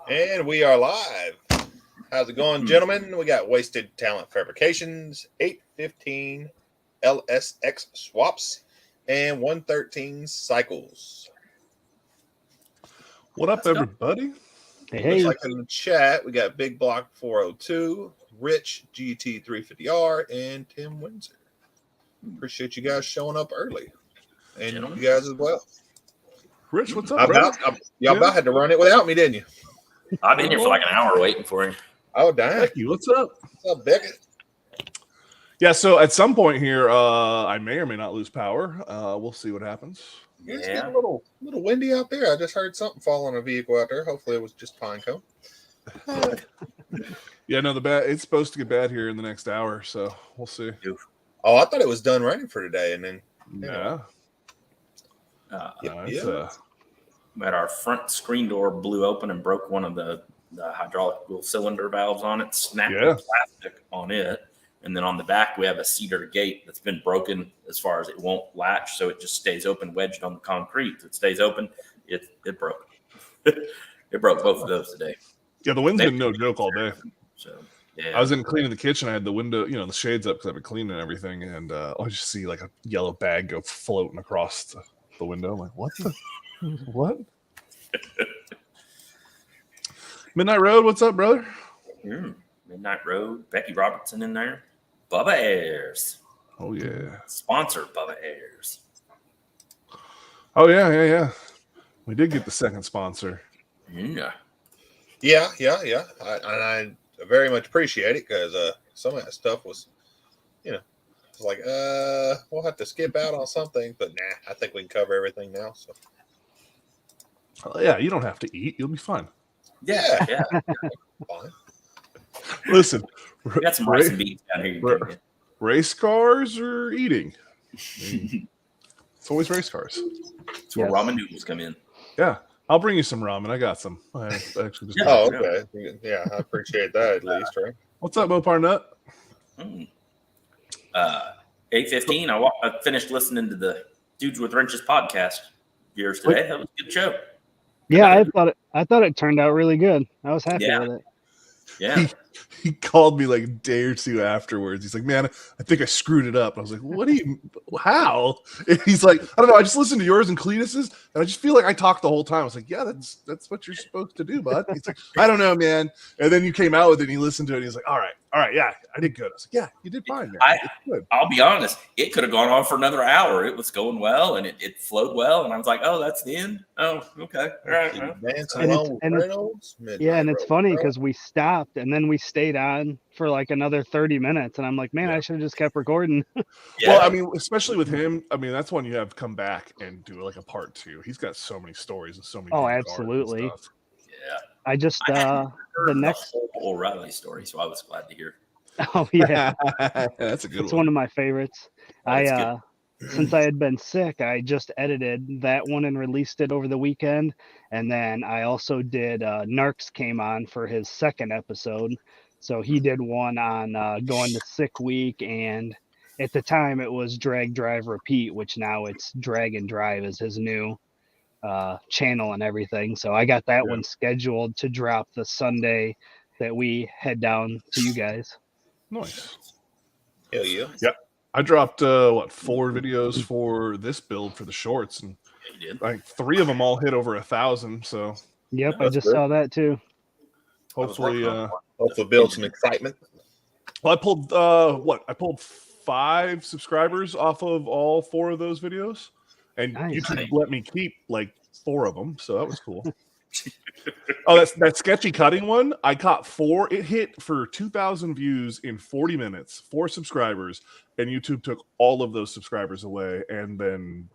And we are live. How's it going, gentlemen? We got Wasted Talent Fabrications, 815 LSX swaps, and 113 cycles. What up, everybody? Looks like in the chat, we got Big Block 402, Rich GT 350R, and Tim Windsor. Appreciate you guys showing up early. And you guys as well. Rich, what's up, brother? Y'all about had to run it without me, didn't you? I've been here for like an hour waiting for you. Oh, dang. Becky, what's up? What's up, Becky? Yeah, so at some point here, I may or may not lose power. We'll see what happens. Yeah. It's getting a little windy out there. I just heard something fall on a vehicle out there. Hopefully it was just pine cone. Yeah, no, it's supposed to get bad here in the next hour, so we'll see. Oh, I thought it was done raining for today, and then But our front screen door blew open and broke one of the hydraulic cylinder valves on it, snapped the plastic on it. And then on the back, we have a cedar gate that's been broken as far as it won't latch. So it just stays open, wedged on the concrete. It stays open. It broke. It broke both of those today. Yeah, the wind's been no joke all day. So, yeah. I was in cleaning the kitchen. I had the window, the shades up because I've been cleaning everything. And I just see like a yellow bag go floating across the window. I'm like, what the? What? Midnight Road, what's up, brother? Midnight Road, Becky Robertson in there. Bubba Ayers. Oh, yeah. Sponsor Bubba Ayers. Oh, yeah. We did get the second sponsor. Yeah. I very much appreciate it because some of that stuff was, it's like, we'll have to skip out on something, but I think we can cover everything now. So. Yeah, you don't have to eat. You'll be fine. Yeah. Fine. Listen, we got some rice and beans down here. Race cars or eating? It's always race cars. That's where ramen noodles come in. Yeah, I'll bring you some ramen. I got some. I actually just okay. Yeah, I appreciate that at least, right? What's up, Mopar Nut? 8:15. I finished listening to the Dudes with Wrenches podcast yours today. That was a good show. Yeah, I thought it turned out really good. I was happy with it. Yeah. He called me like a day or two afterwards. He's like, man, I think I screwed it up. I was like, how? And he's like, I don't know. I just listened to yours and Cletus's, and I just feel like I talked the whole time. I was like, yeah, that's what you're supposed to do, bud. He's like, I don't know, man. And then you came out with it and he listened to it and he's like, all right, yeah, I did good. I was like, yeah, you did fine, man. I'll be honest, it could have gone on for another hour. It was going well and it flowed well. And I was like, oh, that's the end. Oh, okay. All right. And it's funny because we stopped and then we stayed on for like another 30 minutes. And I'm like, man, I should have just kept recording. Well, I mean, especially with him, I mean, that's when you have to come back and do like a part 2. He's got so many stories and so many. Oh, absolutely. Yeah. I just, the next whole Riley story. So I was glad to hear. Oh, yeah. That's a good one. It's one of my favorites. Since I had been sick, I just edited that one and released it over the weekend. And then I also did, Narcs came on for his second episode. So he did one on going to sick week. And at the time it was Drag, Drive, Repeat, which now it's Drag and Drive is his new channel and everything. So I got that one scheduled to drop the Sunday that we head down to you guys. Nice. Hell yeah. Yeah. I dropped 4 videos for this build for the shorts, and like 3 of them all hit over 1,000. So yep, I just saw that too. Hopefully build some excitement. Well, I pulled I pulled 5 subscribers off of all 4 of those videos, and YouTube let me keep like 4 of them, so that was cool. Oh, that sketchy cutting one. I caught 4. It hit for 2,000 views in 40 minutes. 4 subscribers, and YouTube took all of those subscribers away, and then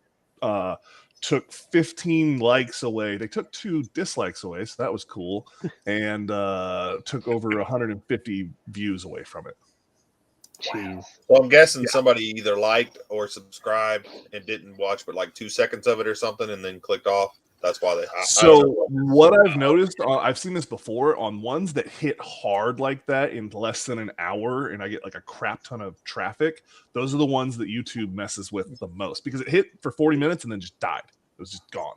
took 15 likes away. They took 2 dislikes away, so that was cool, and took over 150 views away from it. Jeez. Well, I'm guessing somebody either liked or subscribed and didn't watch but like 2 seconds of it or something, and then clicked off. That's why they. What I've noticed, I've seen this before on ones that hit hard like that in less than an hour, and I get like a crap ton of traffic. Those are the ones that YouTube messes with the most because it hit for 40 minutes and then just died. It was just gone.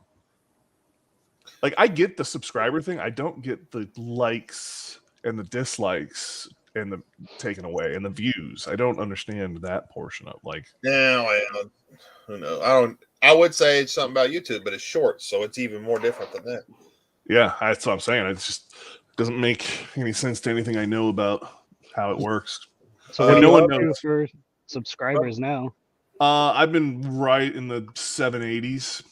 like I get the subscriber thing. I don't get the likes and the dislikes and the taken away and the views. I don't understand that portion of like. Yeah, well, who knows? I would say it's something about YouTube, but it's short, so it's even more different than that. Yeah, that's what I'm saying. It just doesn't make any sense to anything I know about how it works. So what do no you one up to knows. for subscribers now? I've been right in the 780s.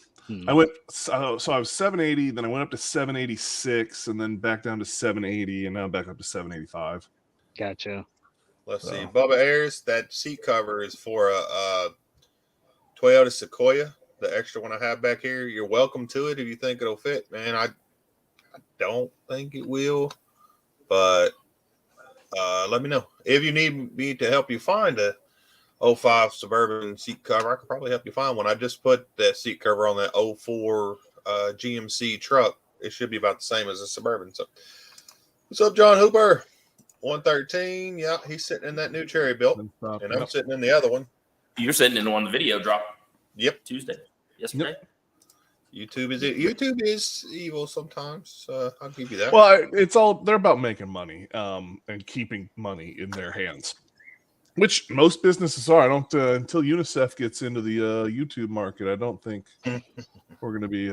I went so I was 780, then I went up to 786, and then back down to 780, and now I'm back up to 785. Gotcha. Let's see, Bubba Ayers. That seat cover is for a Toyota Sequoia, the extra one I have back here. You're welcome to it if you think it'll fit, man. I don't think it will, but let me know if you need me to help you find a 05 Suburban seat cover. I could probably help you find one. I just put that seat cover on that 04 GMC truck. It should be about the same as a Suburban. So, what's up, John Hooper? 113. Yeah, he's sitting in that new Cherry built, and I'm sitting in the other one. You're sitting in the one the video dropped. Yep, Tuesday. Yesterday. Yep. YouTube is evil sometimes. I'll give you that. Well, it's all they're about making money and keeping money in their hands, which most businesses are. I don't until UNICEF gets into the YouTube market. I don't think we're going to be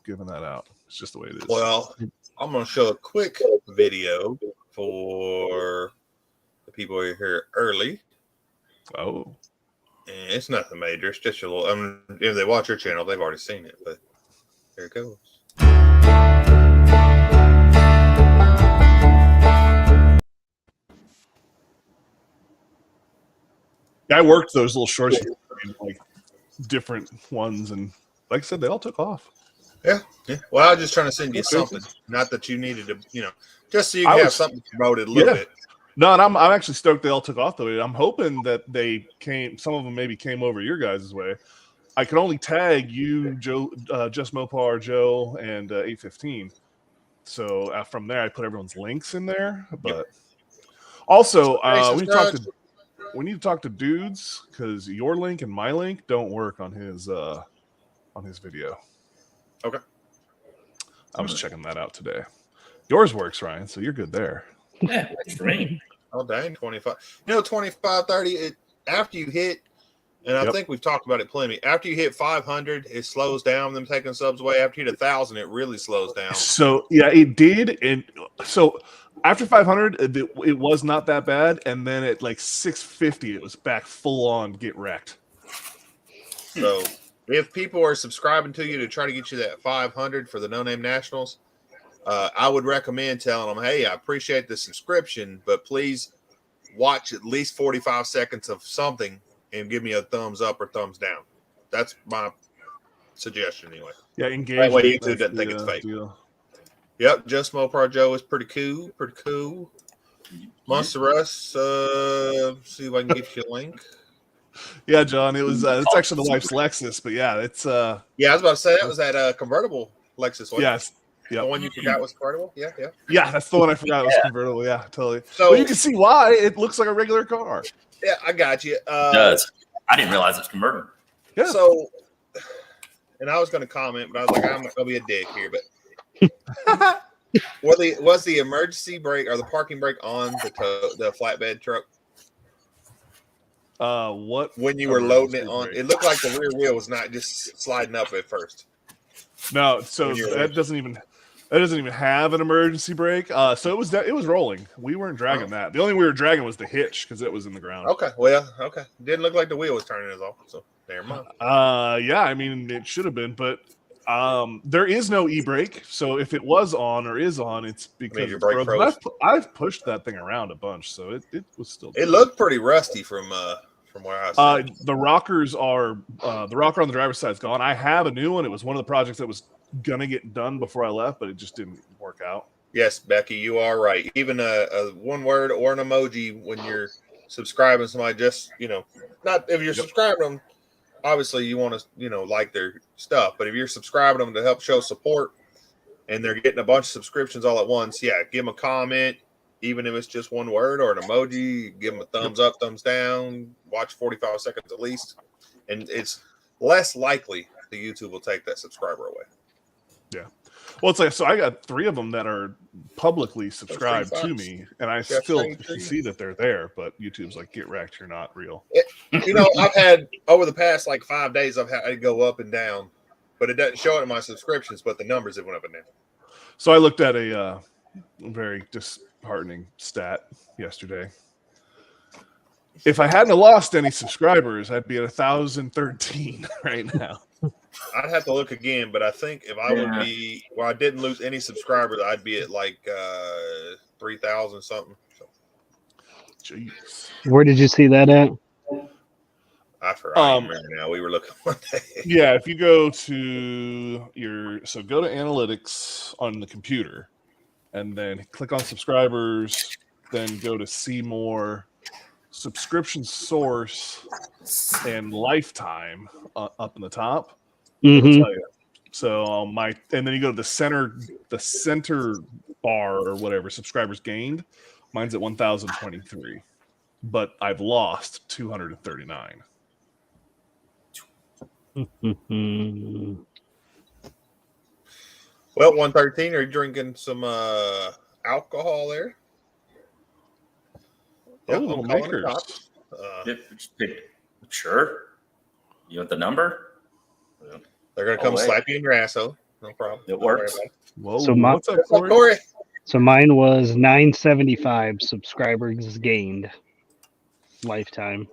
giving that out. It's just the way it is. Well, I'm going to show a quick video for the people who are here early. Oh. And it's nothing major. It's just a little. If they watch your channel, they've already seen it. But here it goes. I worked those little shorts, like different ones, and like I said, they all took off. Yeah. Well, I was just trying to send you something. Not that you needed to, just so you can have something promoted a little bit. No, and I'm actually stoked they all took off though. I'm hoping that some of them maybe came over your guys' way. I can only tag you, Joe, Just Mopar, Joe, and 815. So from there, I put everyone's links in there. But also, we need to talk to Dudes because your link and my link don't work on his video. Okay. I was checking that out today. Yours works, Ryan, so you're good there. Yeah, it's for me. Oh, dang, 25. 25, 30, after you hit, and I think we've talked about it plenty, after you hit 500, it slows down, them taking subs away. After you hit 1,000, it really slows down. So, yeah, it did. And so after 500, it was not that bad. And then at like 650, it was back full on get wrecked. So if people are subscribing to you to try to get you that 500 for the No Name Nationals, I would recommend telling them, hey, I appreciate the subscription, but please watch at least 45 seconds of something and give me a thumbs up or thumbs down. That's my suggestion anyway. Yeah, engage. That way YouTube doesn't think it's fake. Deal. Yep, Just Mopar Joe is pretty cool. Pretty cool. Monster Russ, see if I can get you a link. Yeah, John, it was it's actually the wife's Lexus, but yeah, it's yeah, I was about to say that was that convertible Lexus one. Yes. Yeah. The one you forgot was convertible? Yeah. Yeah, that's the one I forgot was convertible. Yeah, totally. So well, you can see why it looks like a regular car. Yeah, I got you. It does. I didn't realize it's convertible. Yeah. So, and I was going to comment, but I was like, I'm not going to be a dick here. But was the emergency brake or the parking brake on the flatbed truck? What? When you were loading it on, it looked like the rear wheel was not just sliding up at first. No, so that doesn't even have an emergency brake. So it was rolling. We weren't dragging that. The only thing we were dragging was the hitch because it was in the ground. Okay, well, okay. Didn't look like the wheel was turning at all. So never mind. Yeah, I mean it should have been, but there is no e-brake. So if it was on or is on, it's because it's broken. I've pushed that thing around a bunch, so it was still. It looked pretty rusty from where I was. The rockers are the rocker on the driver's side is gone. I have a new one. It was one of the projects that was gonna get done before I left, but it just didn't work out. Yes, Becky, you are right. Even a one word or an emoji when you're subscribing somebody, just not if you're subscribing them. Obviously, you want to like their stuff, but if you're subscribing them to help show support, and they're getting a bunch of subscriptions all at once, yeah, give them a comment. Even if it's just one word or an emoji, give them a thumbs up, thumbs down, watch 45 seconds at least. And it's less likely the YouTube will take that subscriber away. Yeah. Well, it's like, so I got 3 of them that are publicly subscribed to me, and I still see that they're there, but YouTube's like, get wrecked, you're not real. You know, I've had, over the past like 5 days, I've had to go up and down, but it doesn't show it in my subscriptions, but the numbers have went up and down. So I looked at a very disheartening stat yesterday. If I hadn't lost any subscribers, I'd be at 1,013 right now. I'd have to look again, but I think if I would be, well, I didn't lose any subscribers, I'd be at like 3,000 something. So. Jeez. Where did you see that at? I forgot. Remember now. We were looking one day. Yeah, if you go to go to analytics on the computer, and then click on subscribers, then go to see more, subscription source, and lifetime up in the top. Mm-hmm. So and then you go to the center bar or whatever, subscribers gained. Mine's at 1,023, but I've lost 239. Well, 113. Are you drinking some alcohol there? Oh, little makers. Sure. You want the number? They're gonna come slap you in your asshole. No problem. It works. Whoa. So what's up, Corey? Corey? So mine was 975 subscribers gained lifetime.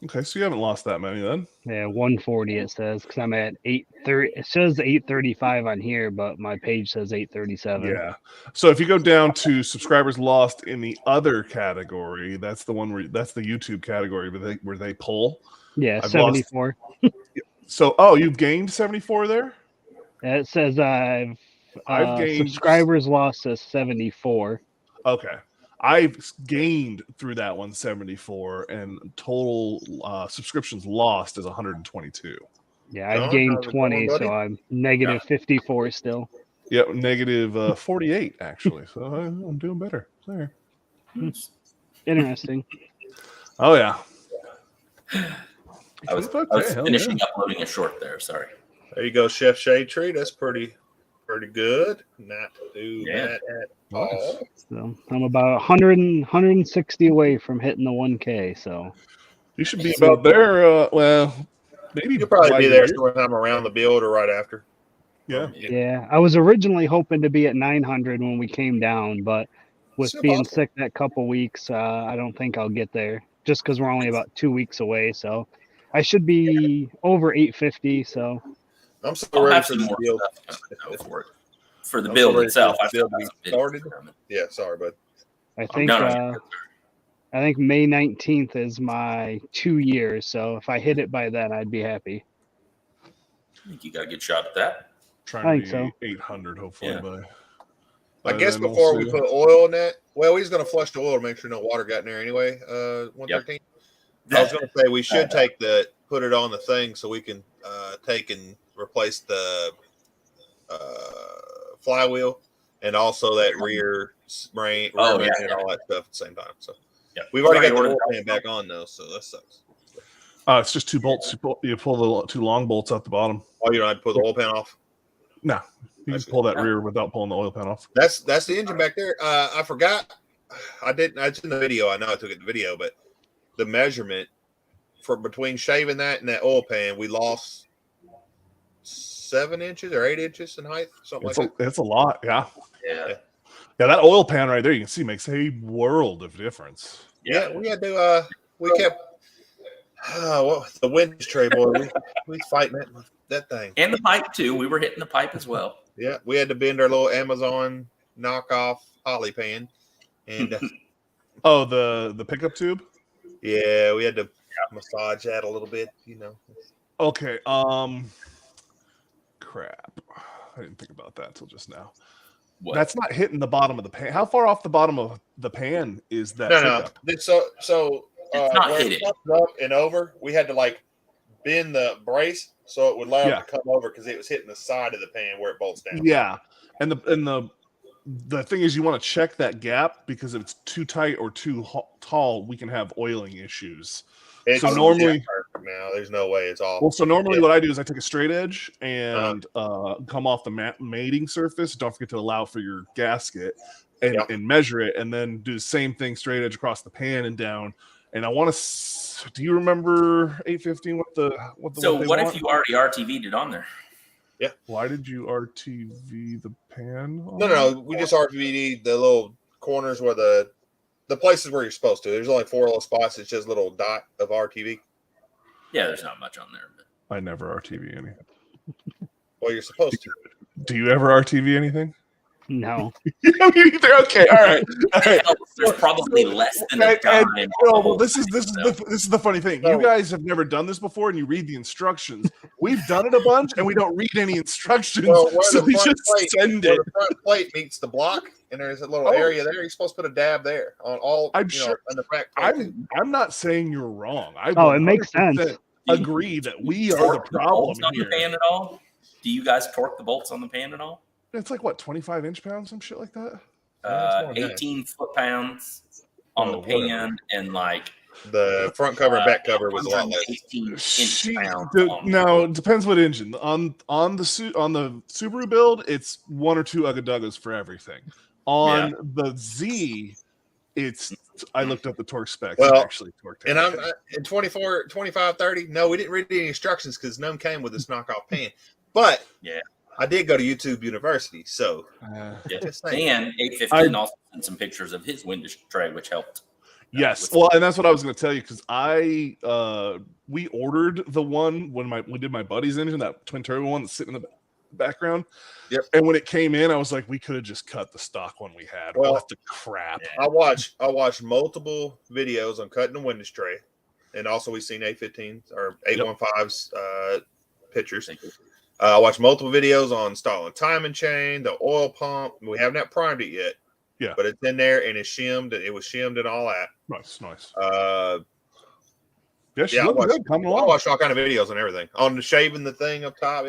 Okay, so you haven't lost that many then. Yeah, 140 it says, because I'm at 830. It says 835 on here, but my page says 837. Yeah. So if you go down to subscribers lost in the other category, that's the one that's the YouTube category where they pull. Yeah, I've 74. So, you've gained 74 there? It says I've gained subscribers lost is 74. Okay. I've gained through that 174, and total subscriptions lost is 122. Yeah, I've gained 20, so I'm negative 54 still. Yeah, negative 48 actually. So I'm doing better there. Interesting. Oh yeah. I was finishing uploading a short there. Sorry. There you go, Chef Shade Tree. That's pretty good. Not to do that at all. So I'm about 160 away from hitting the 1K. So you should be about there. Well, maybe you'll probably be there sometime around the build or right after. Yeah. Yeah. I was originally hoping to be at 900 when we came down, but with being sick that couple weeks, I don't think I'll get there. Just because we're only about 2 weeks away, so I should be over 850. So I'm so ready for the build. For the build itself, I feel started. Yeah, sorry, bud. I think May 19th is my 2 years. So if I hit it by then, I'd be happy. I think you got a good shot at that. Trying to be 800, hopefully. Yeah. I guess before we put oil in that, well, he's going to flush the oil to make sure no water got in there anyway. 113. I was going to say we should put it on the thing so we can take and replace the flywheel and also that rear rein and all that stuff at the same time. So we've already got the oil pan back on though, so that sucks. It's just 2 bolts. You pull the 2 long bolts out the bottom. Oh, you don't have to pull the oil pan off? No, you can pull that rear without pulling the oil pan off. That's the engine back there. I forgot. I didn't. It's in the video. I know I took it in the video, but the measurement for between shaving that and that oil pan, we lost 7 inches or 8 inches in height, something like that. It's a lot, yeah. That oil pan right there, you can see, makes a world of difference. Yeah, we had to. We kept. The winch tray, boy. We fighting that thing, and the pipe too. We were hitting the pipe as well. Yeah, we had to bend our little Amazon knockoff poly pan, and the pickup tube. Yeah, we had to massage that a little bit, Okay. Crap. I didn't think about that till just now. What? That's not hitting the bottom of the pan. How far off the bottom of the pan is that? No. So it's not hitting up and over. We had to bend the brace so it would allow it to come over because it was hitting the side of the pan where it bolts down. Yeah, and the thing is, you want to check that gap because if it's too tight or too tall, we can have oiling issues. So normally, now. There's no way it's all. Well, so normally what I do is I take a straight edge and come off the mating surface. Don't forget to allow for your gasket and measure it, and then do the same thing straight edge across the pan and down. And I want to. Do you remember 815? What if you already RTV'd it on there? Yeah. Why did you RTV the pan? No. We just RTV'd the little corners where the places where you're supposed to. There's only 4 little spots. It's just a little dot of RTV. Yeah, there's not much on there. But... I never RTV anything. Well, you're supposed to. Do you ever RTV anything? No. Okay, all right. There's probably less than a dime. This is the funny thing. You guys have never done this before, and you read the instructions. We've done it a bunch, and we don't read any instructions, so we just send it. The front plate meets the block, and there's a little area there. You're supposed to put a dab there on all. I'm sure. On the back I'm not saying you're wrong. It makes sense. Agree that we are the problem here. The pan at all? Do you guys torque the bolts on the pan at all? It's like what, 25 inch-pounds, some shit like that. 18 foot-pounds on the pan, and like the front cover and back cover was a lot less. 18 inch-pounds. Now it depends what engine. On the Subaru build, it's 1 or 2 Ugga-Duggas for everything. On the Z, I looked up the torque specs. Well, actually torque. And I'm in 24, 25, 30. No, we didn't read any instructions because none came with this knockoff pan. But I did go to YouTube University, so and 815 also sent some pictures of his window tray, which helped. Yes, well, and that's what I was going to tell you, because we ordered the one when we did my buddy's engine, that twin turbo one that's sitting in the background. Yep. And when it came in, I was like, we could have just cut the stock one we had. Well, what the crap! I watched multiple videos on cutting the window tray, and also we've seen 815s or 815s pictures. I watched multiple videos on installing timing chain, the oil pump. We haven't primed it yet. Yeah. But it's in there and it's shimmed. It was shimmed and all that. Nice. I watched all kind of videos on everything. On the shaving the thing up top.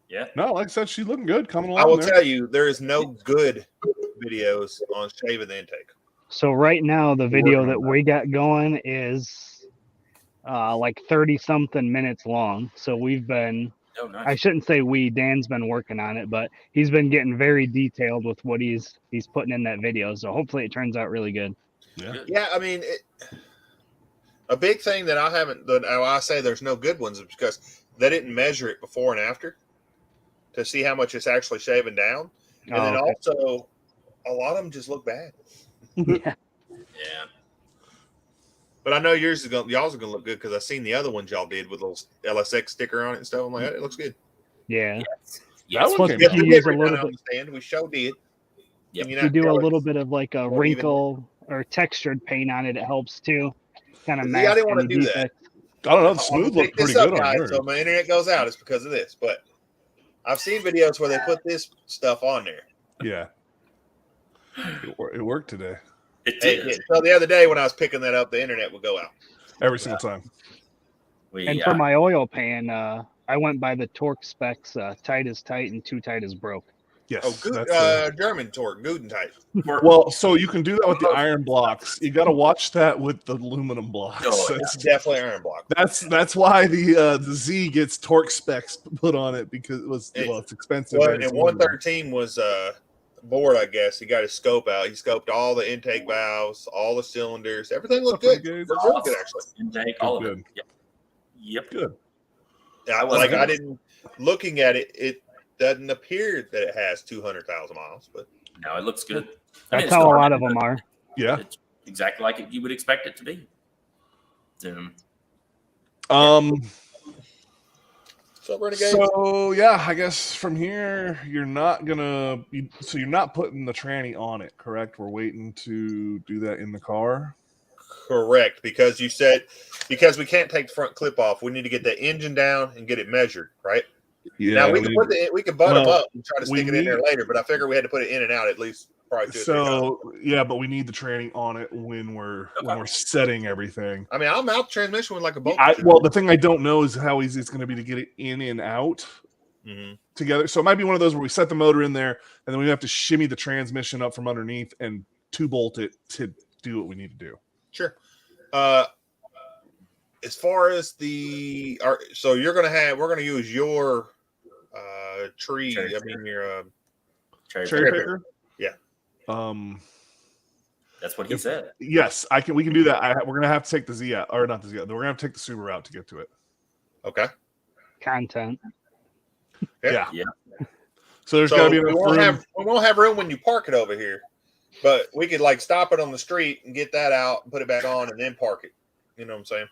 Yeah. No, like I said, she's looking good coming along. I will tell you, there is no good videos on shaving the intake. So right now, the video that we got going is like 30 something minutes long. So we've been, I shouldn't say Dan's been working on it, but he's been getting very detailed with what he's putting in that video. So hopefully it turns out really good. Yeah. I mean, a big thing that I say there's no good ones is because they didn't measure it before and after to see how much it's actually shaving down. And then also a lot of them just look bad. Yeah. But I know y'all's are gonna look good because I've seen the other ones y'all did with a little LSX sticker on it and stuff. I'm like, it looks good. Yeah. That one came use a little bit. We show did. Yep. You do a little bit of like a wrinkle or textured paint on it. It helps too. Kind of mask. I didn't want to do that. I don't know. The smooth looked pretty good on yours. So my internet goes out. It's because of this. But I've seen videos where they put this stuff on there. Yeah. It worked today. It did. So the other day when I was picking that up, the internet would go out every single time. For my oil pan, I went by the torque specs: tight is tight and too tight is broke. Yes. German torque, Guten tight. Well, so you can do that with the iron blocks. You got to watch that with the aluminum blocks. It's definitely iron block. That's why the Z gets torque specs put on it, because it's expensive. Well, and 113 was bored, I guess. He got his scope out. He scoped all the intake valves, all the cylinders. Everything looked good. It looked really good, actually. Intake, all of it. Yep. Good. I didn't. Looking at it, it doesn't appear that it has 200,000 miles, but no, it looks good. That's how a lot of them are. Yeah, it's exactly like you would expect it to be. So yeah, I guess from here you're not you're not putting the tranny on it, correct? We're waiting to do that in the car. Correct, because we can't take the front clip off. We need to get the engine down and get it measured, right? Yeah. Now we can butt them up and try to stick it in there later, but I figured we had to put it in and out at least probably 2 or 3 times. But we need the tranny on it when we're setting everything. I mean, I'll mount the transmission with like a bolt. Well, the thing I don't know is how easy it's going to be to get it in and out together. So it might be one of those where we set the motor in there and then we have to shimmy the transmission up from underneath and 2-bolt it to do what we need to do. Sure. as far as so we're gonna use your tree. Cherry I mean your Cherry picker. Yeah. That's what he said. Yes, I can. We can do that. We're gonna have to take the Z out, or not the Z out. We're gonna have to take the Subaru out to get to it. Okay. Content. Yeah. Yeah. So there's gotta be we enough won't room. we won't have room when you park it over here, but we could like stop it on the street and get that out and put it back on and then park it. You know what I'm saying?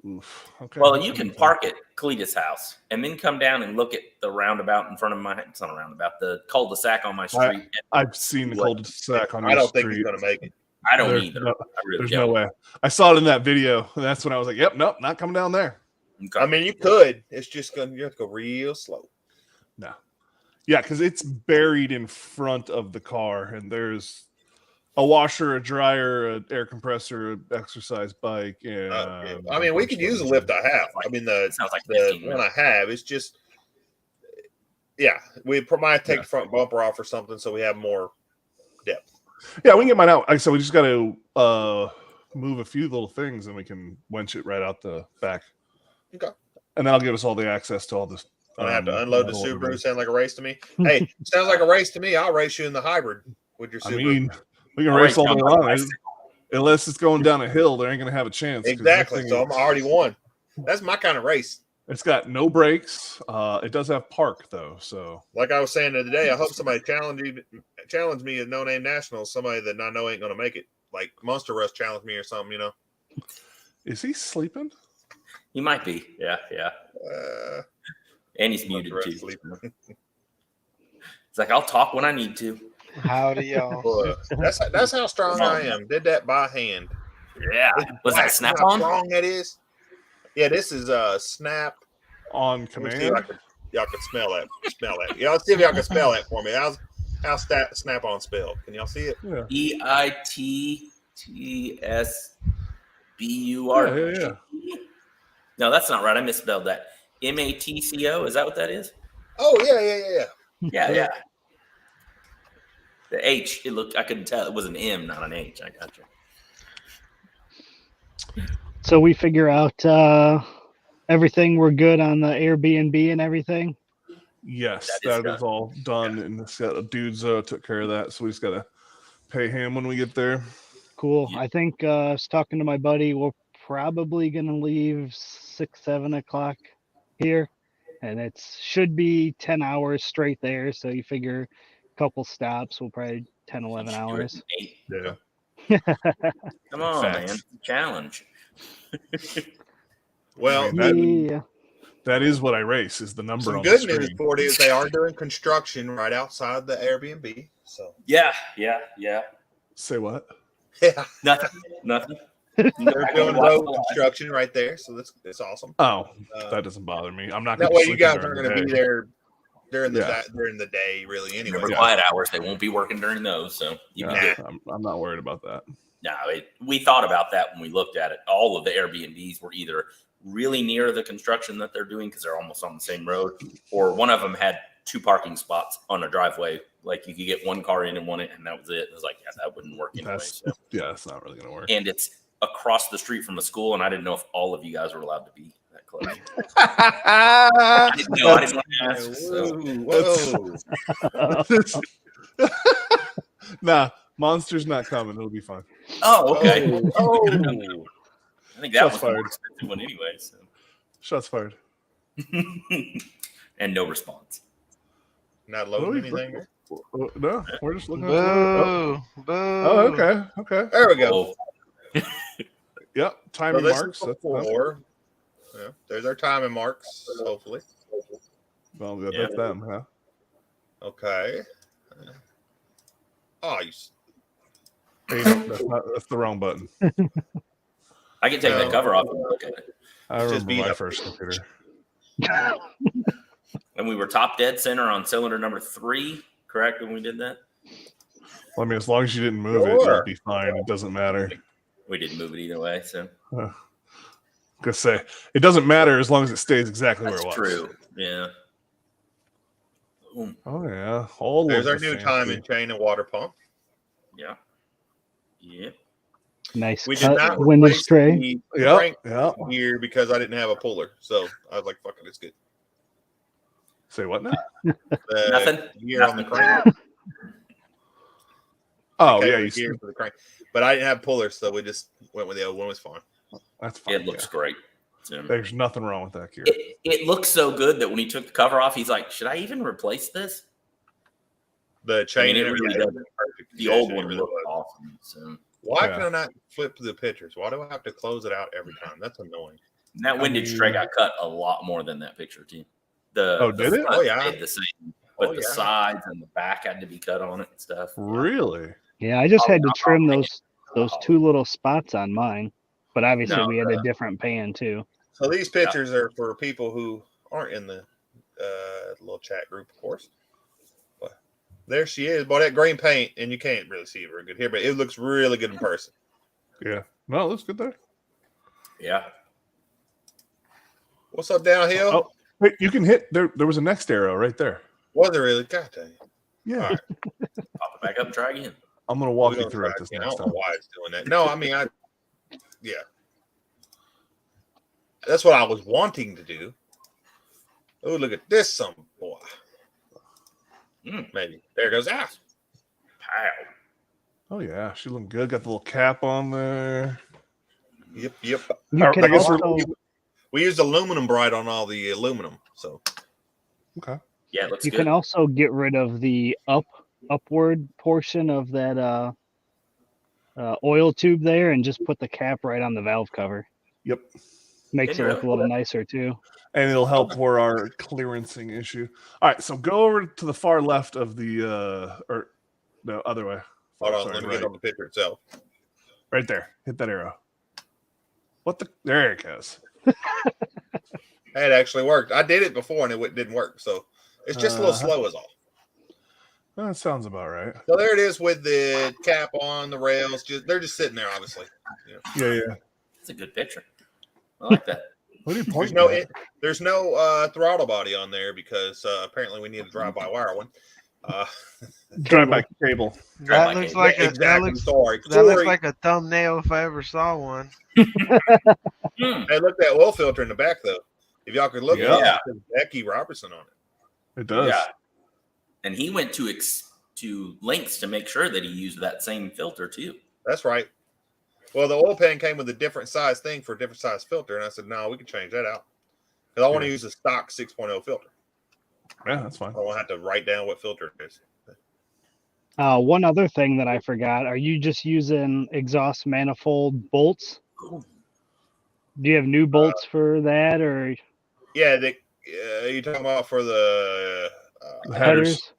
Oof. Okay. Well, you can park at Cletus' house and then come down and look at the roundabout in front of my. It's not a roundabout. The cul-de-sac on my street. I've seen the cul-de-sac on your I don't street. think he's gonna make it. I don't There's either. no- I really There's don't. no way. I saw it in that video, and that's when I was like, "Yep, nope, not coming down there." Okay. I mean, you could. It's just gonna you have to go real slow. No. Yeah, because it's buried in front of the car, and there's a washer, a dryer, an air compressor, an exercise bike, and I mean, we could use the lift I have. I mean, It sounds like the 15 one minutes. I have is just, yeah, we might take the front bumper off or something so we have more depth. Yeah, we can get mine out. Like I said, we just got to move a few little things, and we can winch it right out the back. Okay. And that'll give us all the access to all this. I have to unload the all Subaru. everything. Sound like a race to me? Hey, sounds like a race to me. I'll race you in the hybrid with your I Subaru. mean, we can All race right, all day John, long. bicycle. Unless it's going down a hill, they ain't going to have a chance. 'cause Exactly. this So thing- I'm already won. That's my kind of race. It's got no brakes. It does have park, though. So Like I was saying the other day, I hope somebody challenge me at No Name Nationals, somebody that I know ain't going to make it. Like Monster Rush challenge me or something, you know? is he sleeping? He might be. Yeah. And he's muted Monster too. Rush sleeping. It's like, I'll talk when I need to. Howdy, y'all. Boy, that's how strong I am. Did that by hand. Yeah. Was that Black. snap You know how on? strong that is? Yeah, this is snap. On Let me see command? if y'all can smell that. Y'all see if y'all can spell that for me. How's snap on spelled? Can y'all see it? Yeah. EITTSBUR. Yeah. No, that's not right. I misspelled that. MATCO. Is that what that is? Oh yeah. Yeah. The H. It looked. I couldn't tell. It was an M, not an H. I got you. So we figure out everything. We're good on the Airbnb and everything. Yes, That is that is all done. And this dudes took care of that. So we just got to pay him when we get there. Cool. Yeah. I think I was talking to my buddy. We're probably gonna leave 6-7 o'clock here, and it should be 10 hours straight there. So you figure a couple stops will probably 10, 11 hours. Yeah. Come on, Facts. man. Challenge. Well, That- That is what I race, is the number some on good the news screen. for it is they are doing construction right outside the Airbnb. So Yeah. Say what? yeah, Nothing. they're doing road construction right there. So that's awesome. Oh, that doesn't bother me. I'm not That going way to you guys aren't going to be there during the Yeah. during the day, really. Anyway, Remember, quiet hours. They won't be working during those. So you can Yeah, do it. I'm not worried about that. No, we thought about that when we looked at it. All of the Airbnbs were either really near the construction that they're doing because they're almost on the same road, or one of them had 2 parking spots on a driveway. Like you could get one car in and one in, and that was it. It was like, yeah, that wouldn't work anyway. So. Yeah, that's not really going to work. And it's across the street from a school, and I didn't know if all of you guys were allowed to be that close. I didn't know. I didn't want to ask. So. Whoa. Nah, Monster's not coming. It'll be fine. Oh, okay. Oh. I think that Shots was the fired. more expensive one anyway. So. Shots fired. And no response. Not loading anything. No, we're just looking at oh, Boo. okay. There we go. Oh, Yep, So timing this marks. is That's before. Yeah, there's our timing marks. Hopefully. well, that's Yeah. them, huh? Okay. Oh, Hey, that's the wrong button. I can take No. that cover off and look at it. I Just remember beat my up. first computer. And we were top dead center on cylinder number 3, correct, when we did that? Well, I mean, as long as you didn't move it, Sure. you'll be fine. It doesn't matter. We didn't move it either way, so Gonna say it doesn't matter as long as it stays exactly that's where it was. true. Yeah. Boom. Oh yeah, all there's of our the new fancy- timing chain and water pump. Yeah. Yep. Nice We did not window replace tray. the crank gear because I didn't have a puller. So I was like, fuck it, it's good. Say what now? Nothing. Gear on the crank. Oh, yeah. Gear for the crank. But I didn't have pullers, so we just went with the old one. It was fine. That's fine. It looks great. There's nothing wrong with that gear. It looks so good that when he took the cover off, he's like, should I even replace this? The chain, it really does. The old one looked awesome. So why can I not flip the pictures? Why do I have to close it out every time? That's annoying. And that windage tray got cut a lot more than that picture too. Did it? Oh yeah, the same, but the sides and the back had to be cut on it and stuff. Really? Yeah, I just had to trim those 2 little spots on mine, but obviously we had a different pan too. So these pictures are for people who aren't in the little chat group, of course. But there she is. Boy, that green paint, and you can't really see it very good here, but it looks really good in person. Yeah. No, it looks good there. Yeah. What's up downhill? Oh, wait, you can hit there. There was a next arrow right there. Was there really? God dang. Yeah. Right. Pop it back up and try again. I'm gonna walk you through it this next I don't time. know why it's doing that. No, I mean, yeah. That's what I was wanting to do. Oh, look at this, some boy. Maybe there goes. Pow. Oh yeah, she looking good. Got the little cap on there. Yep. You can also, we used aluminum bright on all the aluminum, so okay. Yeah, it looks you good. can also get rid of the upward portion of that oil tube there and just put the cap right on the valve cover. Yep. Makes it look a little nicer too. And it'll help for our clearancing issue. All right, so go over to the far left of the or no, other way. Hold on, let me get on the picture itself. Right there. Hit that arrow. What the? There it goes. It actually worked. I did it before and it didn't work, so it's just a little slow is all. That sounds about right. So there it is with the cap on the rails. They're just sitting there, obviously. Yeah. It's a good picture. I like that. What are you pointing there's no throttle body on there because apparently we need a drive-by-wire one. Drive-by cable. That looks like that looks like a thumbnail if I ever saw one. Hey, look at that oil filter in the back, though. If y'all could look at it, it says Becky Robertson on it. It does. Yeah. And he went to lengths to make sure that he used that same filter too. That's right. Well, the oil pan came with a different size thing for a different size filter, and I said, no, we can change that out because I want to use a stock 6.0 filter. Yeah, that's fine. I don't have to write down what filter it is. One other thing that I forgot: are you just using exhaust manifold bolts? Cool. Do you have new bolts for that, or? Yeah, you talking about for the headers?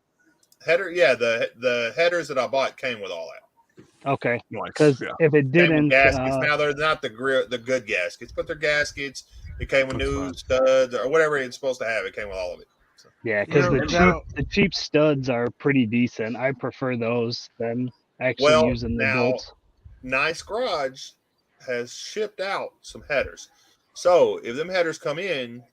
Header, yeah, the headers that I bought came with all that. Okay, because if it didn't, gaskets. Now they're not the good gaskets, but they're gaskets. It came with new studs or whatever it's supposed to have. It came with all of it. So. Yeah, because the cheap studs are pretty decent. I prefer those than actually using the bolts. Nice Garage has shipped out some headers, so if them headers come in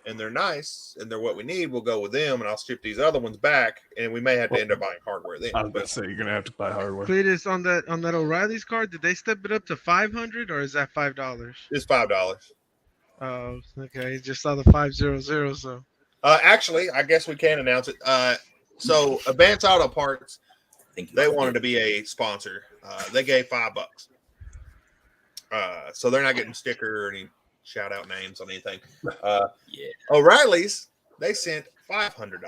and they're nice and they're what we need, we'll go with them, and I'll ship these other ones back, and we may have to end up buying hardware then. I was about to say you're gonna have to buy hardware. Cletus, on that O'Reilly's card, did they step it up to $500 or is that $5? It's $5. Oh, okay. Just saw the 500. So actually, I guess we can announce it. So Advanced Auto Parts, they wanted to be a sponsor. They gave $5. So they're not getting sticker or any shout out names on anything. O'Reilly's, they sent $500.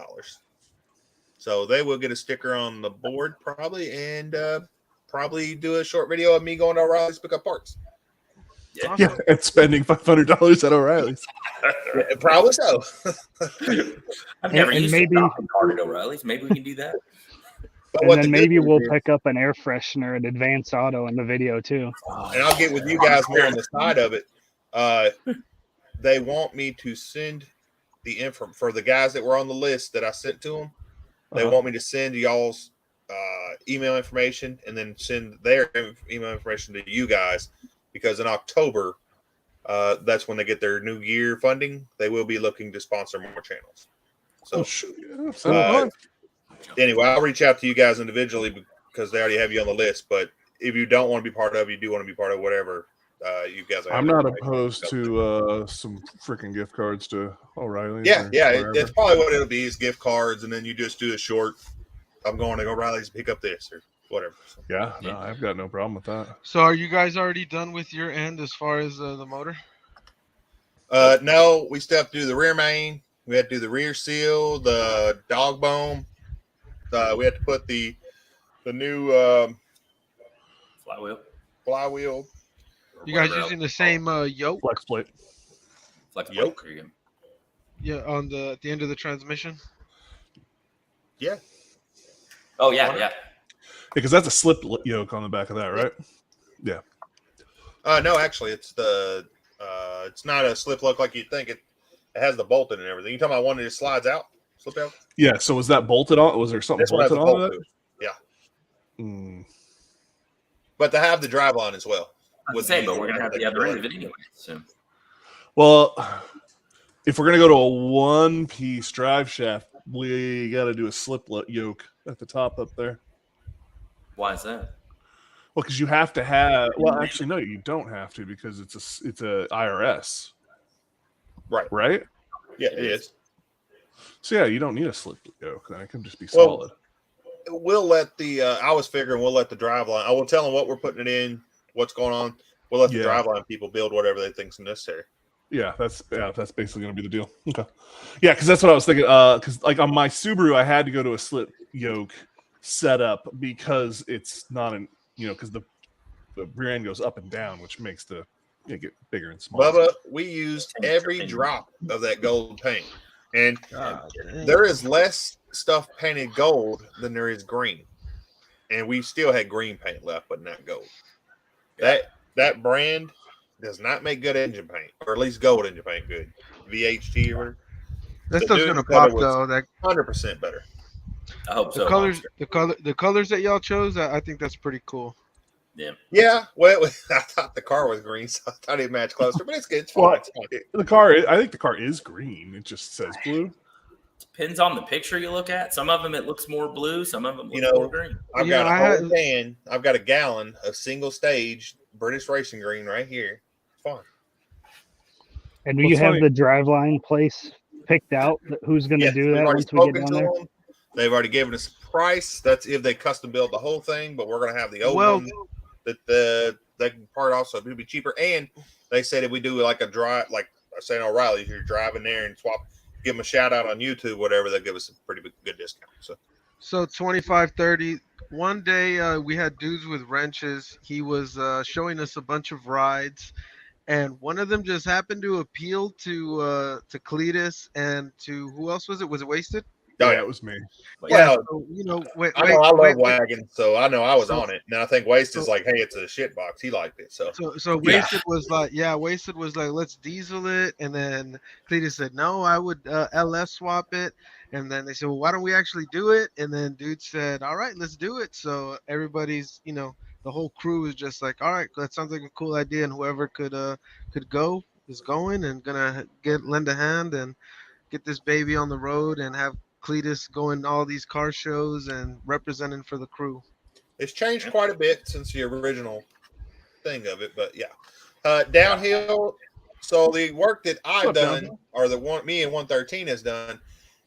So they will get a sticker on the board probably, and probably do a short video of me going to O'Reilly's to pick up parts. Yeah, and spending $500 at O'Reilly's. Probably so. I've never used a shopping cart at O'Reilly's. Maybe we can do that. And then maybe we'll pick up an air freshener at Advanced Auto in the video too. And I'll get with you guys more on the side of it. They want me to send the info for the guys that were on the list that I sent to them. They want me to send y'all's email information and then send their email information to you guys, because in October, that's when they get their new year funding. They will be looking to sponsor more channels. So, anyway, I'll reach out to you guys individually because they already have you on the list. But if you don't want to be part of, you do want to be part of whatever you guys are. I'm not opposed to some freaking gift cards to O'Reilly's. Yeah, it's probably what it'll be is gift cards, and then you just do a short. I'm going to O'Reilly's to pick up this or whatever. So. Yeah, no, I've got no problem with that. So, are you guys already done with your end as far as the motor? No, we still have to do the rear main. We had to do the rear seal, the dog bone. We had to put the new flywheel. You guys using the same yoke? Flex plate. Yoke. Yeah, at the end of the transmission. Yeah. Oh yeah. Because that's a slip yoke on the back of that, right? Yeah. No, actually, it's the it's not a slip look like you'd think. It has the bolt in and everything. You talking about one that just slides out, slip out? Yeah. So was that bolted on? Was there something bolted on it? Yeah. But to have the drive line as well. But we're gonna have the other end of it anyway soon. Well, if we're gonna go to a one-piece drive shaft, we got to do a slip yoke at the top up there. Why is that? Well, because you have to have. Well, actually, no, you don't have to because it's a IRS. Right. Yeah, it is. So yeah, you don't need a slip yoke. That can just be solid. We'll let the. I was figuring we'll let the drive line. I will tell them what we're putting it in, what's going on. We'll let the drive line people build whatever they think's necessary. Yeah, that's basically going to be the deal. Okay. Yeah, because that's what I was thinking. Because like on my Subaru, I had to go to a slip yoke setup because it's not because the rear end goes up and down, which makes the get bigger and smaller. Bubba, we used every drop of that gold paint, and there is less stuff painted gold than there is green, and we still had green paint left, but not gold. That brand does not make good engine paint, or at least gold engine paint good. VHT or whatever. That stuff's gonna pop though. That 100% better. I hope so. The colors that y'all chose, I think that's pretty cool. Yeah. Well, I thought the car was green, so I thought it matched closer, but it's good. It's fine. Well, the car, I think the car is green. It just says blue. Depends on the picture you look at. Some of them it looks more blue. Some of them look more green. I've got a whole can. I've got a gallon of single stage British racing green right here. It's fine. And do you have the driveline place picked out? Who's going to do that once we get down there? They've already given us a price. That's if they custom build the whole thing, but we're going to have the old one that they can part also to be cheaper. And they said if we do like a drive, like I say in O'Reilly's, you're driving there and swap, give them a shout out on YouTube, whatever, they'll give us a pretty good discount. So 25, 30. One day we had dudes with wrenches. He was showing us a bunch of rides, and one of them just happened to appeal to Cletus and to who else was it? Was it Wasted? Oh, yeah, it was me. Well, so, I love wagon, so I know I was on it. Now I think Wasted's like, hey, it's a shit box. He liked it, so Wasted was like, Wasted was like, let's diesel it, and then Cletus said, no, I would LS swap it, and then they said, well, why don't we actually do it? And then dude said, all right, let's do it. So everybody's, the whole crew is just like, all right, that sounds like a cool idea, and whoever could go is going and gonna lend a hand and get this baby on the road and have Cletus going to all these car shows and representing for the crew. It's changed quite a bit since the original thing of it, but yeah. Downhill. So the work that I've done, or the one me and 113 has done,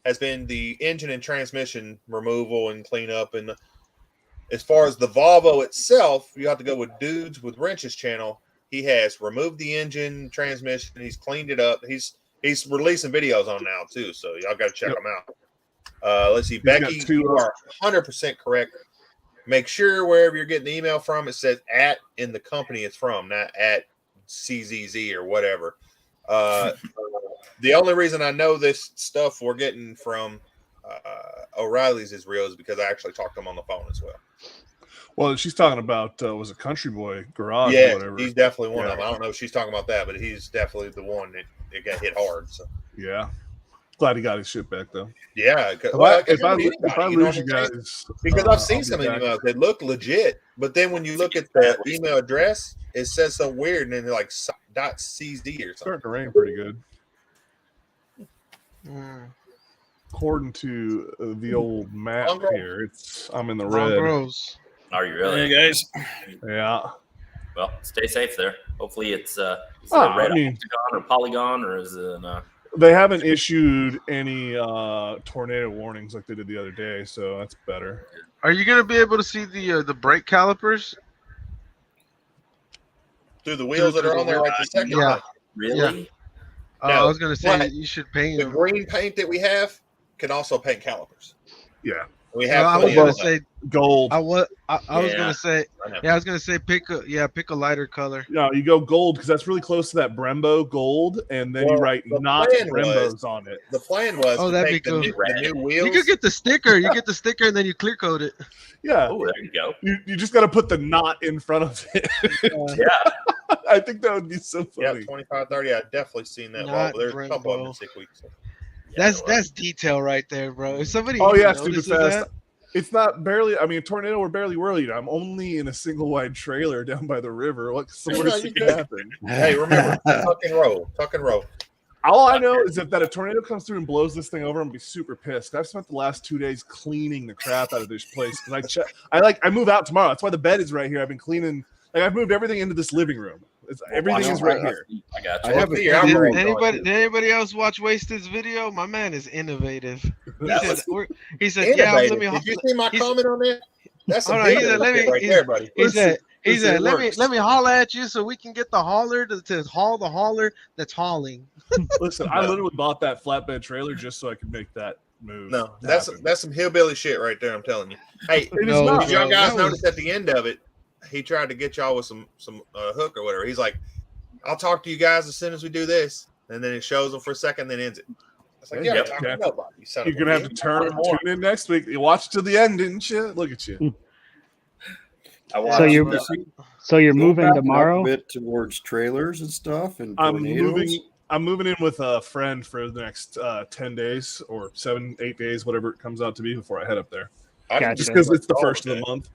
has been the engine and transmission removal and cleanup. And as far as the Volvo itself, you have to go with Dudes with Wrenches channel. He has removed the engine, transmission. He's cleaned it up. He's releasing videos on now too, so y'all got to check them out. Let's see, Becky, you are 100% correct. Make sure wherever you're getting the email from, it says at in the company it's from, not at CZZ or whatever. The only reason I know this stuff we're getting from O'Reilly's is real is because I actually talked to him on the phone as well. Well, she's talking about was it Country Boy Garage or whatever. He's definitely one of them. I don't know if she's talking about that, but he's definitely the one that got hit hard. So yeah. Glad he got his shit back though. Yeah, if I lose you guys, because I've seen some emails that look legit, but then when you look at the email address, it says something weird, and then they're like .cz or something. Starting to rain pretty good. According to the old map here, I'm in the red. Are you really? Hey guys. Yeah. Well, stay safe there. Hopefully it's is it Oh, a red I mean- octagon or polygon, or is it They haven't issued any tornado warnings like they did the other day, so that's better. Are you gonna be able to see the brake calipers? Through the wheels that are on there right this second. Yeah. really? I No, was gonna say but you should paint The them. green paint that we have can also paint calipers. Yeah. We Well, have. I was plenty gonna of that. say Gold. I was Yeah. gonna say I know. I was gonna say pick a lighter color. No, you go gold because that's really close to that Brembo gold, and then you Well, write the not plan Brembos was- on it. The plan was Oh, to that'd take be the, cool. new wheels. You could get the sticker. You get the sticker and then you clear coat it. Yeah. Oh, there you go. You just got to put the knot in front of it. Yeah. I think that would be so Yeah, funny. 25, 30. I've definitely seen that. Not There's a couple of them Brembo. in 6 weeks. That's detail right there, bro. If somebody Oh even yeah, stupid notices fast. that, It's not barely. I mean, tornado we're barely worried. I'm only in a single wide trailer down by the river. What's the worst that can happen? Hey, remember, tuck and roll. Tuck and roll. All I know is if that a tornado comes through and blows this thing over, I'm gonna be super pissed. I've spent the last 2 days cleaning the crap out of this place because I move out tomorrow. That's why the bed is right here. I've been cleaning. Like I've moved everything into this living room. Everything is right here. I got I you. have a Did did anybody else watch Wasted's video? My man is innovative. That He was- said, he said yeah, let Innovative. me. Did you see my he's- comment on that? That's some Hold on, he video said, let me- shit right there, buddy. He said, listen, it let works. me holler at you so we can get the hauler to haul the hauler that's hauling. Listen, I literally bought that flatbed trailer just so I could make that move. No, that's happen. some hillbilly shit right there. I'm telling you. Hey, It is No, not. did y'all bro, guys that notice was- at the end of it, he tried to get y'all with some hook or whatever. He's like, "I'll talk to you guys as soon as we do this," and then it shows them for a second, then ends it. It's like, Yeah, yeah, yep. talk to nobody. You son You're of a gonna have to bitch. tune in next week. You watched to the end, didn't you? Look at you. I watched So you're the- so you're Go moving back up tomorrow. a bit towards trailers and stuff and I'm tornadoes. moving in with a friend for the next 10 days or 7-8 days, whatever it comes out to be before I head up there. I didn't Gotcha. Just do because much it's the at all first of with the that. month.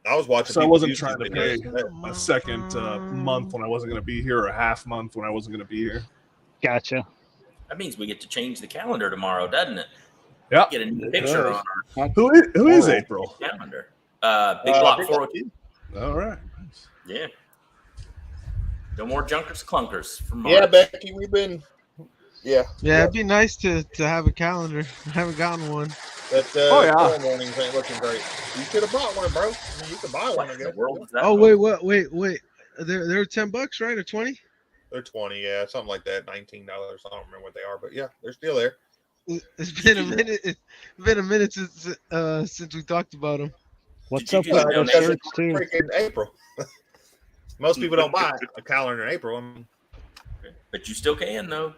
I was watching. So I people's wasn't YouTube trying to videos. pay a second month when I wasn't going to be here, or a half month when I wasn't going to be here. Gotcha. That means we get to change the calendar tomorrow, doesn't it? Yeah. Get a new picture does. on Who is Oh. April? our calendar. Big Block Big 402. All right. Yeah. No more junkers clunkers from March. Yeah, Becky, we've been. Yeah. Yeah, it'd be nice to have a calendar. I haven't gotten one. But Oh, yeah. fall mornings ain't looking great. You could have bought one, bro. I mean, you could buy one. What I in the guess. world was that? Oh wait. They're $10, right, or 20? They're 20, yeah, something like that. $19. I don't remember what they are, but yeah, they're still there. It's been a minute. It's been a minute since we talked about them. What's you up do with that the donation? shirts too? Freaking April. Most people don't buy a calendar in April. I mean, But you still can, though.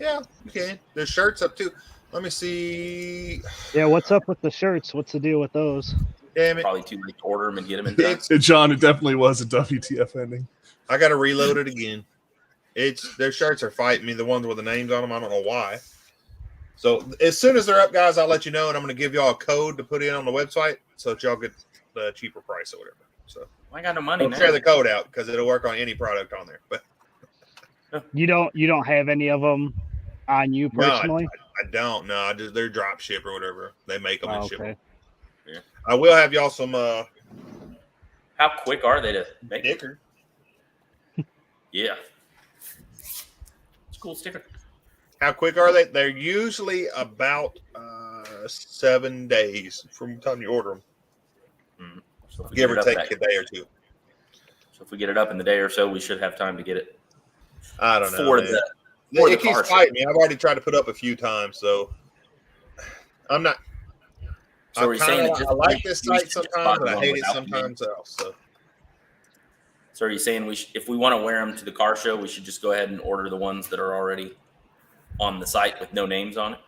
yeah, you can. There's shirts up too. Let me see. Yeah, what's up with the shirts? What's the deal with those? Damn it. Probably too late to order them and get them in time. It's, John, it definitely was a WTF ending. I got to reload it again. Their shirts are fighting me. The ones with the names on them. I don't know why. So as soon as they're up, guys, I'll let you know, and I'm going to give y'all a code to put in on the website so that y'all get the cheaper price or whatever. So I got no money don't now. share the code out because it'll work on any product on there. But You don't have any of them on you No, personally? I don't know. I just they're drop ship or whatever. They make them and ship okay. them. I will have y'all some How quick are they to make? sticker. Yeah. It's a cool sticker. How quick are they? They're usually about 7 days from the time you order them, So if we give get or it up take that- a day or two. So if we get it up in the day or so, we should have time to get it I don't know. for man. the It car keeps show. fighting me. I've already tried to put up a few times, so I'm not. So are you saying that just I like this we site should just sometimes, buy and I one hate it without the name? sometimes else. So So are you saying if we want to wear them to the car show, we should just go ahead and order the ones that are already on the site with no names on it?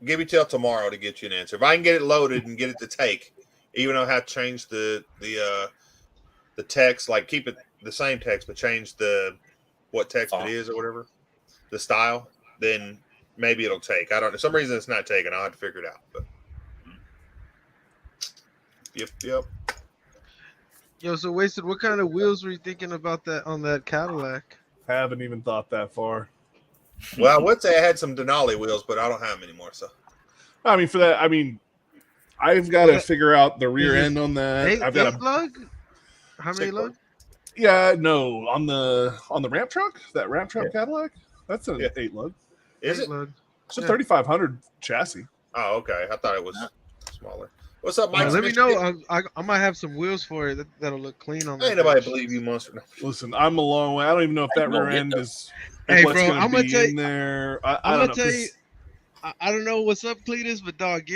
give me till tomorrow to get you an answer. If I can get it loaded and get it to take, even though I have to change the text, like keep it the same text, but change what text Font. it is or whatever, the style, then maybe it'll take. I don't know. For some reason it's not taking. I'll have to figure it out. But yep. Yo, so Wasted, what kind of wheels were you thinking about that on that Cadillac? Haven't even thought that far. Well, I would say I had some Denali wheels, but I don't have them anymore. So I mean, for that, I mean, I've got to figure out the rear end on that. Eight, I've got eight lug? How many lug? Yeah, no, on the ramp truck, that ramp truck Cadillac, that's an 8 lug. Is it? Lug. It's a 3500 chassis. Oh, okay. I thought it was smaller. What's up, Mike? Let me know. I might have some wheels for it that'll look clean on. Ain't nobody believe you, monster. Listen, I'm a long way. I don't even know if that rear end is. Hey, what's bro, gonna I'm gonna be tell in you. there. I'm gonna tell you. I don't know what's up, Cletus, but dog,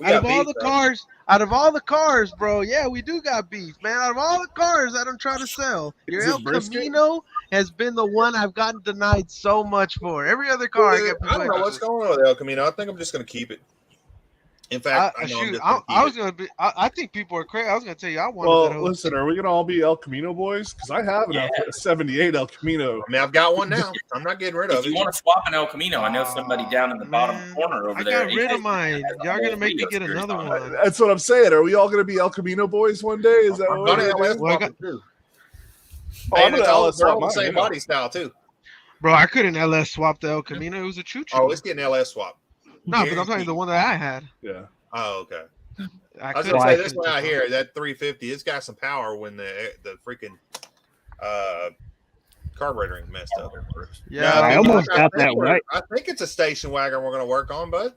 out of all the cars, bro, yeah, we do got beef, man. Out of all the cars that I'm trying to sell, your El Camino has been the one I've gotten denied so much for. Every other car, I don't know what's going on with El Camino. I think I'm just gonna keep it. In fact, I think people are crazy. I was gonna tell you, I wanted that. Well, listen, are we gonna all be El Camino boys? Because I have a 78 El Camino. I mean, I've got one now. I'm not getting rid of it. If you want to swap an El Camino, I know somebody down in the bottom corner over there. I got rid of mine. Y'all gonna make me get another one. That's what I'm saying. Are we all gonna be El Camino boys one day? Is that what we're gonna do? I'm gonna LS swap the same body style too. Bro, I couldn't LS swap the El Camino. It was a choo-choo. Oh, it's getting LS swap. No, but I'm talking the one that I had. Yeah. Oh, okay. I was gonna say this one out here, that 350, it's got some power when the freaking carburetor ain't messed up. Yeah, I almost got that right. I think it's a station wagon we're gonna work on, bud.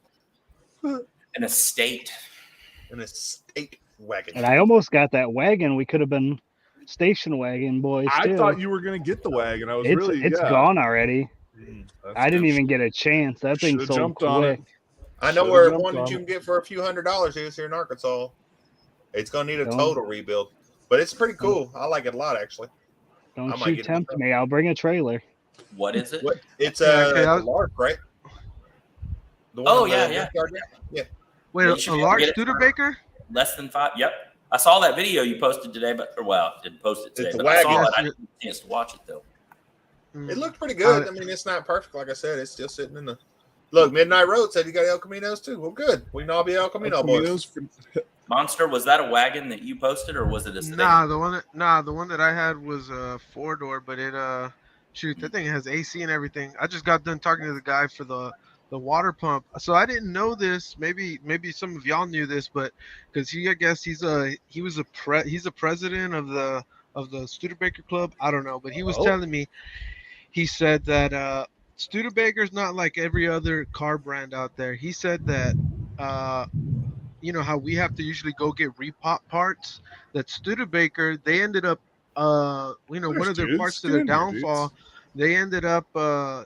An estate wagon. And I almost got that wagon. We could have been station wagon boys too. I thought you were gonna get the wagon. It's gone already. I didn't even get a chance. That thing sold quick. I know where one that you can get for a few $100 is here in Arkansas. It's gonna need a total rebuild, but it's pretty cool. I like it a lot, actually. Don't you tempt me? I'll bring a trailer. What is it? It's a Lark, right? Yeah. Wait, a Lark Studebaker? Less than 5. Yep. I saw that video you posted today, didn't post it today. It's but a wagon. I saw it. I didn't get a chance to watch it though. It looked pretty good. I mean, it's not perfect, like I said. It's still sitting in the. Look, Midnight Road said you got El Caminos too. Well, good. We can all be El Camino boys. Monster, was that a wagon that you posted, or was it a stinger? The one that I had was a 4-door, but that thing has AC and everything. I just got done talking to the guy for the water pump, so I didn't know this. Maybe some of y'all knew this, but because I guess he's a president of the Studebaker Club. I don't know, but he was telling me. He said that Studebaker's not like every other car brand out there. He said that you know how we have to usually go get repop parts. That Studebaker, they ended up one of their parts to their downfall. They ended up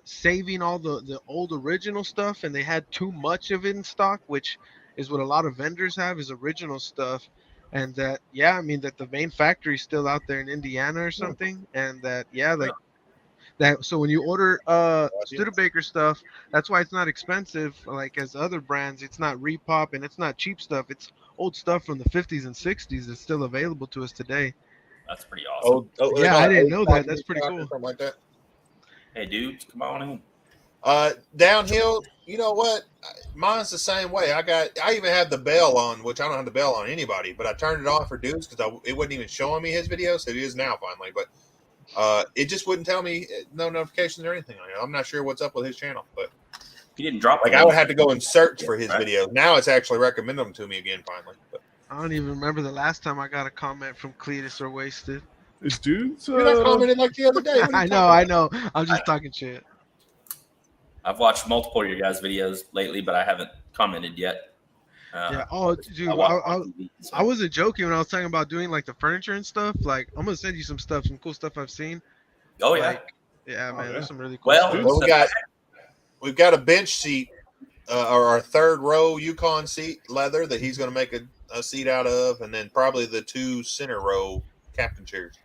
saving all the old original stuff, and they had too much of it in stock, which is what a lot of vendors have, is original stuff. And that that the main factory is still out there in Indiana or something, and that that. So when you order Studebaker stuff, that's why it's not expensive like as other brands. It's not repop and it's not cheap stuff. It's old stuff from the 50s and 60s that's still available to us today. That's pretty awesome. I didn't know that. That's pretty cool. Something like that. Hey, dudes, come on in. Downhill, you know what? Mine's the same way. I even have the bell on, which I don't have the bell on anybody, but I turned it on for dudes because it wasn't even showing me his video, so it is now finally. But it just wouldn't tell me no notifications or anything. I'm not sure what's up with his channel, but he didn't drop. I would have to go and search for his videos. Now it's actually recommending them to me again finally. But I don't even remember the last time I got a comment from Cletus or Wasted. This dude's you're not commenting like the other day. I know. I'm just talking shit. I've watched multiple of your guys' videos lately, but I haven't commented yet. Oh, dude, I wasn't joking when I was talking about doing like the furniture and stuff. Like, I'm gonna send you some cool stuff I've seen. Oh yeah, there's some really cool stuff. Well, we've got a bench seat, or our third row Yukon seat leather that he's gonna make a seat out of, and then probably the 2 center row captain chairs.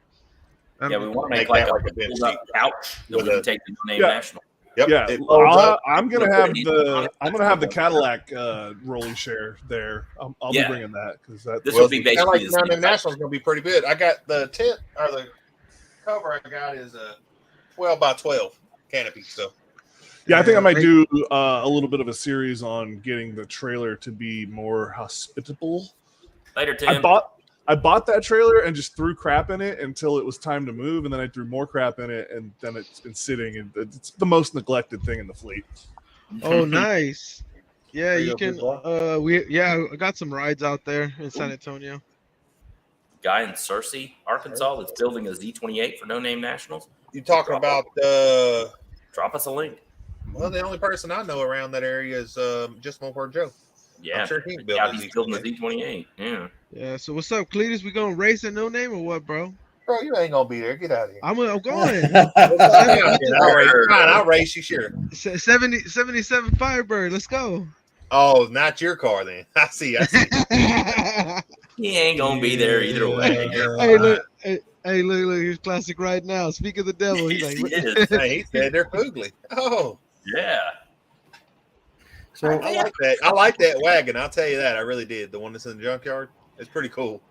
We want to make like a bench seat couch that we can take to the name national. Yep. Yeah, I'm gonna have the Cadillac rolling chair there. I'll be bringing that because this will be basically the Name National is gonna be pretty good. I got the tent or the cover I got is a 12 by 12 canopy. So I think I might do a little bit of a series on getting the trailer to be more hospitable. Later, Tim. I bought that trailer and just threw crap in it until it was time to move, and then I threw more crap in it, and then it's been sitting. And it's the most neglected thing in the fleet. Oh, nice. Yeah, There you go, can. Big Block. I got some rides out there in San Antonio. Guy in Searcy, Arkansas, that's building a Z28 for No Name Nationals. You talking about Drop us a link. well, the only person I know around that area is just Mopar Joe. Yeah, I'm sure he's yeah, building he's building a Z28. Yeah, Yeah. So what's up, Cletus? We gonna race at No Name or what, bro? Bro, you ain't gonna be there. Get out of here. I'm going. I'll race you, sure. 77 Firebird. Let's go. Oh, not your car then. I see. he ain't gonna be there either way. Hey, look. Hey, look. Here's classic right now. Speak of the devil. He's like, Hey, he said they're ugly. Oh, yeah. So I like that. I like that wagon. I'll tell you that. I really did. The one that's in the junkyard. It's pretty cool.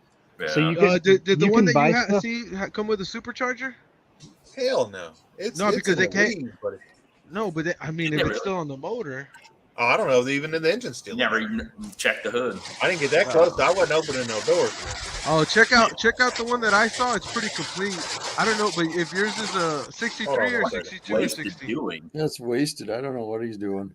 Yeah. So you can, did the you one can that you buy stuff? see come with a supercharger? Hell no. It's No, because in they the can't- weed, but No, but I mean, if Yeah, it's really? still on the motor. oh, I don't know. Even in the engine still. Never even checked the hood. I didn't get that close. I wasn't opening no doors. Oh, check out the one that I saw. It's pretty complete. I don't know, but if yours is a 63 Hold on or one second. 62 or Wasted 60. doing. that's wasted. I don't know what he's doing.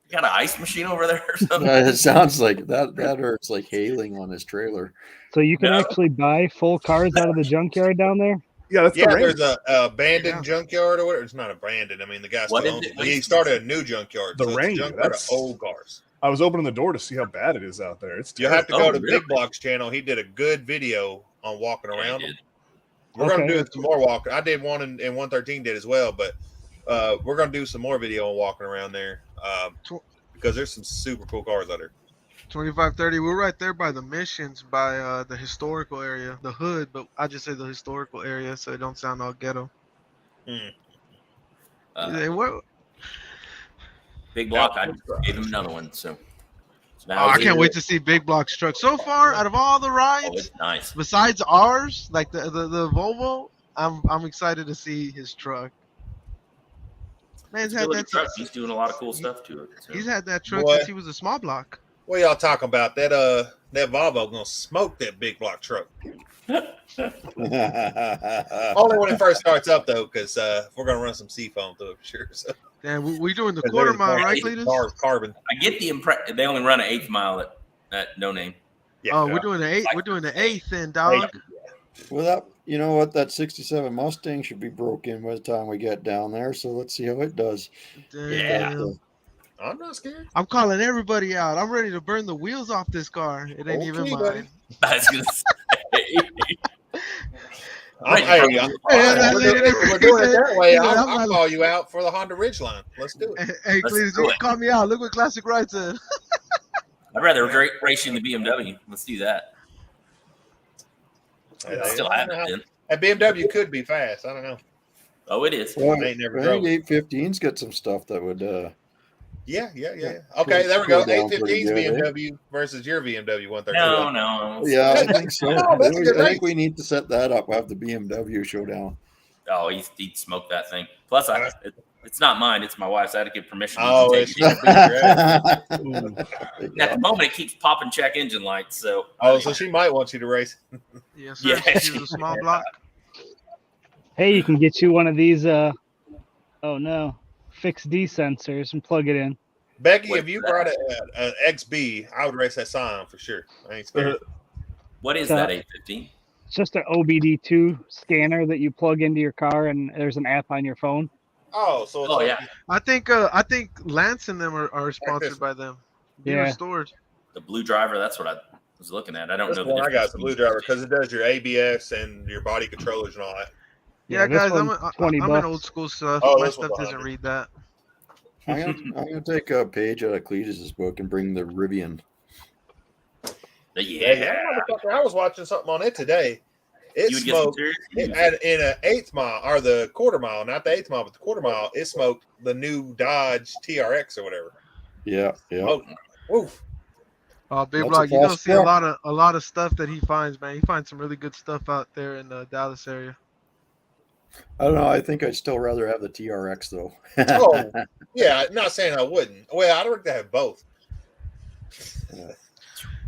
You got an ice machine over there or something? It sounds like that hurts like hailing on his trailer. So you can No. actually buy full cars out of the junkyard down there. Yeah, that's Yeah, the range. there's a abandoned junkyard or whatever. It's not abandoned. I mean, the guy What still is owns it? it. But he started a new junkyard. The so it's a Ranger, junkyard of that's- old cars. I was opening the door to see how bad it is out there. It's You'll have to Oh, go to really? Big Block's channel. He did a good video on walking Yeah, around he them. did. We're going Okay. to do some more walking. I did one and 113 did as well, but we're going to do some more video on walking around there because there's some super cool cars out there. 2530. We're right there by the missions, by the historical area, the hood. But I just say the historical area so it don't sound all ghetto. Hey, what? Big Block, I gave him another one. So Oh, now I can't wait to see Big Block's truck. So far, out of all the Oh, rides, it's nice. besides ours, like the Volvo, I'm excited to see his truck. Man's It's a had good that. looking truck. He's doing a lot of cool stuff to it. So. He's had that truck Boy. since he was a small block. What y'all talking about? That Volvo gonna smoke that Big Block truck. Only when it first starts up though, because we're gonna run some seafoam through it for sure. So, Damn, we doing the 'cause quarter there's mile, no right, Cletus? Carbon. I get the impression they only run an 8th mile at No Name. Yeah. Oh, we're doing the 8th. We're doing the 8th, then, dog. Well, that you know what, that '67 Mustang should be broke in by the time we get down there. So let's see how it does. Damn. I'm not scared. I'm calling everybody out. I'm ready to burn the wheels off this car. It ain't even Okay, mine. buddy. I was gonna say. Hey, Hey, that we're lady- doing it that way. he said, I'll I'm call you out for the Honda Ridgeline. Let's do it. Hey, Let's Cletus, do you it. can call me out. Look what Classic Ride said. I'd rather race you in the BMW. Let's do that. I still have it then. That BMW could be fast. I don't know. Oh, it is. Well, I ain't never I drove think it. 815's got some stuff that would. Yeah. Okay, there we go. Cool down pretty 815's good, eh? BMW versus your BMW 130. No. Yeah, I think so. Oh, that's a good I race. think we need to set that up. Have the BMW showdown. Oh, he'd smoke that thing. Plus, it's not mine. It's my wife's. I had to give permission. Oh, to it's take it. Yeah. At the moment, it keeps popping check engine lights. So, Oh, so she might want you to race. Yes, sir. Yeah, She's a small block. Hey, you can get you one of these. Oh no, fixed D sensors and plug it in. Becky, What if you is that? brought an XB, I would race that Scion for sure. I ain't scared. what is So- that 815? It's just an OBD2 scanner that you plug into your car, and there's an app on your phone. Oh, so it's Oh, like, yeah. I think Lance and them are sponsored by them. Be Yeah. restored. The Blue Driver. That's what I was looking at. I don't this know the one I got difference the Blue between Driver because it does your ABS and your body controllers and all that. Yeah, this guys, I'm one's 20 in bucks. old school stuff. Oh, My this stuff one's doesn't 100. read that. I'm gonna take a page out of Cletus's book and bring the Rivian. Yeah. That motherfucker, I was watching something on it today. It You would get some smoked serious. in an 8th mile or the quarter mile, not the 8th mile, but the quarter mile. It smoked the new Dodge TRX or whatever. Yeah. Oh, oof. Big That's Block, a you're gonna fast see a truck. lot of stuff that he finds, man. He finds some really good stuff out there in the Dallas area. I don't know. I think I'd still rather have the TRX though. Oh, yeah. Not saying I wouldn't. Well, I'd like to have both.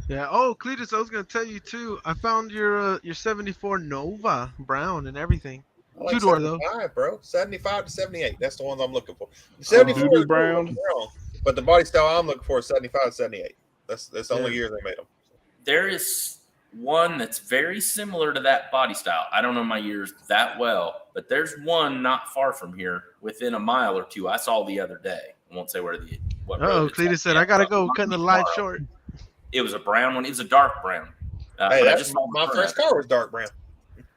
Yeah. Oh, Cletus, I was gonna tell you too. I found your 74 Nova brown and everything. I like Two-door, though. 75, bro. 75 to 78. That's the ones I'm looking for. 74 Doo-doo is brown. but But the body style I'm looking for is 75, 78. That's the only year they made them. There is one that's very similar to that body style. I don't know my years that well, but there's one not far from here, within a mile or two. I saw the other day. I won't say what road it's Cletus at said, yet, I gotta but go cutting the light short. It was a brown one. It was a dark brown. Hey, I that's my first car was dark brown.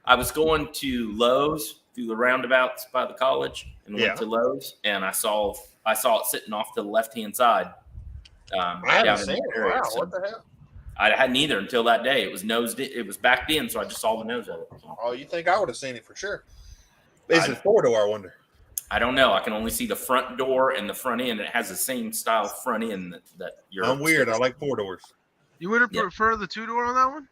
I was going to Lowe's through the roundabouts by the college and went to Lowe's, and I saw it sitting off to the left-hand side. I haven't seen it. Wow, So what the hell? I hadn't either until that day. It was nosed. It was backed in, so I just saw the nose of it. Oh, you think I would have seen it for sure? Is it 4-door, I wonder? I don't know. I can only see the front door and the front end. It has the same style front end that you're. I'm weird. I like 4-doors. You would have prefer the 2-door on that one?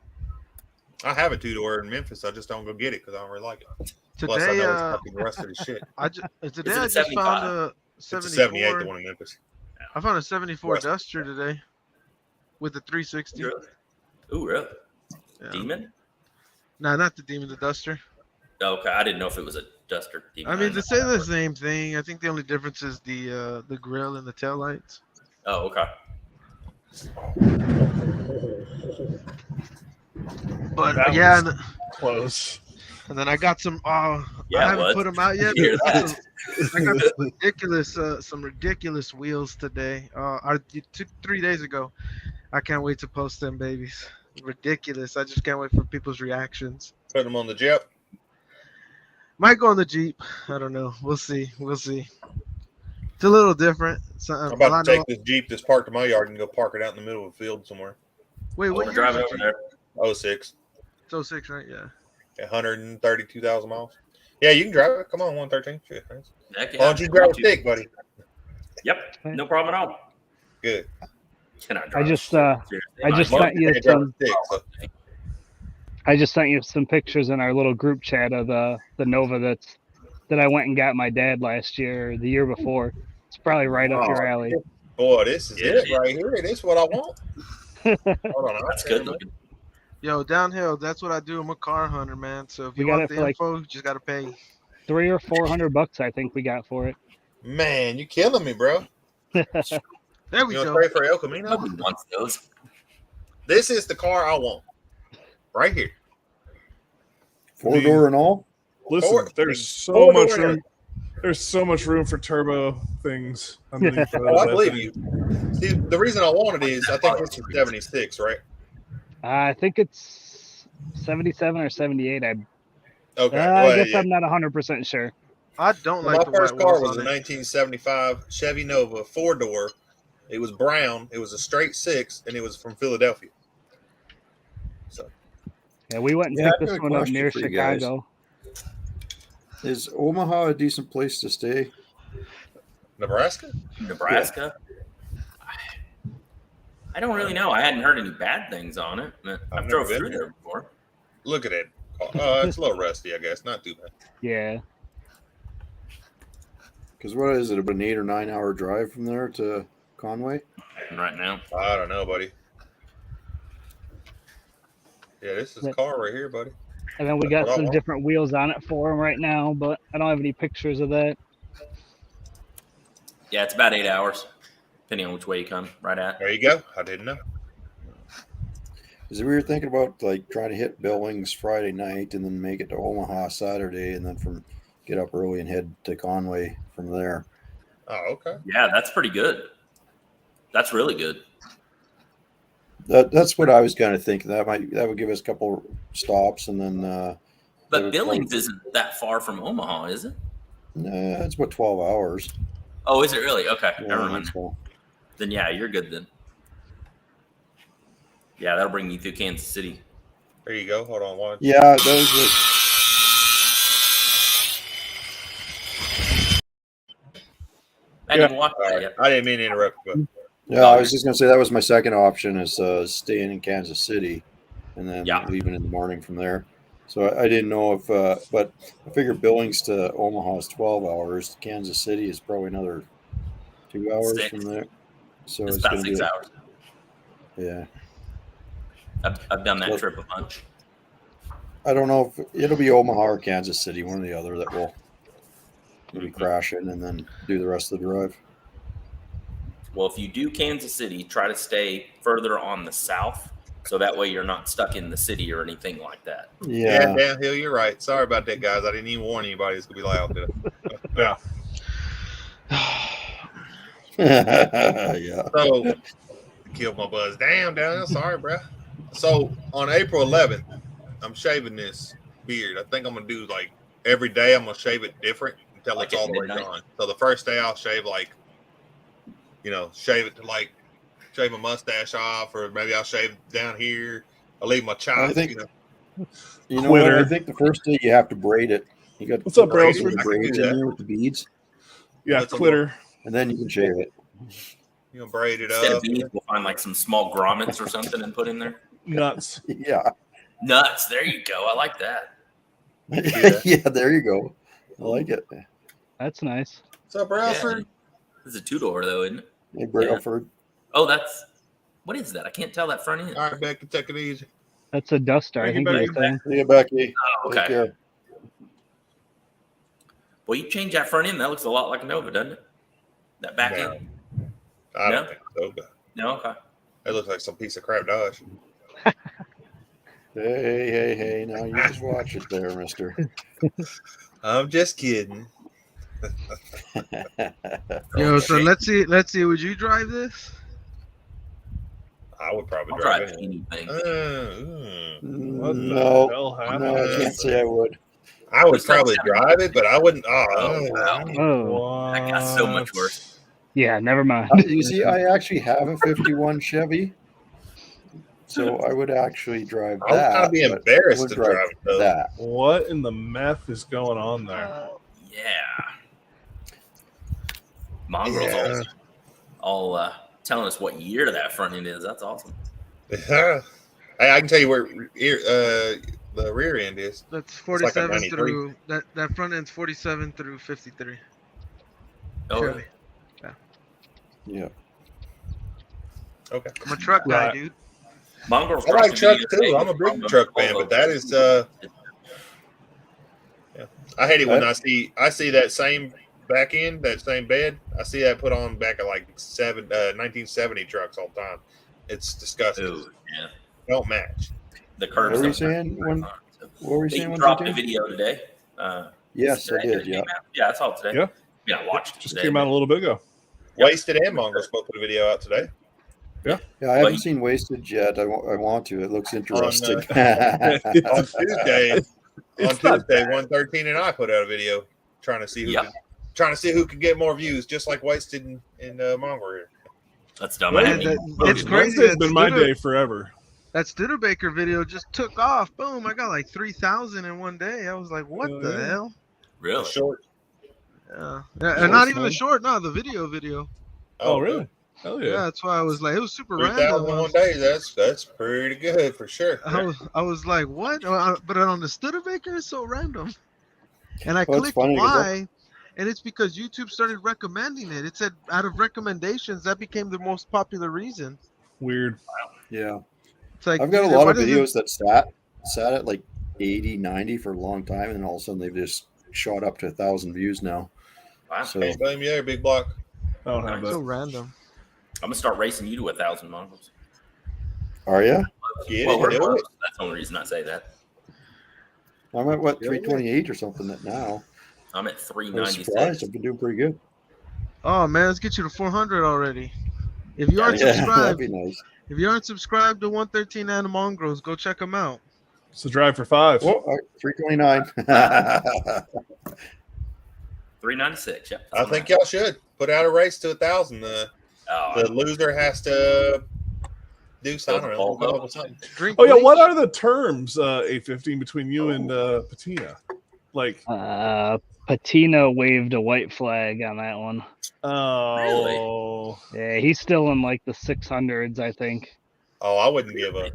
I have a 2-door in Memphis. I just don't go get it because I don't really like it. Plus, I Today, know it's fucking the rest of the shit. today I just found a 74. It's a 78, the one in Memphis. I found a 74 Duster today with the 360. Really? Ooh, really? Yeah. Demon? No, not the Demon, the Duster. Okay, I didn't know if it was a Duster. Demon. I mean, they say the same thing. I think the only difference is the grill and the taillights. Oh, okay. But That yeah, was close. and then I got some. I Yeah, haven't put them out yet. Hear but I got that. some ridiculous wheels today. I took 3 days ago. I can't wait to post them babies. Ridiculous. I just can't wait for people's reactions. Put them on the Jeep. Might go on the Jeep. I don't know. We'll see. It's a little different. I'm about to take this Jeep that's parked in my yard and go park it out in the middle of a field somewhere. Wait, I what want to year drive is over it? there. 06. It's 06, right? Yeah. 132,000 miles. Yeah, you can drive it. Come on, 113. Shit, thanks. Heck Why don't you grab a stick, buddy? Yep, no problem at all. Good. I just sent you some. I just sent you some pictures in our little group chat of the Nova that I went and got my dad last year or the year before. It's probably right up your alley. Boy, this is it right here. This is what I want. Hold on, That's good looking. Yo, downhill. That's what I do. I'm a car hunter, man. So if you We got want it the for info, you just gotta pay. $300 or $400, I think we got for it. Man, you killing me, bro. There we You want go. to trade for El Camino? Nobody wants those. This is the car I want. Right here. 4-door and all. Listen, there's so much room. There's so much room for turbo things underneath. Oh, I believe you. See, the reason I want it is I think this is 76, right? I think it's 77 or 78. Okay. I guess I'm not 100% sure. I don't My like the first white car walls was a on it. 1975 Chevy Nova 4-door. It was brown. It was a straight 6, and it was from Philadelphia. So Yeah, we went and Yeah, picked I've this got a one up question near for you guys. Chicago. Is Omaha a decent place to stay? Nebraska? Nebraska. I don't really know. I hadn't heard any bad things on it. I've drove never through been there before. Look at it. It's a little rusty, I guess. Not too bad. Yeah. Because what is it? About an 8 or 9 hour drive from there to Conway? Right now. I don't know, buddy. Yeah, this is the car right here, buddy. And then we got some different wheels on it for him right now, but I don't have any pictures of that. Yeah, it's about 8 hours, depending on which way you come right at. There you go. I didn't know. Is we were thinking about like trying to hit Billings Friday night and then make it to Omaha Saturday and then get up early and head to Conway from there. Oh, okay. Yeah, that's pretty good. That's really good. That's what I was kind of thinking. That would give us a couple stops and then. But Billings isn't that far from Omaha, is it? Nah, it's about 12 hours. Oh, is it really? Okay, Yeah, never mind. so. Then yeah, you're good then. Yeah, that'll bring you through Kansas City. There you go. Hold on one. Yeah, those were. I didn't watch that yet. I didn't mean to interrupt, but Yeah, I was just gonna say that was my second option is staying in Kansas City, and then leaving in the morning from there. So I didn't know if, but I figured Billings to Omaha is 12 hours. Kansas City is probably another 2 hours 6. from there. So It's it's about gonna 6 be hours. Yeah, I've done that trip a bunch. I don't know if it'll be Omaha or Kansas City, one or the other that will maybe crash in and then do the rest of the drive. Well, if you do Kansas City, try to stay further on the south, so that way you're not stuck in the city or anything like that. Yeah, downhill. You're right. Sorry about that, guys. I didn't even warn anybody. It's gonna be loud today. Yeah. Yeah. So, killed my buzz. Damn, downhill. Sorry, bro. So on April 11th, I'm shaving this beard. I think I'm gonna do like every day. I'm gonna shave it different until Like it's all at the way midnight? gone. So the first day I'll shave shave it to shave my mustache off, or maybe I'll shave down here. I'll leave my chops. I think- You know Quitter. what? I think the first day you have to braid it. You got What's up, to put Brailsford? the braids in there with the beads, Yeah, That's a Twitter. and then you can shave it. You know, braid it Instead up. of beads, we'll find like some small grommets or something and put in there. Nuts. Yeah. Nuts. There you go. I like that. Yeah, there you go. I like it. That's nice. What's up, Brailsford? This is a 2-door though, isn't it? Hey, Brailford. Oh, what is that? I can't tell that front end. All right, Becky, take it easy. That's a duster, I Thank you, think he was buddy. saying. See you, Becky. Oh, Take okay. care. Well, you change that front end. That looks a lot like a Nova, doesn't it? That back No. end. I don't No? think so, but No, okay. it looks like some piece of crap Dodge. Hey, now you just watch it there, mister. I'm just kidding. Yo, so let's see. Would you drive this? I would probably I'll drive drive it. anything. What the No, hell happened? no, I can't say I would. I would probably drive it, but I wouldn't. Oh, wow. Oh, That got so much worse. yeah, never mind. You see, I actually have a 51 Chevy, so I would actually drive I would that. kind of be but I embarrassed would to drive it, though. that. What in the meth is going on there? Yeah. Mongrel's Yeah. all telling us what year that front end is. That's awesome. Hey, I can tell you where the rear end is. That's like a 47 93. through that front end's 47 through 53. Oh, Chevy. Yeah. Okay. I'm a truck guy, Right. dude. Mongrel's I like dropped a trucks video today too. I'm a from big truck fan, Volvo. but that is I hate it when I see that same back end, that same bed. I see that put on back of like 1970 trucks all the time. It's disgusting. Ooh, yeah. Don't match. The curves. What were you don't saying match. when- What were you They saying? dropped a When video today. Yes, I did. Yeah. Yeah, I saw it today. Yeah. Yeah, I watched it Just today. came out a little bit ago. Wasted and Mongrel's both put a video out today. Yeah, I haven't seen Wasted yet. I want to. It looks interesting. On Tuesday, It's not bad. 113 and I put out a video trying to see who could get more views, just like Wasted and Mongrel here. That's dumb. Well, I Man, haven't that- even- it's crazy. Wednesday's that been my Studer- day forever. That Studebaker video just took off. Boom! I got like 3,000 in one day. I was like, what Oh, the yeah. hell? Really? Short. Yeah, Short, and not even man. the short. No, the video. Oh, really? Hell Yeah, yeah. that's why I was like, it was super 3,000 random. in one day. That's pretty good for sure. I was like, what? But on the Studebaker, it's so random. And I Well, it's clicked funny 'cause why, and it's because YouTube started recommending it. It said out of recommendations, that became the most popular reason. Weird. Yeah. It's like I've got a dude, lot why of doesn't- videos that sat at like 80, 90 for a long time, and then all of a sudden they've just shot up to 1,000 views now. Wow. So Can't blame you there, big block. I don't have So that. random. I'm gonna start racing you to 1,000 Mongrels. are you? Get Well, it, we're do close. it. That's the only reason I say that. I'm at what 328 or something now. I'm at I was 396. surprised. I've been doing pretty good. Oh man, let's get you to 400 already. If you aren't Yeah, that'd subscribed, be nice. if you aren't subscribed to 113 and Mongrels, go check them out. It's a drive for 5. Well, 329. 396. Yep. I think y'all should put out a race to 1,000. The Oh, loser has to do something. Build a Volvo. Come up with something. Drink. Oh yeah, bleach. what are the terms, A15, between you and Patina? Like, Patina waved a white flag on that one. oh, Yeah, he's still in like the 600s, I think. Oh, I wouldn't give up.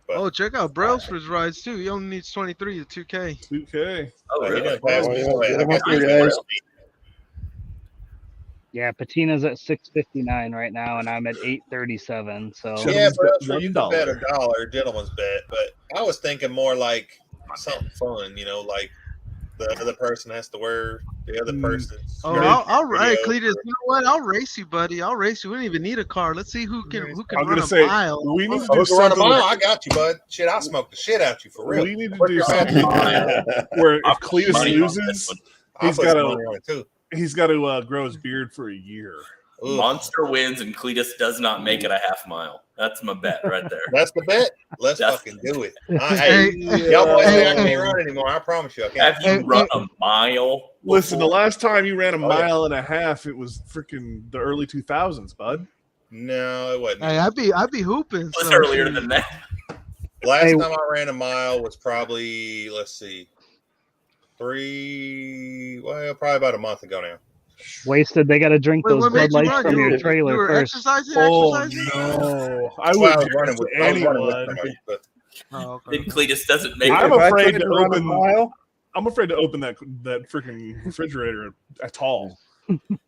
Oh, check out Brailsford's rides too. He only needs 23 to 2K. 2K. oh He really? done passed me. Oh, yeah. I guess Get him up he's there, guys. Yeah, Patina's at 659 right now, and I'm at 837. So Sure. Yeah, bro, $1. you can bet $1, gentleman's bet. But I was thinking more like something fun, like the other person has to wear The other person. Oh, I'll right, Cletus. You know what? I'll race you, buddy. I'll race you. We don't even need a car. Let's see who can run a mile. We need to do something. Run a mile. I got you, bud. Shit, I'll smoke the shit out you for real. We need to do something where if Cletus loses, he's got to grow his beard for a year. Ooh. Monster wins and Cletus does not make it a half mile. That's my bet right there. That's the bet. Let's fucking do it. Y'all boys say I can't run anymore. I promise you. I can't. Have you run a mile? Listen, the last time you ran a mile and a half, it was freaking the early 2000s, bud. No, it wasn't. Hey, I'd be hooping. It was earlier than that. Last time I ran a mile was probably, let's see, probably about a month ago now. Wasted. They got to drink those Bud Lights from your trailer you were first. Exercising? No, I would running with anyone. Then Cletus doesn't make. I'm afraid to open. I'm afraid to open that freaking refrigerator at all.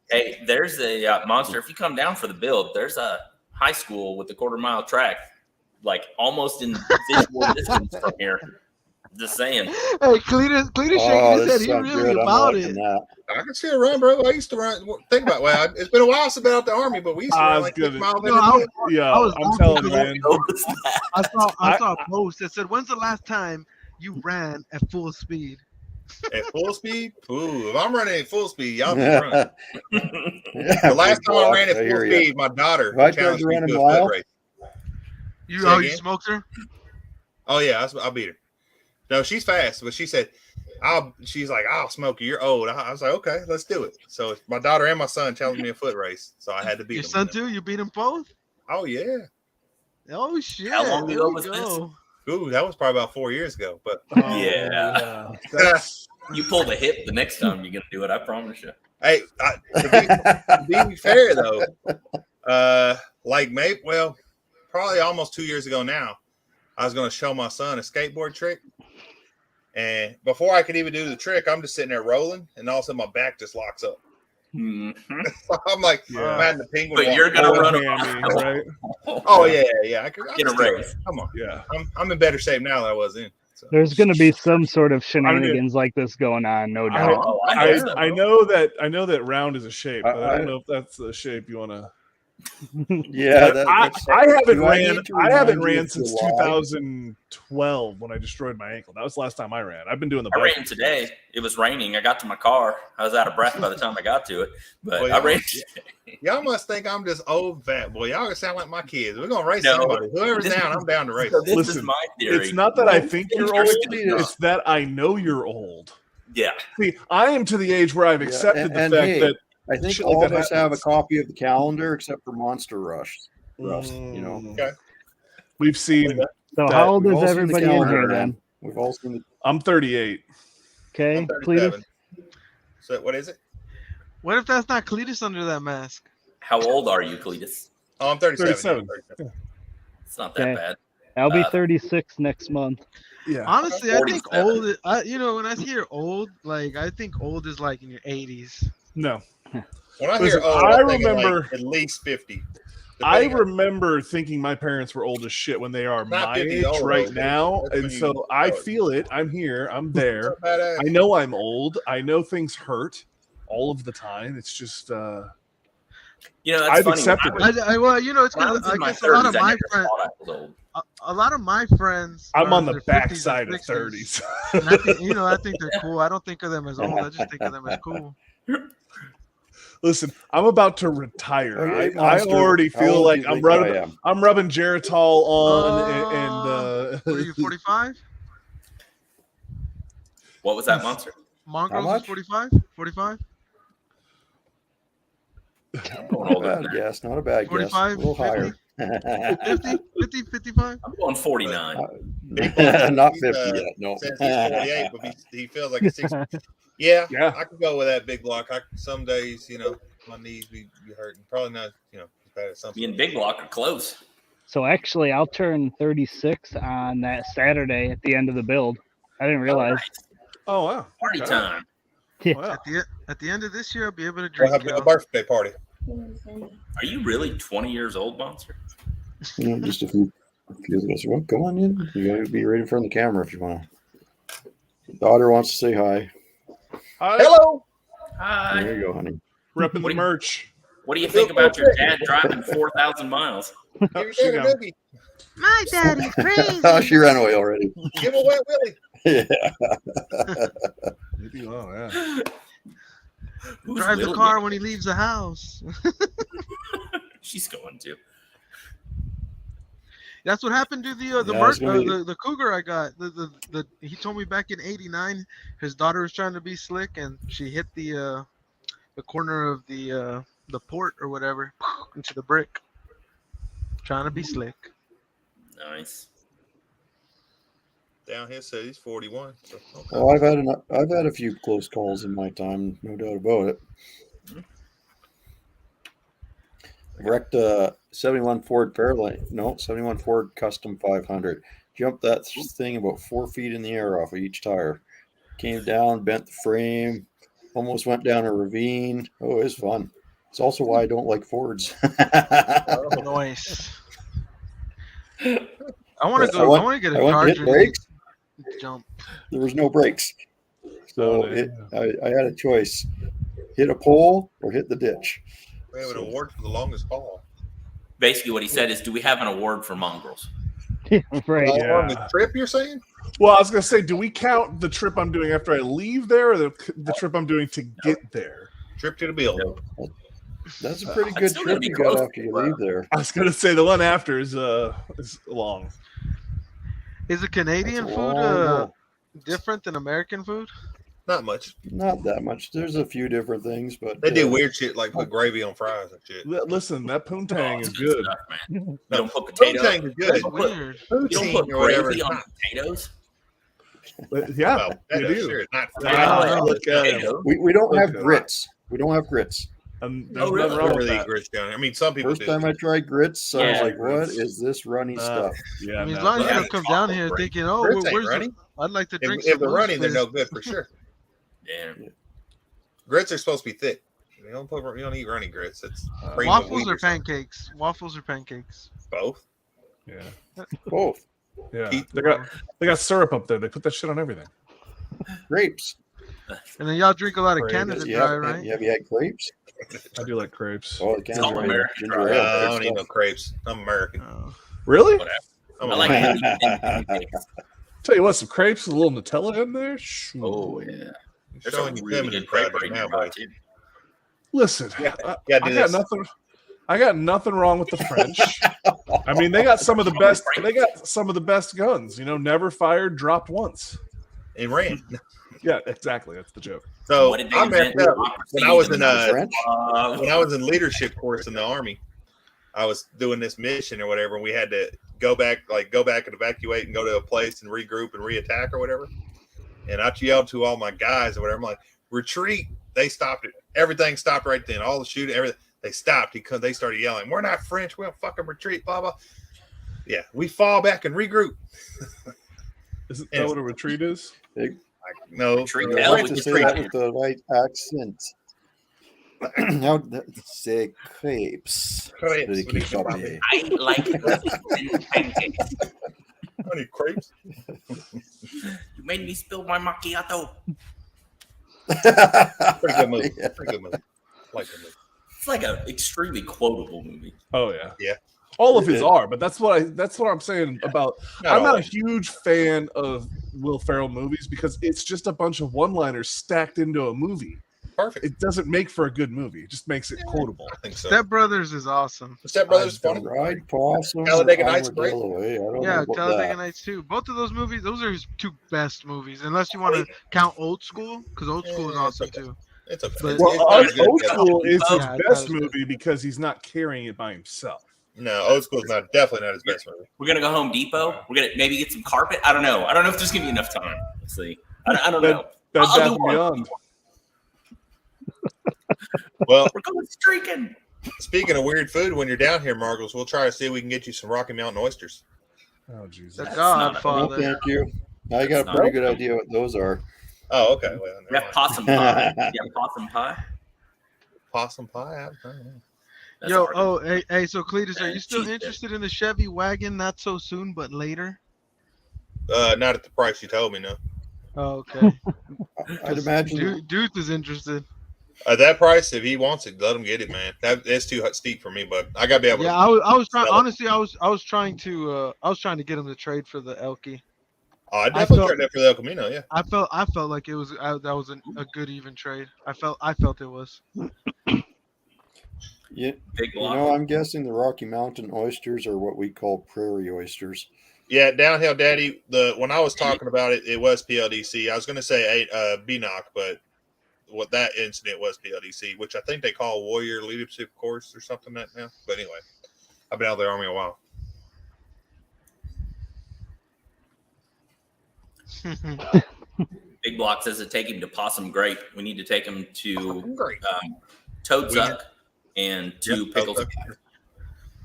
Hey, there's a monster. If you come down for the build, there's a high school with a 1/4-mile track, like almost in visual distance from here. Just saying. Hey, Cletus shaking his head. He really about it. I can see a run, bro. I used to run. Think about it. It's been a while since I've been out the Army, but we used to run like 6 miles. I'm telling you, man. I saw a post that said, "When's the last time you ran at full speed?" At full speed? Ooh, if I'm running at full speed, y'all can run. The last time I ran at full speed, my daughter challenged me to a foot race. You smoked her? Oh yeah, I beat her. No, she's fast, but she said, she's like, I'll smoke you. You're old. I was like, okay, let's do it. So my daughter and my son challenged me a foot race, so I had to beat your son too. You beat them both? Oh yeah. Oh shit! How long ago was this? Ooh, that was probably about 4 years ago. But yeah. You pull the hip the next time you're gonna do it. I promise you. Hey, to be fair though, probably almost 2 years ago now, I was going to show my son a skateboard trick. And before I could even do the trick, I'm just sitting there rolling, and all of a sudden my back just locks up. Mm-hmm. I'm like, man, the penguin. But you're going to run a right? Oh, yeah. I can get a race. Come on. Yeah. I'm in better shape now than I was in. So. There's going to be some sort of shenanigans like this going on, no doubt. I know that round is a shape, but I don't know if that's the shape you want to. Yeah, I haven't ran since 2012 when I destroyed my ankle. That was the last time I ran. I've been doing the bike. I ran today. It was raining. I got to my car. I was out of breath by the time I got to it, but I ran. Y'all must think I'm just old fat boy. Y'all sound like my kids. We're gonna race anybody. Whoever's down, I'm down to race. So this is my theory. It's not that I think you're old. It's that I know you're old. Yeah. See, I am to the age where I've accepted the fact that. I think all of us have a copy of the calendar except for Monster Rush. You know. Okay. We've seen. So how old is everybody in here then? We've all seen it. I'm 38. Okay, Cletus. So what is it? What if that's not Cletus under that mask? How old are you, Cletus? Oh, I'm 37. It's not that bad. I'll be 36 next month. Yeah. Honestly, I think old. When I hear old, like I think old is like in your 80s. No. When I hear old, I remember like at least 50. I remember thinking my parents were old as shit when they are my age right now. And so I feel it. I'm here. I'm there. I know I'm old. I know things hurt all of the time. It's just that's I've funny. accepted it. It's because I guess a lot of my friends. A lot of my friends. I'm on the backside of 30s. And I think they're cool. I don't think of them as old. I just think of them as cool. Listen, I'm about to retire. I already feel like I'm rubbing Geritol on What are you, 45? What was that, Monster? Mongrels is 45? 45? Not a bad guess. Not a bad 45, guess. A little 50? higher. 50, 55? I'm going 49. Not 50 yet. No. He's 48, but he feels like a 60. Yeah, I could go with that big block. Some days, my knees be hurting. Probably not, as bad as something. Me and Big Block are close. So actually, I'll turn 36 on that Saturday at the end of the build. I didn't realize. Oh wow! Party time. Yeah. Wow. At the end of this year, I'll be able to drink. We'll have a birthday party. Are you really 20 years old, Monster? Just a few of us. Well, come on in. You got to be right in front of the camera if you want to. Daughter wants to say hi. Hello. Hi. There you go, honey. Repping the merch. What do you think about your dad driving 4,000 miles? Give She your dad a got- noogie. My daddy's crazy. Oh, she ran away already. Give him a wet willy. Yeah. Oh, yeah. Who's Drive the Willie? car when he leaves the house. She's going to. That's what happened to the Yeah, it's gonna be- the cougar I got. He told me back in '89 his daughter was trying to be slick and she hit the corner of the port or whatever into the brick. Trying to be slick. Nice. Down here says he's 41. So, okay. Well, I've had a few close calls in my time, no doubt about it. Wrecked a 71 Ford Fairlane. No, 71 Ford Custom 500. Jumped that thing about 4 feet in the air off of each tire. Came down, bent the frame, almost went down a ravine. Oh, it was fun. It's also why I don't like Fords. Nice. I want to go. I want to get a I went to Charger. hit brakes. Jump. There was no brakes. So Oh, yeah. I had a choice. Hit a pole or hit the ditch. We have an award for the longest haul. Basically, what he said is, do we have an award for mongrels? Right. How long Yeah. the trip you're saying? Well, I was going to say, do we count the trip I'm doing after I leave there or the trip I'm doing to get there? Trip to the bill. That's a pretty It's good still gonna trip be you got close. after you leave there. I was going to say the one after is long. Is it Canadian That's a food long haul. different than American food? Not much. Not that much. There's a few different things, but They do weird shit like put gravy on fries and shit. Listen, that poontang is It's good. stuff, man. You No, don't put potatoes. Poontang is good. That's don't put- weird. You don't put Poutine or whatever. gravy It's on not. potatoes. But yeah, Well, you that is do. sure not Wow. fried. Look at him. Potatoes. we don't have Okay. grits. We don't have grits. And Oh, there's really? nothing I wrong don't with really eat that. grits down here. I mean, some people First do. time I tried grits, I was Yeah, like, "What grits. is this runny Uh, stuff?" Yeah, I mean, as no. long as you Yeah. don't come down here Chocolate thinking, "Oh, Grits ain't where's runny. I'd like to drink If some they're Moose running, they're Fizz." no good for sure. Yeah. Grits are supposed to be thick. You don't eat runny grits. It's cream of Waffles wheat or something. pancakes? Waffles or pancakes? Both. Yeah, Both yeah. Eat- They got syrup up there. They put that shit on everything. grapes. And then y'all drink a lot of Great. Canada Yeah, Dry, right? have you had grapes? I do like crepes. Oh, the It's all Canada American ginger dry. ale, I good don't eat no stuff. crepes. I'm American. Really? Whatever. I'm I like American. pancakes. Tell you what, some crepes with a little Nutella in there. Shoo. Oh yeah. You're There's showing a your really feminine good crepe side right now, nearby buddy. too. Listen, Yeah, I do got this. nothing. I got nothing wrong with the French. I mean, they got some of the best. They got some of the best guns. You know, never fired, dropped once. It ran. Yeah, exactly. That's the joke. So What did they I messed invent? up Democracy, when I was in the French? when I was in leadership course in the Army. I was doing this mission or whatever, and we had to go back and evacuate and go to a place and regroup and reattack or whatever. And I yelled to all my guys or whatever. I'm like, retreat. They stopped it. Everything stopped right then. All the shooting, everything. They stopped because they started yelling, "We're not French. We'll fucking retreat." Blah blah. Yeah, we fall back and regroup. Isn't that what a retreat is? No, Retreat the to hell I French like to with say retreat. that with the right accent. How say crepes? Crepes. Really keep up here. I like pancakes. Honey crepes. You made me spill my macchiato. Pretty good movie. Yeah. Pretty good movie. Like the movie. It's like an extremely quotable movie. Oh yeah, Yeah. All of his are, but that's what I'm saying about. I'm not a all. huge fan of Will Ferrell movies because it's just a bunch of one-liners stacked into a movie. Perfect. It doesn't make for a good movie. It just makes it quotable. I think so. Step Brothers is awesome. Step Brothers I funny. Ride possum. Talladega or Nights, great. Armadillo, eh? I don't Yeah, know about Talladega that. Nights too. Both of those movies, those are his two best movies. Unless you want to count Old School, because Old School is Yeah, awesome it's okay. too. It's a But- Well, it's not Old good. School is his Yeah, best that was movie because he's not carrying it by himself. No, Old School's definitely not his best movie. We're gonna go Home Depot. We're gonna maybe get some carpet. I don't know. I don't know if there's gonna be enough time. Let's see. I don't know. Bed I'll Bath do and one. Beyond. Well, We're going streaking. speaking of weird food, when you're down here, Margles, we'll try to see if we can get you some Rocky Mountain oysters. Oh Jesus! The That's not a- No, Godfather. thank you. I got a pretty good idea what those are. Oh, okay. Well, We have possum pie. Yeah, possum pie. possum pie. I don't know. That's Yo, hard. hey, so Cletus, are you still Cheese dip. interested in the Chevy wagon? Not so soon, but later. Not at the price you told me. No. Oh, okay. I'd imagine. Dude is interested. At that price, if he wants it, let him get it, man. That's too steep for me, but I gotta be able. Yeah, to I was trying. sell it. Honestly, I was trying to get him to trade for the Elky. Oh, I I definitely felt- tried that for the El Camino. Yeah. I felt like it was that was a good even trade. I felt it was. Yeah, Big you block. know, I'm guessing the Rocky Mountain oysters are what we call prairie oysters. Yeah, Downhill Daddy. When I was talking about it, it was PLDC. I was gonna say BNOC, but what that incident was PLDC, which I think they call Warrior Leadership Course or something like that now. But anyway, I've been out of the Army a while. Big Block says to take him to Possum Great. We need to take him to Great. Toad Suck and to Yep, Pickles.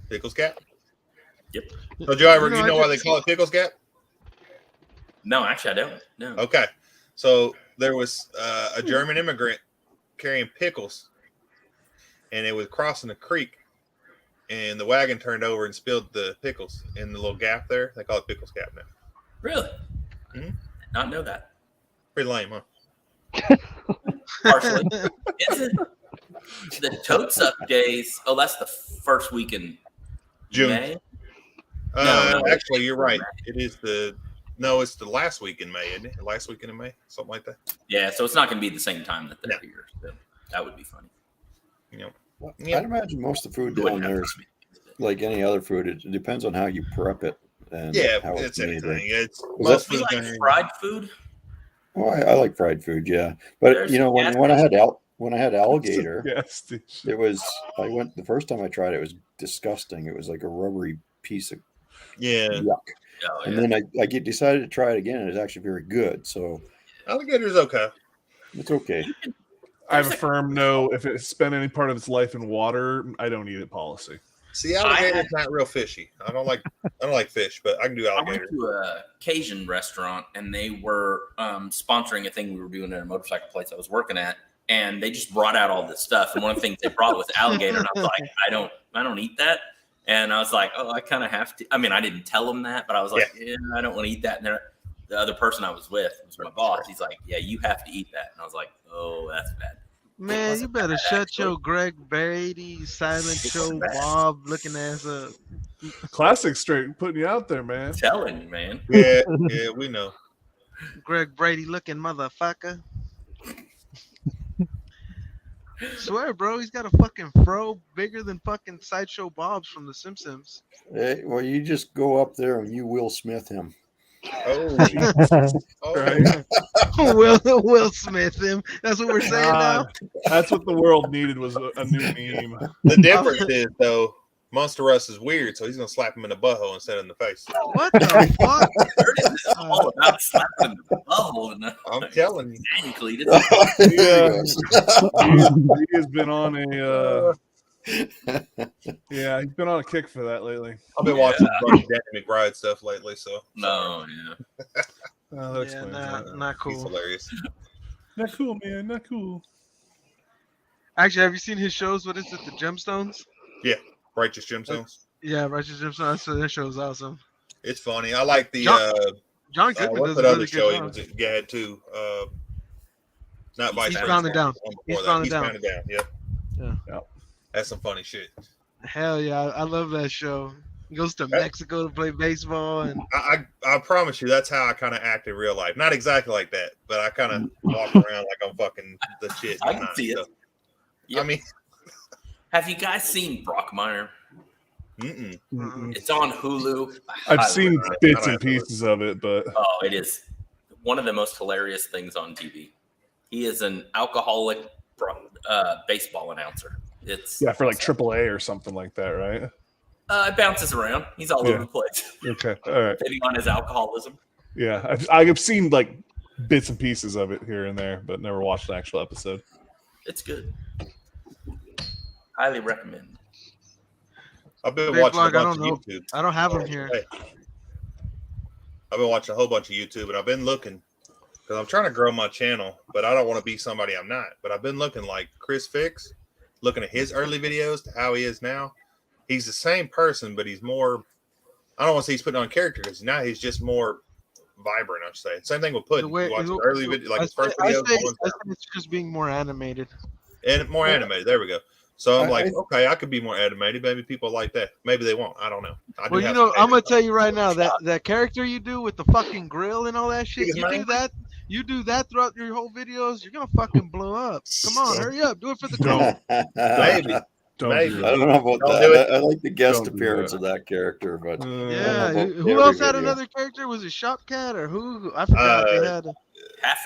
Pickles Gap. Yep. So, Joe, do I you know why they just- call it Pickles Gap? No, actually, I don't. No. Okay. So there was a German immigrant carrying pickles, and it was crossing a creek, and the wagon turned over and spilled the pickles in the little gap there. They call it Pickles Gap now. Really? Mhm. Did not know that. Pretty lame, huh? Partially. Is it the Toad Suck days? Oh, that's the first week in June. May. No. Actually, you're right. It is it's the last week in May, isn't it? The last weekend in May, something like that. Yeah, so it's not going to be the same time that they're No. here. So that would be funny. Well, Yeah. I'd imagine most of the food down Wouldn't have there is time. like any other food. It depends on how you prep it and Yeah, how it's made, anything. right? It's Was most We food's like gonna- fried food. Oh, I like fried food, yeah. But There's you know, gas when I had alligator, Gas station. it was the first time I tried it, it was disgusting. It was like a rubbery piece of Yeah, yuck. Oh, And yeah. then I decided to try it again, and it's actually very good. So alligator's okay. it's okay. I have a There's firm no. If it spent any part of its life in water, I don't eat it policy. See, alligator's not real fishy. I don't like fish, but I can do I went alligator. to a Cajun restaurant and they were sponsoring a thing we were doing at a motorcycle place I was working at, and they just brought out all this stuff. And one of the things they brought was alligator, and I was like, I don't eat that. And I was like, oh, I kind of have to. I mean, I didn't tell them that, but I was like, yeah, I don't want to eat that. And the other person I was with was my boss. He's like, yeah, you have to eat that. And I was like, oh, that's bad. Man, you better shut your Greg Brady, Silent Show Bob looking ass up. Classic straight putting you out there, man. I'm telling you, man. Yeah, we know. Greg Brady looking motherfucker. Swear, bro, he's got a fucking fro bigger than fucking Sideshow Bob's from The Simpsons. Hey, well, you just go up there and you Will Smith him. Oh, Right? Will Smith him. That's what we're saying now. God, that's what the world needed was a new meme. The difference is though, Monster Russ is weird, so he's gonna slap him in the butthole instead of in the face. What the fuck? It's all about slapping the butthole tonight. I'm telling you. Dang, Cletus. He has been on a he's been on a kick for that lately. I've been watching a bunch of Danny McBride stuff lately, so No, yeah. That Yeah, explains that. not he's cool. hilarious. Not cool, man. Not cool. Actually, have you seen his shows? What is it? The Gemstones? Righteous Gemstones. Yeah, Righteous Gemstones. That show's awesome. It's funny. I like the John Goodman what's does that a other really show good he job. was had too? Not Vice He's Versa. Pounded Down. One before He's that. Pounded He's Down. Pounded Down. Yep. Yeah. Yep. That's some funny shit. Hell yeah, I love that show. He goes to Mexico to play baseball, and I promise you, that's how I kind of act in real life. Not exactly like that, but I kind of walk around like I'm fucking the shit. I can see it. So, Yep. I mean, Have you guys seen Brockmire? mm-mm. It's on Hulu. I've seen I bits don't and pieces of it, but Oh, it is one of the most hilarious things on TV. He is an alcoholic baseball announcer. It's yeah, for like AAA or something like that, right? it bounces around. He's all Yeah. over the place, Okay, all right. depending on his alcoholism. Yeah, I've seen like bits and pieces of it here and there, but never watched an actual episode. It's good. Highly recommend. I've been Big watching Vlog, a I bunch don't of YouTube. I don't have him here. Hey. I've been watching a whole bunch of YouTube, and I've been looking because I'm trying to grow my channel, but I don't want to be somebody I'm not. But I've been looking like Chris Fix, looking at his early videos to how he is now. He's the same person, but he's more. I don't want to say he's putting on character because now he's just more vibrant. I'd say same thing with Puddin. You watch the early video, like his first I video. say it's just being more animated. and more animated. There we go. So I'm like, okay, I could be more animated. Maybe people like that. Maybe they won't. I don't know. Well, you know, I'm gonna tell you right now that character you do with the fucking grill and all that shit. You do that throughout your whole videos. You're gonna fucking blow up. Come on, hurry up. Do it for the Don't. Maybe. Maybe. I don't know about that. I like the guest appearance of that character, but yeah. Who else had another character? Was it Shopcat or who? I forgot. They had a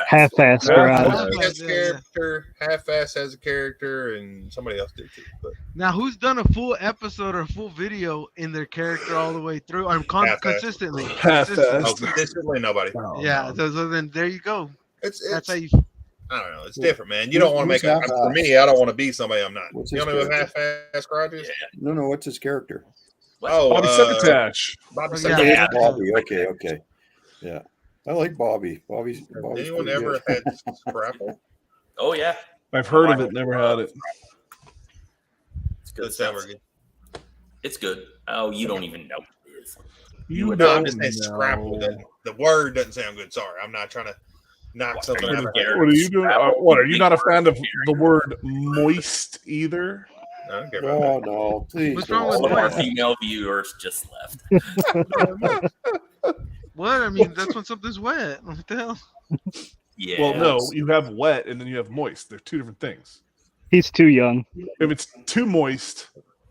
Half-ass garage. Has a character. Half-ass has a character, and somebody else did too. But now, who's done a full episode or a full video in their character all the way through? I'm consistently. Consistently, nobody. Yeah. So then there you go. That's how you. I don't know. It's different, man. You don't want to make it. For me, I don't want to be somebody I'm not. You know what half-ass garage is? No. What's his character? Bobby Succotash. Bobby Succotash. Bobby. Okay. Yeah. I like Bobby. Bobby's anyone ever had Scrapple? Oh yeah, I've heard of it. Never had it. It's good stuff. It's good. Oh, you don't even know what it is. I'm just saying Scrapple. The word doesn't sound good. Sorry, I'm not trying to knock something out of here. What are you doing? What, are you not a fan of the word moist either? No, please. What's wrong with all of our female viewers just left. What? I mean, that's when something's wet. What the hell? Yeah. Well, no, you have wet and then you have moist. They're two different things. He's too young. If it's too moist,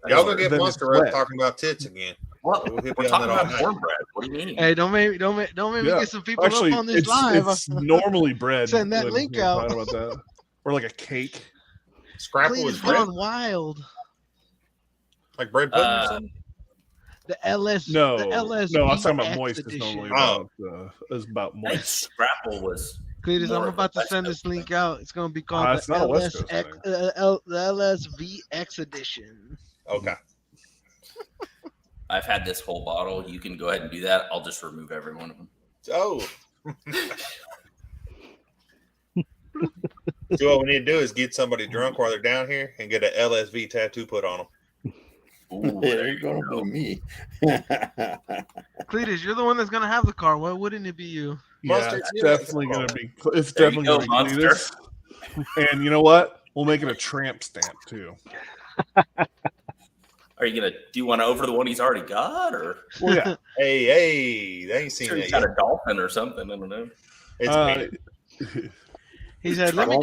y'all gonna get Monster Road talking about tits again. What? We're talking about cornbread. What do you mean? Hey, don't make me get some people up on this live. It's normally bread. Send that link out. About that. Or like a cake. Scrapple is bread. Wild. Like bread pudding or something? The LS. No, the LSV no, I'm talking about moist. edition. It's normally about, it's about moist. Scrapple was. Cletus, I'm about to send this link out. It's going to be called the LSVX edition. Okay. I've had this whole bottle. You can go ahead and do that. I'll just remove every one of them. Oh. So what we need to do is get somebody drunk while they're down here and get an LSV tattoo put on them. Ooh, there you go. Me. Cletus, you're the one that's gonna have the car. Why wouldn't it be you? Yeah, it's definitely gonna be. It's definitely gonna be Cletus. And you know what? We'll make it a tramp stamp too. Are you gonna? Do you want to over the one he's already got, or? Well, yeah. Hey, they ain't seen Sure that he's yet. got a dolphin or something. I don't know. It's He said, "Let me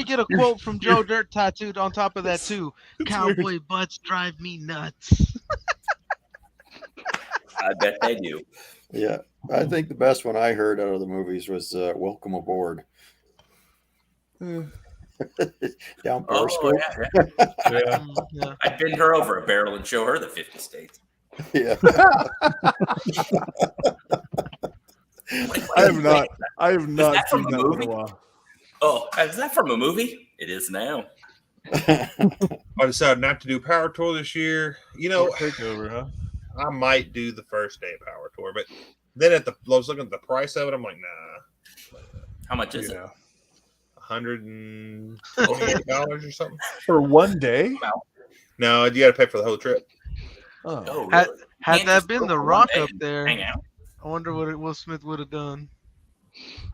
get a quote from Joe Dirt tattooed on top of that too. Cowboy weird. Butts drive me nuts." I bet they do. Yeah, I think the best one I heard out of the movies was "Welcome Aboard." Down Periscope. Yeah. I'd bend her over a barrel and show her the 50 states. Yeah. I have not seen that in a while. Oh, is that from a movie? It is now. I decided not to do Power Tour this year. You know, takeover, huh? I might do the first day of Power Tour, but then I was looking at the price of it. I'm like, nah. How much is it? $128 or something for one day. No, you got to pay for the whole trip. Oh, really? Had that been The Rock up and there, hang out. I wonder what Will Smith would have done.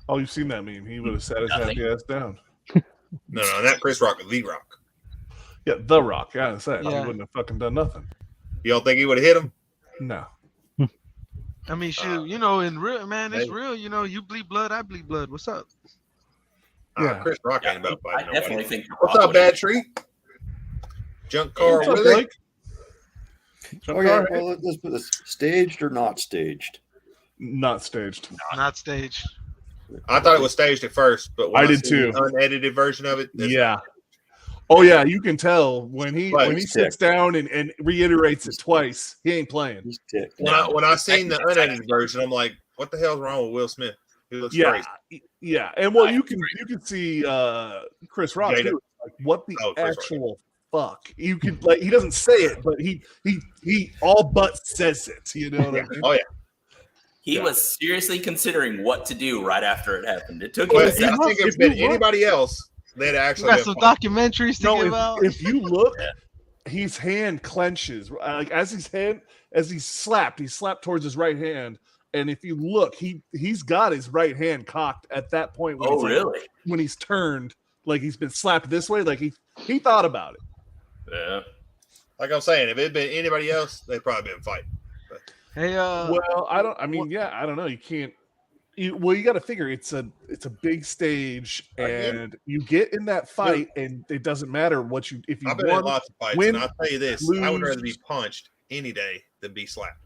Oh, you've seen that meme. He would have sat his happy ass down. No, not Chris Rock, The Rock. Yeah, The Rock. I said he Yeah. wouldn't have fucking done nothing. You don't think he would have hit him? No. I mean, shoot, you know, in real, man, it's real. You know, you bleed blood, I bleed blood. What's up? Yeah. Chris Rock ain't about I fighting definitely nobody. think. What's up, Bad Tree? Junk car What's up, Willie? Blake? Okay, well, let's put this: staged or not staged? Not staged. Not staged. I thought it was staged at first, but when I did seen too. the unedited version of it. Yeah. Oh yeah, you can tell when he He's sits down and reiterates it twice, he ain't playing. He's ticked. When I seen the unedited version, I'm like, what the hell's wrong with Will Smith? He looks crazy. Yeah, and well, you can see Chris Rock Jada. too. Like, what the Chris actual fuck? You can like he doesn't say it, but he all but says it. You know what I mean? Oh yeah. He was seriously considering what to do right after it happened. It took him. But a second. I think if it's been anybody else, they'd We actually got been some fine. documentaries to give out. If you look, his hand clenches like as he's slapped towards his right hand. And if you look, he's got his right hand cocked at that point. When Oh, really? When he's turned, like he's been slapped this way. Like he thought about it. Yeah. Like I'm saying, if it had been anybody else, they'd probably been fighting. But. Hey, well, I don't know. You can't. You got to figure it's a big stage, and you get in that fight, and it doesn't matter what you if you. I've been in lots of fights, and I'll tell you this: lose, I would rather be punched any day than be slapped.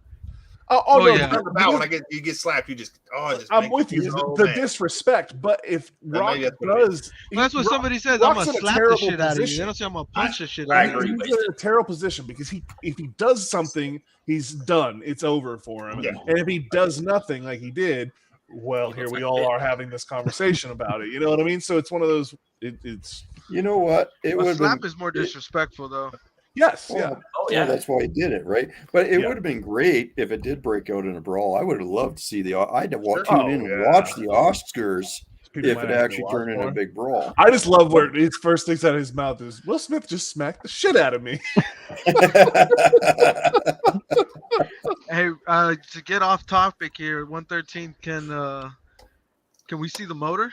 No, yeah. When you get slapped, you just I'm with you. The disrespect, but if Rock does, that's what somebody says. I'm gonna slap the shit out of you. They don't say I'm gonna punch the shit out of you. He's in a terrible position because if he does something, he's done. It's over for him. Yeah. And if he does nothing like he did, well, here we all are having this conversation about it. You know what I mean? So it's one of those. It's. You know what? Slap is more disrespectful, though. Yes. Well, yeah. Oh, yeah. That's why he did it, right? But it would have been great if it did break out in a brawl. I would have loved to see I'd tune in and watch the Oscars if it actually turned into a big brawl. I just love where his first things out of his mouth is Will Smith just smacked the shit out of me. Hey, to get off topic here, 113 can we see the motor?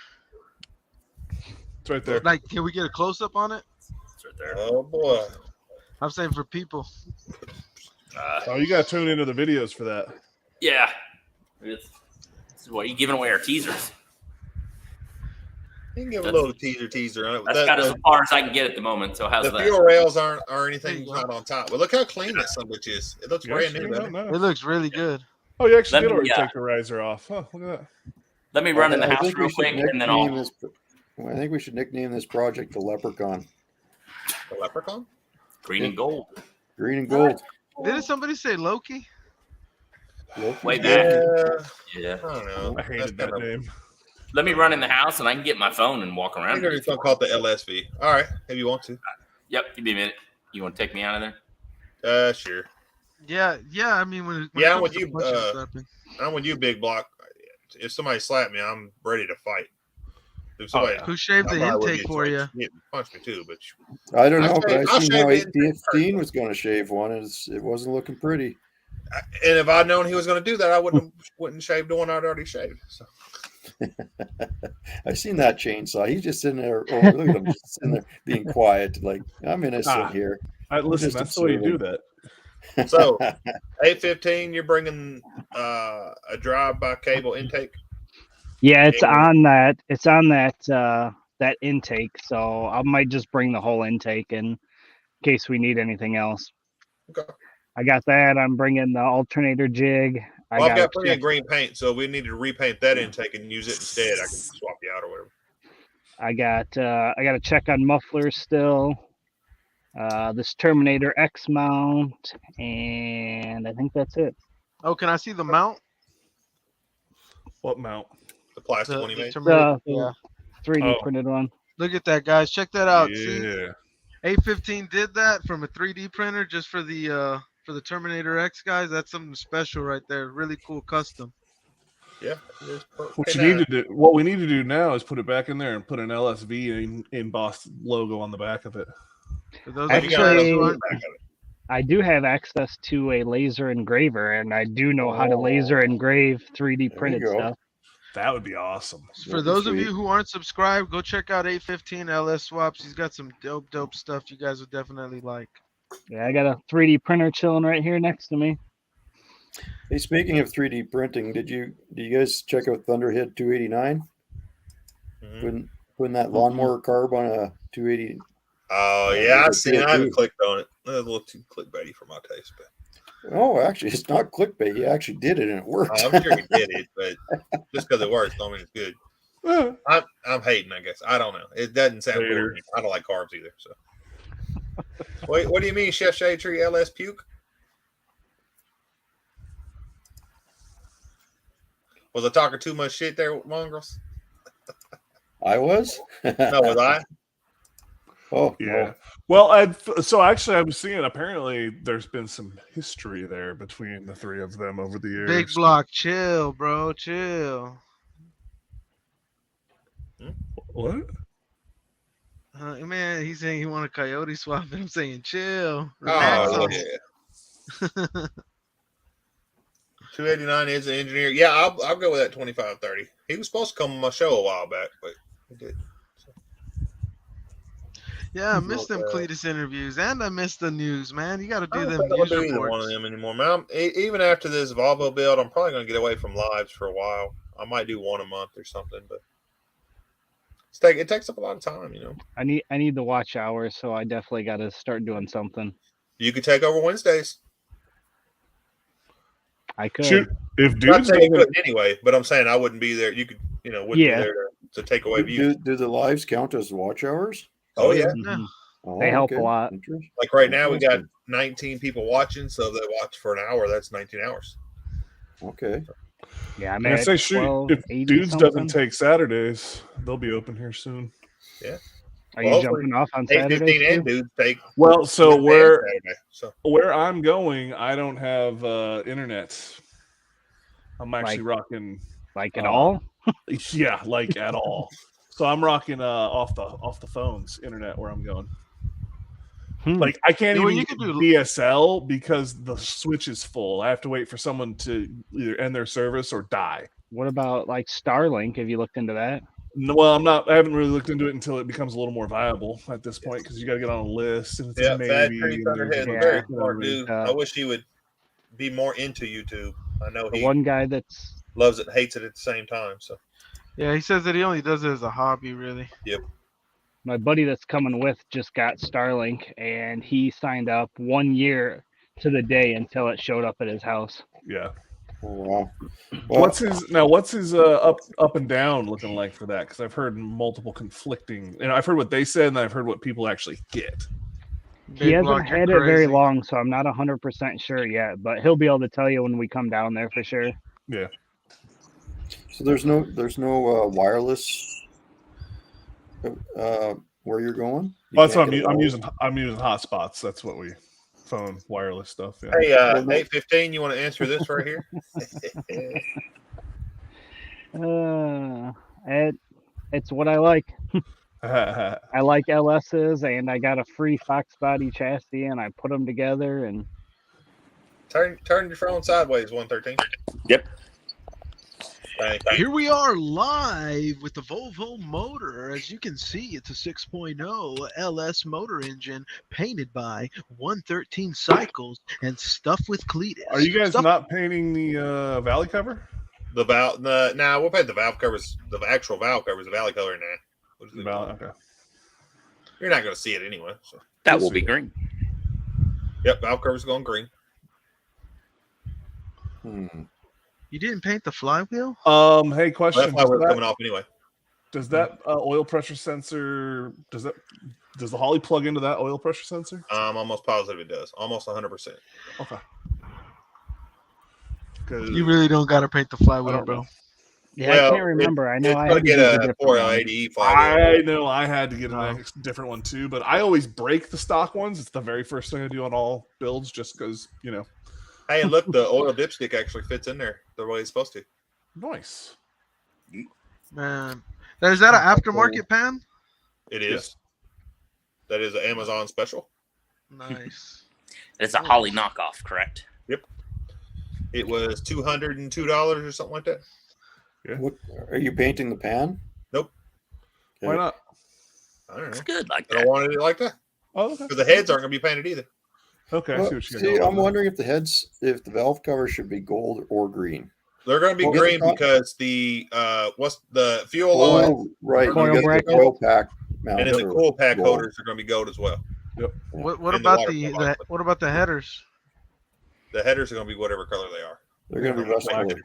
It's right there. Like, can we get a close up on it? It's right there. Oh boy. I'm saying for people. You got to tune into the videos for that. Yeah. What, you giving away our teasers? You can give a little teaser on it. That's about as far as I can get at the moment. So how's the that? fuel rails aren't anything not on top. But look how clean that son of a bitch is. It looks brand new. It looks really good. Oh, you actually did already take the riser off. Huh, look at that. Let me run in the house real quick, and then I think we should nickname this project the Leprechaun. The Leprechaun? Green and gold. Green and gold. Didn't somebody say Loki? Way back. Yeah. I don't know. I hated that name. Let me run in the house, and I can get my phone and walk around. I think it's going to call it the LSV. All right, if you want to. Yep, give me a minute. You want to take me out of there? Sure. Yeah. I mean, when I'm with you. I'm with you, Big Block. If somebody slapped me, I'm ready to fight. Who shaved the intake for you? Punch me too, but I don't know. But I seen how 815 was going to shave one, and it wasn't looking pretty. And if I'd known he was going to do that, I wouldn't shave the one I'd already shaved. So. I seen that chainsaw. He's just sitting there. Oh, look at him, just sitting there being quiet. Like, I'm innocent here. Listen, that's the way you do that. So, 815, you're bringing a drive-by cable intake. Yeah, it's on that. It's on that intake. So I might just bring the whole intake in case we need anything else. Okay. I got that. I'm bringing the alternator jig. I've got plenty of green paint, so if we need to repaint that intake and use it instead, I can swap you out or whatever. I got to check on mufflers still. This Terminator X mount, and I think that's it. Oh, can I see the mount? What mount? The plastic one you made? The 3D printed one. Look at that, guys. Check that out. Yeah. See? 815 did that from a 3D printer just for the Terminator X, guys. That's something special right there. Really cool custom. Yeah. What we need to do now is put it back in there and put an LSV embossed logo on the back of it. Actually, I do have access to a laser engraver, and I do know how to laser engrave 3D printed stuff. That would be awesome. For those of you who aren't subscribed, go check out 815 LS Swaps. He's got some dope stuff you guys would definitely like. Yeah, I got a 3D printer chilling right here next to me. Hey, speaking of 3D printing, do you guys check out Thunderhead 289? Mm-hmm. Putting that lawnmower carb on a 280. Oh yeah, I see. I haven't clicked on it. A little too clickbaity for my taste, but. Oh, actually, it's not clickbait. He actually did it, and it worked. I'm sure he did it, but just because it works, don't mean it's good. I'm hating, I guess. I don't know. It doesn't sound good to me. I don't like carbs either. So, wait, what do you mean, Chef Shade Tree LS Puke? Was I talking too much shit there, mongrels? I was. No, was I? Oh yeah. Well, so actually, I was seeing apparently there's been some history there between the three of them over the years. Big Block, chill, bro, chill. What? Man, he's saying he want a coyote swap, and I'm saying chill. Oh yeah. 289 is an engineer. Yeah, I'll go with that 2530. He was supposed to come on my show a while back, but he did. Yeah, I missed them Cletus interviews, and I missed the news, man. You got to do them I news don't do either one of reports. them anymore, man. Even after this Volvo build, I'm probably going to get away from lives for a while. I might do one a month or something, but it takes up a lot of time, you know. I need the watch hours, so I definitely got to start doing something. You could take over Wednesdays. I could. Shoot, if Not dudes saying you doesn't, couldn't anyway, but I'm saying I wouldn't be there. You could, wouldn't be there to take away views. Do the lives count as watch hours? Oh yeah. Mhm. Oh, They help a lot. Like right now, we got 19 people watching, so if they watch for an hour, that's 19 hours. Okay. Yeah, I'm I at say shoot. 12, If 80 dudes something. doesn't take Saturdays, they'll be open here soon. Yeah. Are you jumping off on Saturdays? 8:15 and dudes take. Well, so Saturday, where I'm going, I don't have internet. I'm actually rocking at all. Yeah, like at all. So I'm rocking off the phone's internet where I'm going. Like I can't even get DSL because the switch is full. I have to wait for someone to either end their service or die. What about like Starlink? Have you looked into that? No, well, I haven't really looked into it until it becomes a little more viable at this point because you got to get on a list and it's a maybe. Very smart dude. I wish he would be more into YouTube. I know the one guy that's loves it, hates it at the same time. So yeah, he says that he only does it as a hobby, really. Yep. My buddy that's coming with just got Starlink, and he signed up 1 year to the day until it showed up at his house. Yeah. Oh, wow. Well, what's his up and down looking like for that? Because I've heard multiple conflicting. I've heard what they said, and I've heard what people actually get. He hasn't had it very long, so I'm not 100% sure yet. But he'll be able to tell you when we come down there for sure. Yeah. So there's no wireless where you're going. Well, that's what I'm using hotspots. That's what we phone wireless stuff. Yeah. Hey, 8:15. You want to answer this right here? It's what I like. I like LS's, and I got a free Fox body chassis, and I put them together and turn your phone sideways. 113. Yep. Here we are live with the Volvo motor. As you can see, it's a 6.0 LS motor engine painted by 113 Cycles and Stuffwithcleatus. Are you guys not painting the valley cover? The valve? No, we'll paint the valve covers. The actual valve covers. The valley color now. Okay. You're not going to see it anyway. So. That will be green. Yep, valve cover's going green. You didn't paint the flywheel? Hey, question. That flywheel's coming off anyway. Does that oil pressure sensor? Does the Holly plug into that oil pressure sensor? I'm almost positive it does. Almost 100%. Okay. You really don't got to paint the flywheel, bro. Yeah, I can't remember. I know I had to get a 4L80 flywheel. I know I had to get a different one too, but I always break the stock ones. It's the very first thing I do on all builds, just because Hey, and look, the oil dipstick actually fits in there the way it's supposed to. Nice. Man. Now, is that an aftermarket pan? It is. Yes. That is an Amazon special. Nice. It's a Holly knockoff, correct? Yep. It was $202 or something like that. Yeah. What, are you painting the pan? Nope. Okay. Why not? I don't know. It's good like that. I don't want it like that. Oh, okay. Because the heads aren't going to be painted either. Okay. Well, I'm wondering if the valve cover should be gold or green. They're going to be green because the what's the fuel line? Right. The oil pack and then the cool pack holders are going to be gold as well. Yep. What about what about the headers? The headers are going to be whatever color they are. They're going to be rust colored.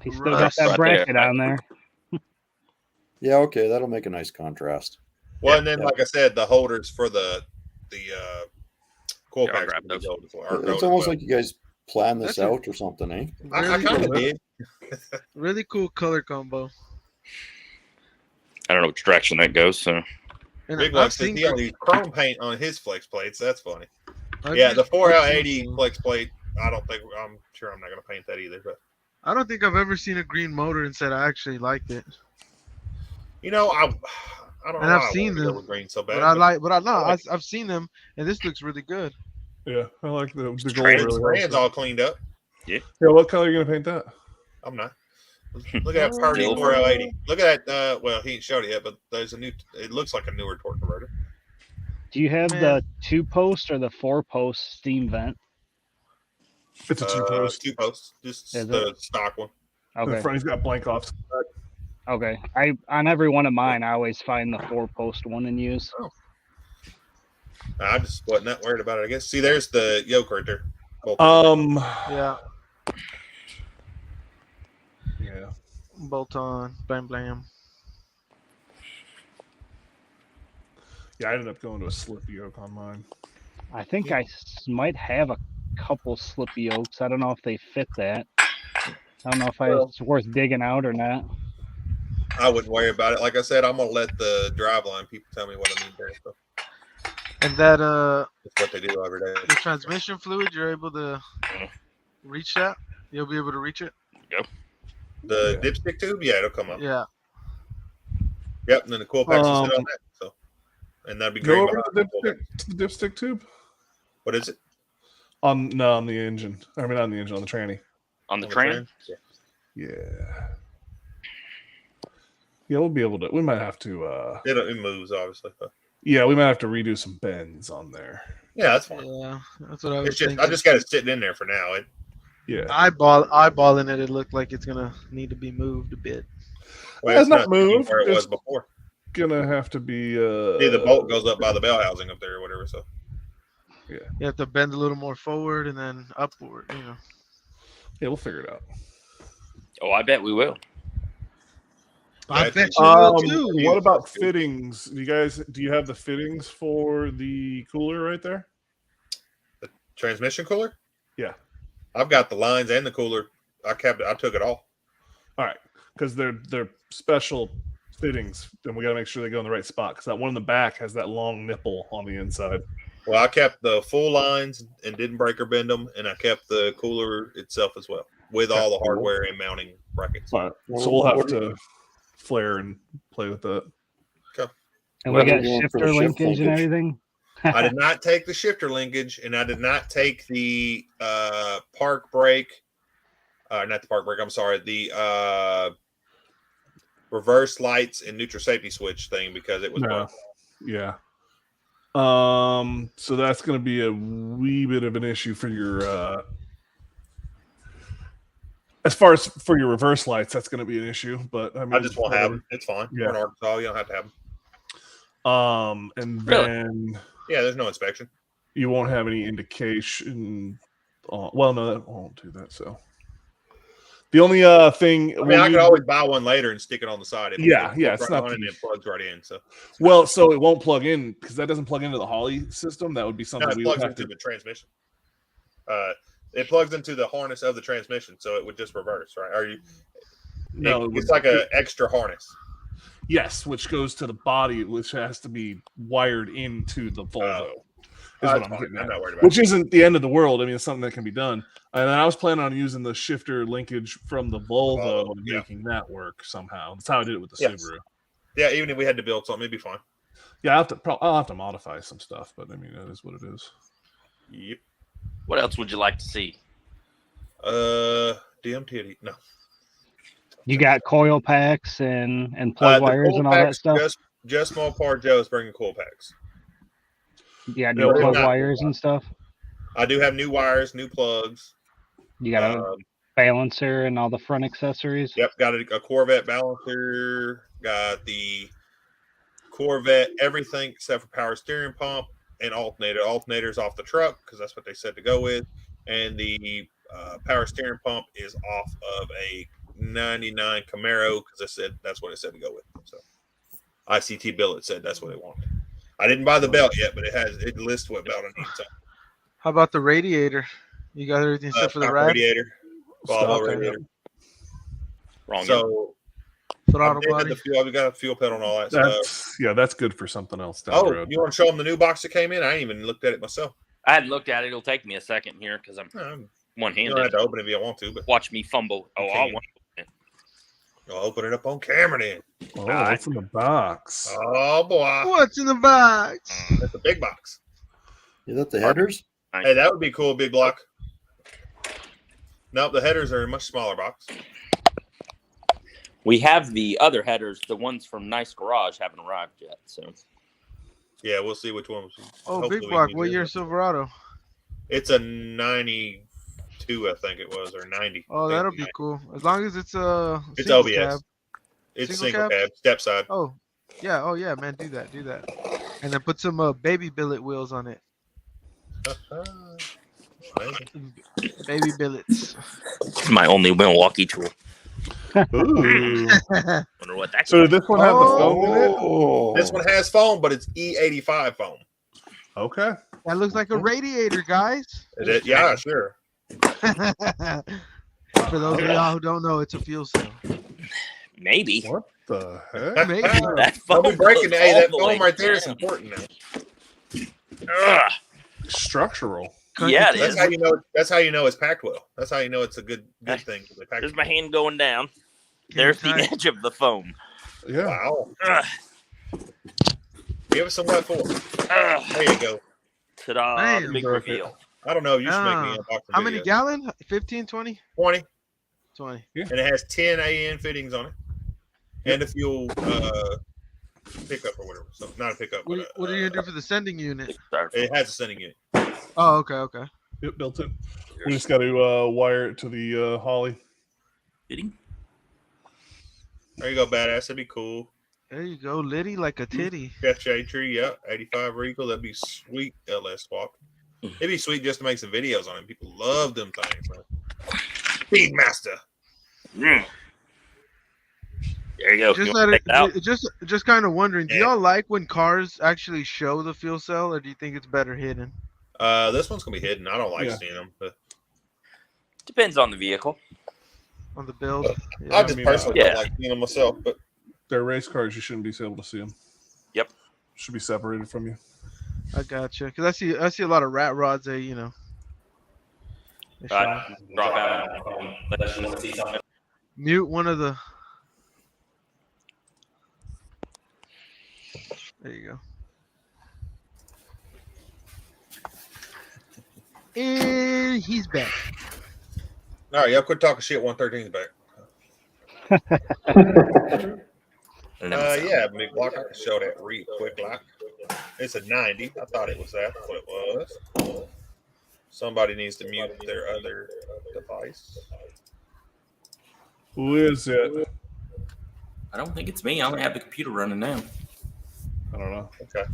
He still got that bracket on there. Yeah. Okay. That'll make a nice contrast. Well, and then like I said, the holders for the cool packs are going to be gold as well. It's almost like you guys plan this out or something, eh? I kind of did. Really cool color combo. I don't know which direction that goes. So Big Luck says he only chrome paint on his flex plates. That's funny. Yeah, the 4L80 flex plate. I'm sure I'm not going to paint that either. But I don't think I've ever seen a green motor and said I actually liked it. I don't know. And I've seen them. Green so bad, I've seen them, and this looks really good. Yeah, I like the gold. Really all cleaned up. Yeah. What color are you going to paint that? I'm not. Look at that Purdy Silver. 480. Look at that. Well, he ain't showed it yet, but there's a new. It looks like a newer torque converter. Do you have Man. the 2-post or the 4-post steam vent? It's a 2-post. 2 posts, just Is the it? stock one. The Okay. front's got blank offs. Okay. On every one of mine, I always find the 4-post one and use. I just wasn't that worried about it. I guess. See, there's the yoke right there. Yeah. Yeah. Bolt on. Blam blam. Yeah, I ended up going to a slip yoke on mine. I think I might have a couple slippy yokes. I don't know if they fit that. I don't know if it's worth digging out or not. I wouldn't worry about it. Like I said, I'm gonna let the driveline people tell me what I need there. So And that that's what they do every day. the transmission fluid, you're able to reach that? You'll be able to reach it? The dipstick tube, yeah, it'll come up. Yeah. Yep, and then the cool packs will sit on that. So, and that'd be great. Go over to the dipstick tube. What is it? On the engine. I mean, on the engine, on the tranny. On the train? Yeah. Yeah, we'll be able to. We might have to. It moves, obviously. But. Yeah, we might have to redo some bends on there. Yeah, that's fine. Yeah. That's what I was It's just thinking. I just got it sitting in there for now. Yeah, Eyeballing it, it looked like it's gonna need to be moved a bit. Well, it's not moved. Where it was It's before. gonna have to be. Yeah, the bolt goes up by the bell housing up there or whatever. So. Yeah. You have to bend a little more forward and then upward. Yeah, we'll figure it out. Oh, I bet we will. I bet you will too. What about fittings? Do you have the fittings for the cooler right there? The transmission cooler? Yeah. I've got the lines and the cooler. I took it all. All right, because they're special fittings, and we got to make sure they go in the right spot. Because that one in the back has that long nipple on the inside. Well, I kept the full lines and didn't break or bend them, and I kept the cooler itself as well with all the hardware and mounting brackets. All right, so we'll have to flare and play with that. Okay. And we got going for shifter the shift linkage and linkage. everything. I did not take the shifter linkage, and I did not take the park brake. Not the park brake. I'm sorry. The reverse lights and neutral safety switch thing because it was broken. Yeah. So that's going to be a wee bit of an issue for your. As far as for your reverse lights, that's going to be an issue. But I mean, I just won't have them. It's fine. Yeah. We're in Arkansas. You don't have to have them. And Really? then Yeah, there's no inspection. you won't have any indication. Well, no, that won't do that. So the only thing I mean, I could always buy one later and stick it on the side. Yeah, it's right not on the- and it plugs right in. So well, so it won't plug in because that doesn't plug into the Holley system. That would be no, something it we would plugs have into to. the transmission. It plugs into the harness of the transmission, so it would just reverse, right? Are you? No, It's like an extra harness. Yes, which goes to the body, which has to be wired into the Volvo. Is what I'm getting I'm at. not worried about Which it. isn't the end of the world. I mean, it's something that can be done. And then I was planning on using the shifter linkage from the Volvo and yeah. making that work somehow. That's how I did it with the Yes. Subaru. Yeah, even if we had to build something, it'd be fine. Yeah, I'll have to modify some stuff, but I mean, that is what it is. Yep. What else would you like to see? DMT. No. You got coil packs and plug The wires coil and all that packs, stuff. Just Mopar Joe's bringing coil packs. You got Yeah, new we're plug not- wires and stuff. I do have new wires, new plugs. You got a balancer and all the front accessories. Yep, got a Corvette balancer. Got the Corvette everything except for power steering pump and alternator. Alternator's off the truck because that's what they said to go with, and the power steering pump is off of a '99 Camaro because I said that's what it said to go with. So ICT billet said that's what they wanted. I didn't buy the belt yet, but it lists what belt I need. So How about the radiator? You got everything set for the stock rad? radiator, Volvo Stock, radiator. Wrong. So Throttle I've body? got a fuel pedal and all that stuff. That's good for something else down the Oh, road. you want to show them the new box that came in? I ain't even looked at it myself. I hadn't looked at it. It'll take me a second here because I'm You don't have one-handed. to open it if you want to, but Watch me fumble. Oh, Okay. I want I'll open it up on camera then. Oh, what's in the box? Oh boy, What's in the box? that's a big box. Is that the headers? Hey, that would be cool, big block. Nope, the headers are a much smaller box. We have the other headers. The ones from Nice Garage haven't arrived yet. So Yeah, we'll see which one. Oh, Hopefully big we block. can What use year it. Silverado? It's a 92, I think it was, or 90. Oh, that'll be cool. As long as it's a It's single OBS. cab. It's Single single cab, step side. Oh, yeah. Oh, yeah, man. Do that. Do that. And then put some baby billet wheels on it. Baby billets. my only Milwaukee tool. Ooh. Wonder what that. So did this one have the foam in it? Oh, This one has foam, but it's E85 foam. Okay. That looks like a radiator, guys. Is it? Yeah, sure. For those of y'all who don't know, it's a fuel cell. Maybe. What the heck? Maybe. That Don't foam be breaking goes that. Hey, all that the way foam right there is down. important now. Ugh. Structural. Yeah, it That's is. how you know. That's how you know it's packed well. That's how you know it's a good thing. There's my hand going down. There's the edge of the foam. Yeah. Wow. Ugh. Give us some wet for. Ugh. There you go. Ta-da! Damn. Big reveal. I don't know. You should make me Ah. unbox the How many video. gallon? 15, 20? 20, 20. and it has 10 AN fittings on it, and a fuel pickup or whatever. So not a pickup. What, but what are you going to do for the sending unit? It has a sending unit. Oh, okay, okay. Yep, built it. We just got to wire it to the Holly. Fitting? There you go, badass. That'd be cool. There you go. Liddy like a titty. Got shade tree. Yep. 85 Regal. That'd be sweet. LS swap. It'd be sweet just to make some videos on it. People love them things, man. Speedmaster. Mm. There you go. Just, You wanna check it out? just kind of wondering, do Yeah. y'all like when cars actually show the fuel cell, or do you think it's better hidden? This one's gonna be hidden. I don't like Yeah. seeing them, but Depends on the vehicle. On the build? I Yeah. just mean, personally yeah. don't like seeing them myself. But They're race cars. You shouldn't be able to see them. Yep. Should be separated from you. I gotcha. Because I see a lot of rat rods. They they show. Drop out. Let's see something. Mute one of the. There you go. And he's back. all right, y'all quit talking shit. 113's back. Yeah, big block. I can show that real quick. Like it's a 90. I thought it was that. That's what it was. Somebody needs to mute their other device. Who is it? I don't think it's me. I only have the computer running now. I don't know. Okay.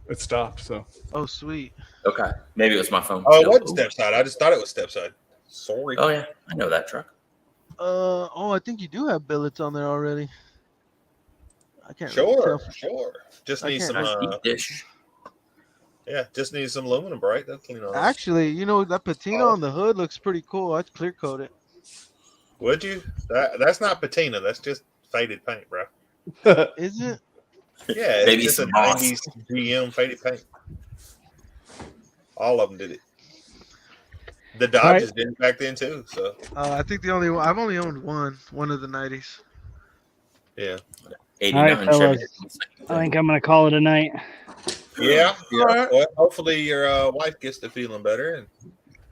It stopped. So Oh, sweet. Okay. Maybe it was my phone. Oh, it wasn't step side. I just thought it was step side. Sorry. Oh, yeah. I know that truck. I think you do have billets on there already. I can't Sure, tell. sure. Just I need can't- some. Nice deep dish. Yeah, just need some aluminum, right? That's clean on. Actually, that patina on the hood looks pretty cool. I'd clear coat it. Would you? That's not patina. That's just faded paint, bro. Is it? Yeah, Maybe it's just a some moss. 90s GM faded paint. All of them did it. The Dodges did it back then too. So I think I've only owned one of the 90s. yeah, 89 All Chevy. right, I think I'm gonna call it a night. yeah. Alright. Well, hopefully your wife gets to feeling better. And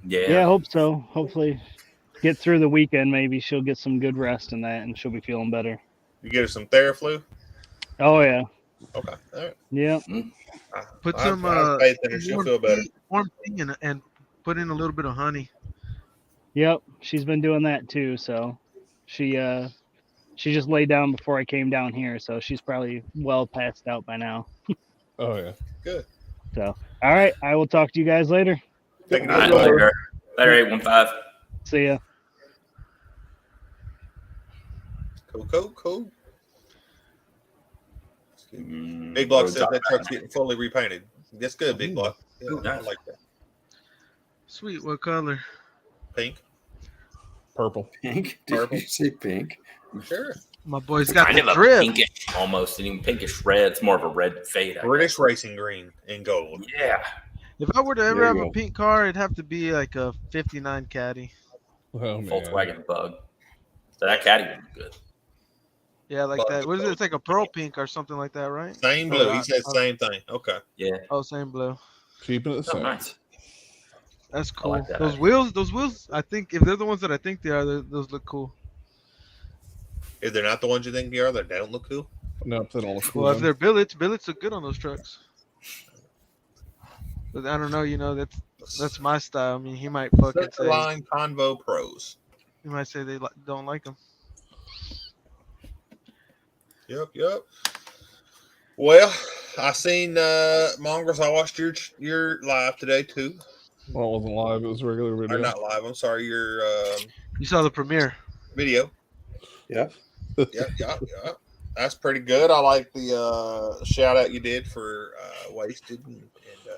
Yeah, I hope so. Hopefully, get through the weekend. Maybe she'll get some good rest in that, and she'll be feeling better. you get her some Theraflu. Oh yeah, Okay, all right. yeah. Put I some have faith in her. She'll feel better. warm tea and put in a little bit of honey. Yep, she's been doing that too. So she just laid down before I came down here, so she's probably well passed out by now. oh yeah. Good. So all right, I will talk to you guys later. Take it All right, easy, bud. later, 815. See ya. Cool. Big Block says that truck's getting fully repainted. That's good, Big Block. Yeah, Ooh, I nice. like that. Sweet. What color? Pink. Purple. pink? Did Purple. you say pink? Sure. My boy's got Kind the of a drip. pinkish, almost. Even pinkish red. It's more of a red fade. I British racing green and gold. guess. Yeah. If I were to ever There have you a go. pink car, it'd have to be like a 59 Caddy. Oh, man. Volkswagen Bug. So that caddy would be good. Yeah, like that. What is it? It's like a pearl pink or something like that, right? Same blue. He said same thing. Okay. Yeah. Oh, same blue. Keeping it the Oh, same. nice. That's cool. like that those idea. wheels. I think if they're the ones that I think they are, those look cool. If they're not the ones you think they are, they don't look cool. No, they don't look cool. Well, if they're billets look good on those trucks. But I don't know, that's my style. I mean, he might fucking say Line Convo Pros. he might say they don't like them. Yep. Well, I seen Mongrels. I watched your live today too. Well, it wasn't live. It was a regular video. Or not live. I'm sorry. Your You saw the premiere. video. Yeah. Yep. That's pretty good. I like the shout out you did for Wasted and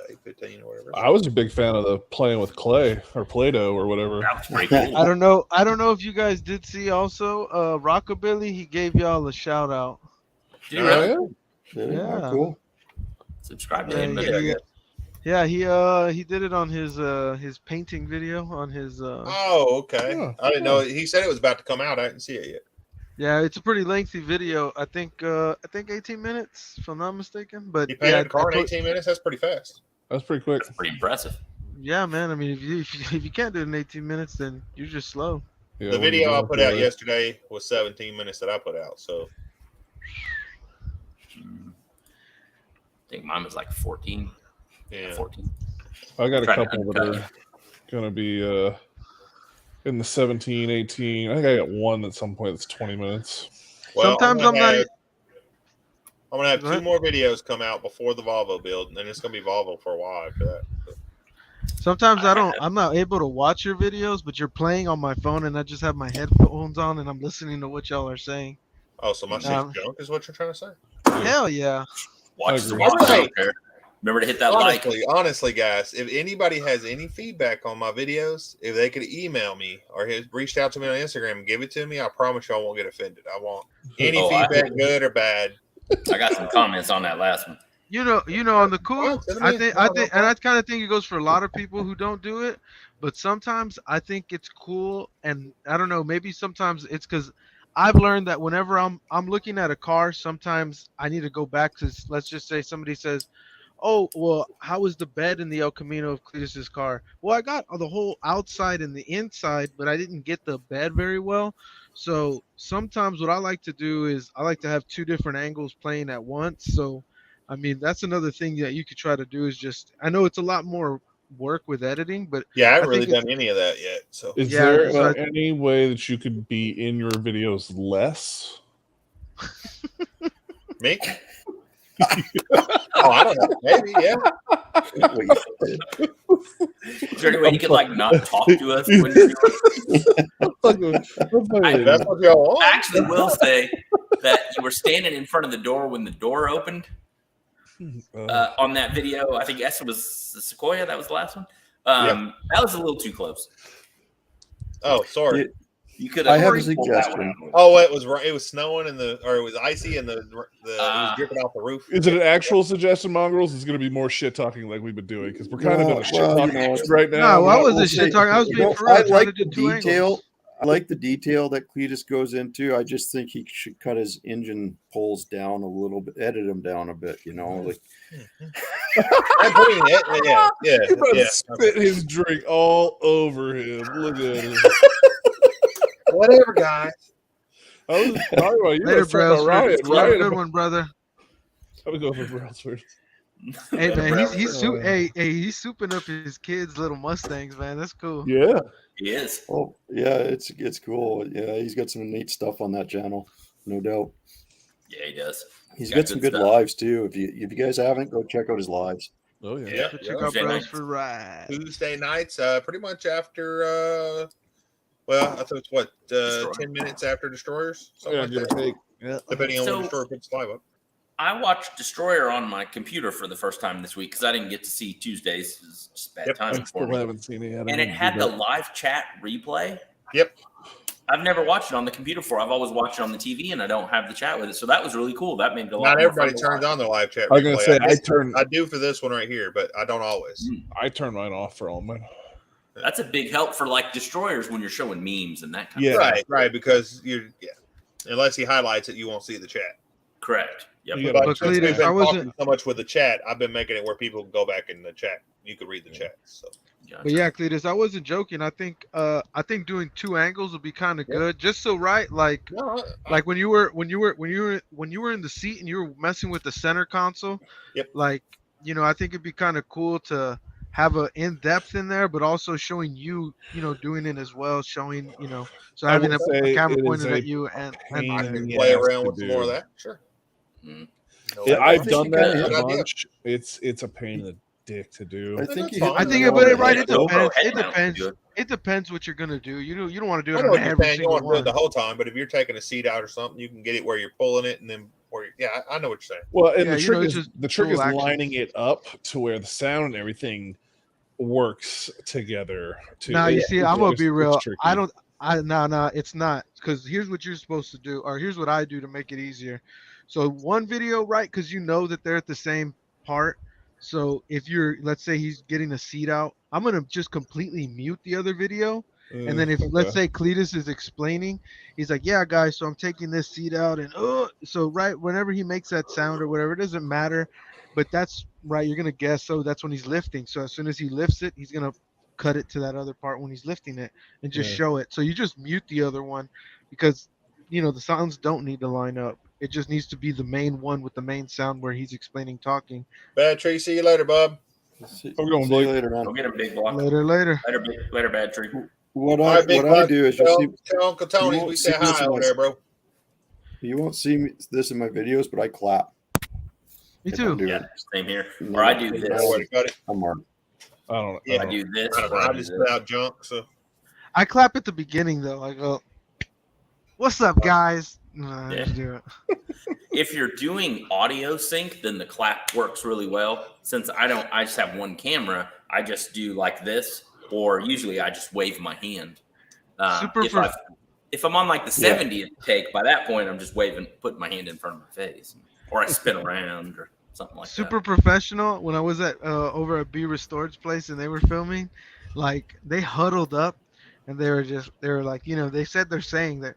815 or whatever. I was a big fan of the playing with clay or Play-Doh or whatever. That was pretty cool. I don't know if you guys did see also Rockabilly. He gave y'all a shout out. Did you really? Yeah. Cool. Subscribe to him. Yeah, he did it on his painting video on his. Oh, okay. Yeah, I didn't know. He said it was about to come out. I didn't see it yet. Yeah, it's a pretty lengthy video. I think 18 minutes, if I'm not mistaken. But He painted yeah, a car in 18 minutes. That's pretty fast. That's pretty quick. That's pretty impressive. Yeah, man. I mean, if you can't do it in 18 minutes, then you're just slow. Yeah, The video I put out yesterday was 17 minutes that I put out. So I think mine was like 14. yeah. 14. I got a Trying to couple that undercut are going to be in the 17, 18. I think I got one at some point that's 20 minutes. Well, Sometimes I'm not. I'm gonna have Go two ahead. more videos come out before the Volvo build, and then it's gonna be Volvo for a while after that. Sometimes I'm not able to watch your videos, but you're playing on my phone, and I just have my headphones on, and I'm listening to what y'all are saying. Oh, so my shit's junk is what you're trying to say? Hell yeah! Watch I the agree. watch. I Hey. don't care. Remember to hit that like. Honestly, guys, if anybody has any feedback on my videos, if they could email me or has reached out to me on Instagram and give it to me, I promise you I won't get offended. I won't any feedback, good or bad. I got some comments on that last one. You know, on the cool. Well, I think, and I kind of think it goes for a lot of people who don't do it. But sometimes I think it's cool, and I don't know. Maybe sometimes it's because I've learned that whenever I'm looking at a car, sometimes I need to go back to. Let's just say somebody says, "Oh, well, how is the bed in the El Camino of Cletus's car?" Well, I got the whole outside and the inside, but I didn't get the bed very well. So sometimes what I like to do is I like to have two different angles playing at once. So, I mean, that's another thing that you could try to do is just, I know it's a lot more work with editing, but Yeah, I haven't I really think done any of that yet. So Is Yeah, there so any way that you could be in your videos less? me? Oh, I don't know. Maybe, yeah. Is there any way you could like not talk to us when you're That's what y'all want. I actually will say that you were standing in front of the door when the door opened on that video. I think S was the Sequoia. That was the last one. That was a little too close. Oh, sorry. You could. I have a suggestion. Oh, it was snowing and it was icy and it was dripping off the roof. Is it an actual suggestion, Mongrels? It's going to be more shit talking like we've been doing because we're kind of in a shit talking right now. No, I wasn't shit talking. I was being for real. I trying like to do the two detail. angles. I like the detail that Cletus goes into. I just think he should cut his engine pulls down a little bit, edit them down a bit. Like I'm putting it. Yeah. Spit his drink all over him. Look at him. Whatever, guys. I was talking about you. Later, bro. Ryan. Have a Ryan. good one, brother. I'm going to go for Brownsford. Hey man, he's souping up his kids' little Mustangs, man. That's cool. Yeah. He is. oh yeah, it's cool. Yeah, he's got some neat stuff on that channel, no doubt. Yeah, he does. He's got some good stuff. lives too. If you guys haven't, go check out his lives. Oh, yeah. Yeah. Check out Tuesday Bros nights. for Ride. Tuesday nights, pretty much after. Well, I thought it's 10 minutes after Destroyers, something like give or that. take. Yeah. Depending on So- when Destroyer puts live up. I watched Destroyer on my computer for the first time this week because I didn't get to see Tuesdays. It was just bad Yep. timing I for still me. haven't seen it yet. And it had the live chat replay. Yep. I've never watched it on the computer before. I've always watched it on the TV, and I don't have the chat with it. So that was really cool. That made it a lot Not more everybody fun to turns watch. on their live chat. I was gonna replay. say, I do for this one right here, but I don't always. I turn mine off for all mine. That's a big help for like Destroyers when you're showing memes and that kind Yeah. of stuff. Right, because unless he highlights it, you won't see the chat. Correct. Yep. You But gotta- since Cletus, we've been I wasn't- talking so much with the chat, I've been making it where people can go back in the chat. You can read the chat. So Gotcha. But yeah, Cletus, I wasn't joking. I think doing 2 angles would be kind of good, just so right, like when you were in the seat and you were messing with the center console. Yep. Like, I think it'd be kind of cool to have a in depth in there, but also showing you, doing it as well, showing, so having a camera pointed at you and I can play around with some more of that. Sure. Mm. Yeah, I've done that Good a idea. bunch. It's a pain in the dick to do. I think that's fine. I think, it, but it Yeah, GoPro depends. head It mount can depends. do it. It depends what you're gonna do. You don't want to do I it know on what you're every saying. You single want to do it one. the whole time, but if you're taking a seat out or something, you can get it where you're pulling it, and then I know what you're saying. Well, and Yeah, the trick it's is just the trick is dual action. lining it up to where the sound and everything works together. Now you see, I'm gonna be real. tricky. No, it's not, because here's what you're supposed to do, or here's what I do to make it easier. So one video, right? Because you know that they're at the same part. So if let's say he's getting a seat out, I'm gonna just completely mute the other video. And then if let's say Cletus is explaining, he's like, "Yeah, guys, so I'm taking this seat out," and so right whenever he makes that sound or whatever, it doesn't matter, but that's right. You're gonna guess. So that's when he's lifting. So as soon as he lifts it, he's gonna cut it to that other part when he's lifting it and just show it. So you just mute the other one because the sounds don't need to line up. It just needs to be the main one with the main sound where he's explaining, talking. Bad tree. See you later, Bob. See I'm going, you Blake. later, man. Go get a big block. Later. Later, bad tree. What All I right, big what I bud. do is Tell Uncle Tony we say hi over there, bro. you won't see this in my videos, but I clap. Me if too. I'm doing Yeah, it. same here. No, Or I do no, this. Know where to cut it. I'm Mark. I don't know. Yeah. I do this. I don't know. or I I do just this. put out junk. So I clap at the beginning though. I go, "What's up, guys?" I Yeah. just do it. If you're doing audio sync, then the clap works really well. Since I just have one camera, I just do like this, or usually I just wave my hand. If I'm on like the 70th take, by that point I'm just putting my hand in front of my face, or I spin around or something like Super that. professional. When I was at over at B Restored's place and they were filming, like they huddled up and they were like, they said they're saying that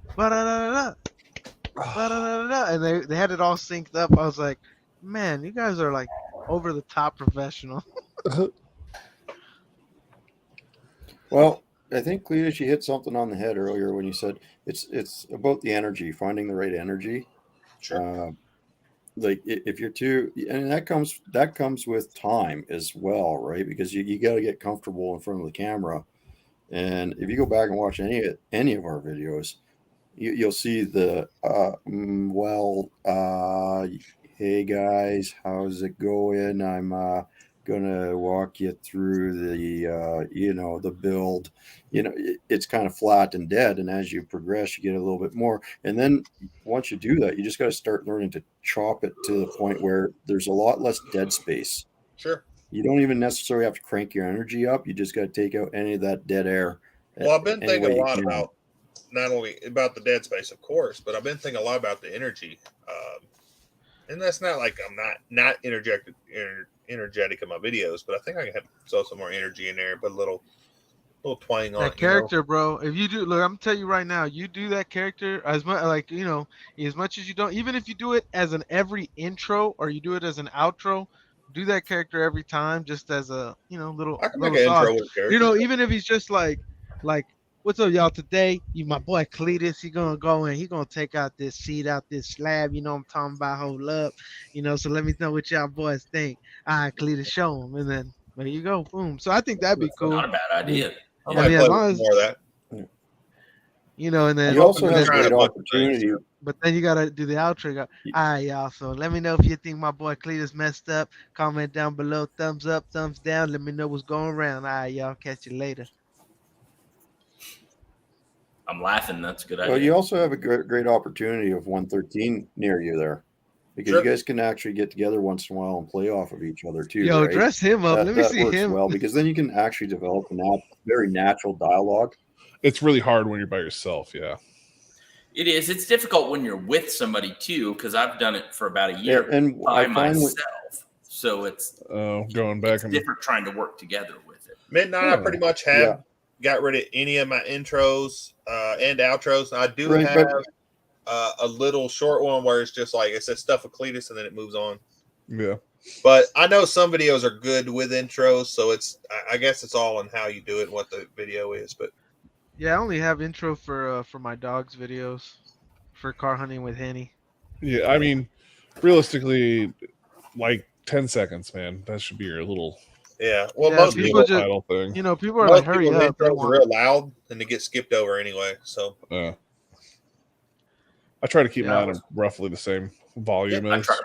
and they had it all synced up. I was like, man, you guys are like over the top professional. Well, I think Cletus, you hit something on the head earlier when you said it's about the energy, finding the right energy. sure. Like if you're too, and that comes with time as well, right? Because you got to get comfortable in front of the camera. And if you go back and watch any of our videos, you'll see hey guys, how's it going? I'm gonna walk you through the build. It's kind of flat and dead, and as you progress you get a little bit more, and then once you do that, you just got to start learning to chop it to the point where there's a lot less dead space. Sure. You don't even necessarily have to crank your energy up. You just got to take out any of that dead air. Well, I've been any thinking way a you lot can. about not only about the dead space, of course, but I've been thinking a lot about the energy. And that's not like I'm not energetic in my videos, but I think I can have some more energy in there, put a little twang on That it. character, bro. If you do, look, I'm gonna tell you right now, you do that character as much, like as much as you don't. Even if you do it as an every intro or you do it as an outro, do that character every time, just as a little I can make little an sauce. intro with a character. Even if he's just like, what's up, y'all? Today, my boy Cletus, he gonna go in, he gonna take out this seat out this slab. I'm talking about, hold up, so let me know what y'all boys think. All right, Cletus, show him, and then there you go, boom. So I think that'd be cool. Not a bad idea. I Yeah, might as play long with as more of that. and then You also have trying great a bunch of opportunity. things, but then you gotta do the outro. All right, y'all. So let me know if you think my boy Cletus messed up. Comment down below. Thumbs up, thumbs down. Let me know what's going around. All right, y'all. Catch you later. I'm laughing. That's a good idea. Well, you also have a great opportunity of 113 near you there, because Sure. you guys can actually get together once in a while and play off of each other too. Yo, right? dress him up. Let me That see works him. well, because then you can actually develop a very natural dialogue. It's really hard when you're by yourself. Yeah. It is. It's difficult when you're with somebody too, because I've done it for about a year and by I find myself. So it's Going back it's different trying to work together with it. Midnight, I pretty much have got rid of any of my intros and outros. I do have a little short one where it's just like it says Stuffwithcleatus and then it moves on. Yeah. But I know some videos are good with intros, so I guess it's all in how you do it and what the video is. But Yeah, I only have intro for my dog's videos for car hunting with Henny. Yeah, I mean, realistically, like 10 seconds, man. That should be your little. Yeah, well, Yeah, most people people, just, title thing. you know, people are most like, hurry people's up. They intros are want real loud and they get skipped over anyway. So I try to keep Yeah, mine roughly the same volume I as. try.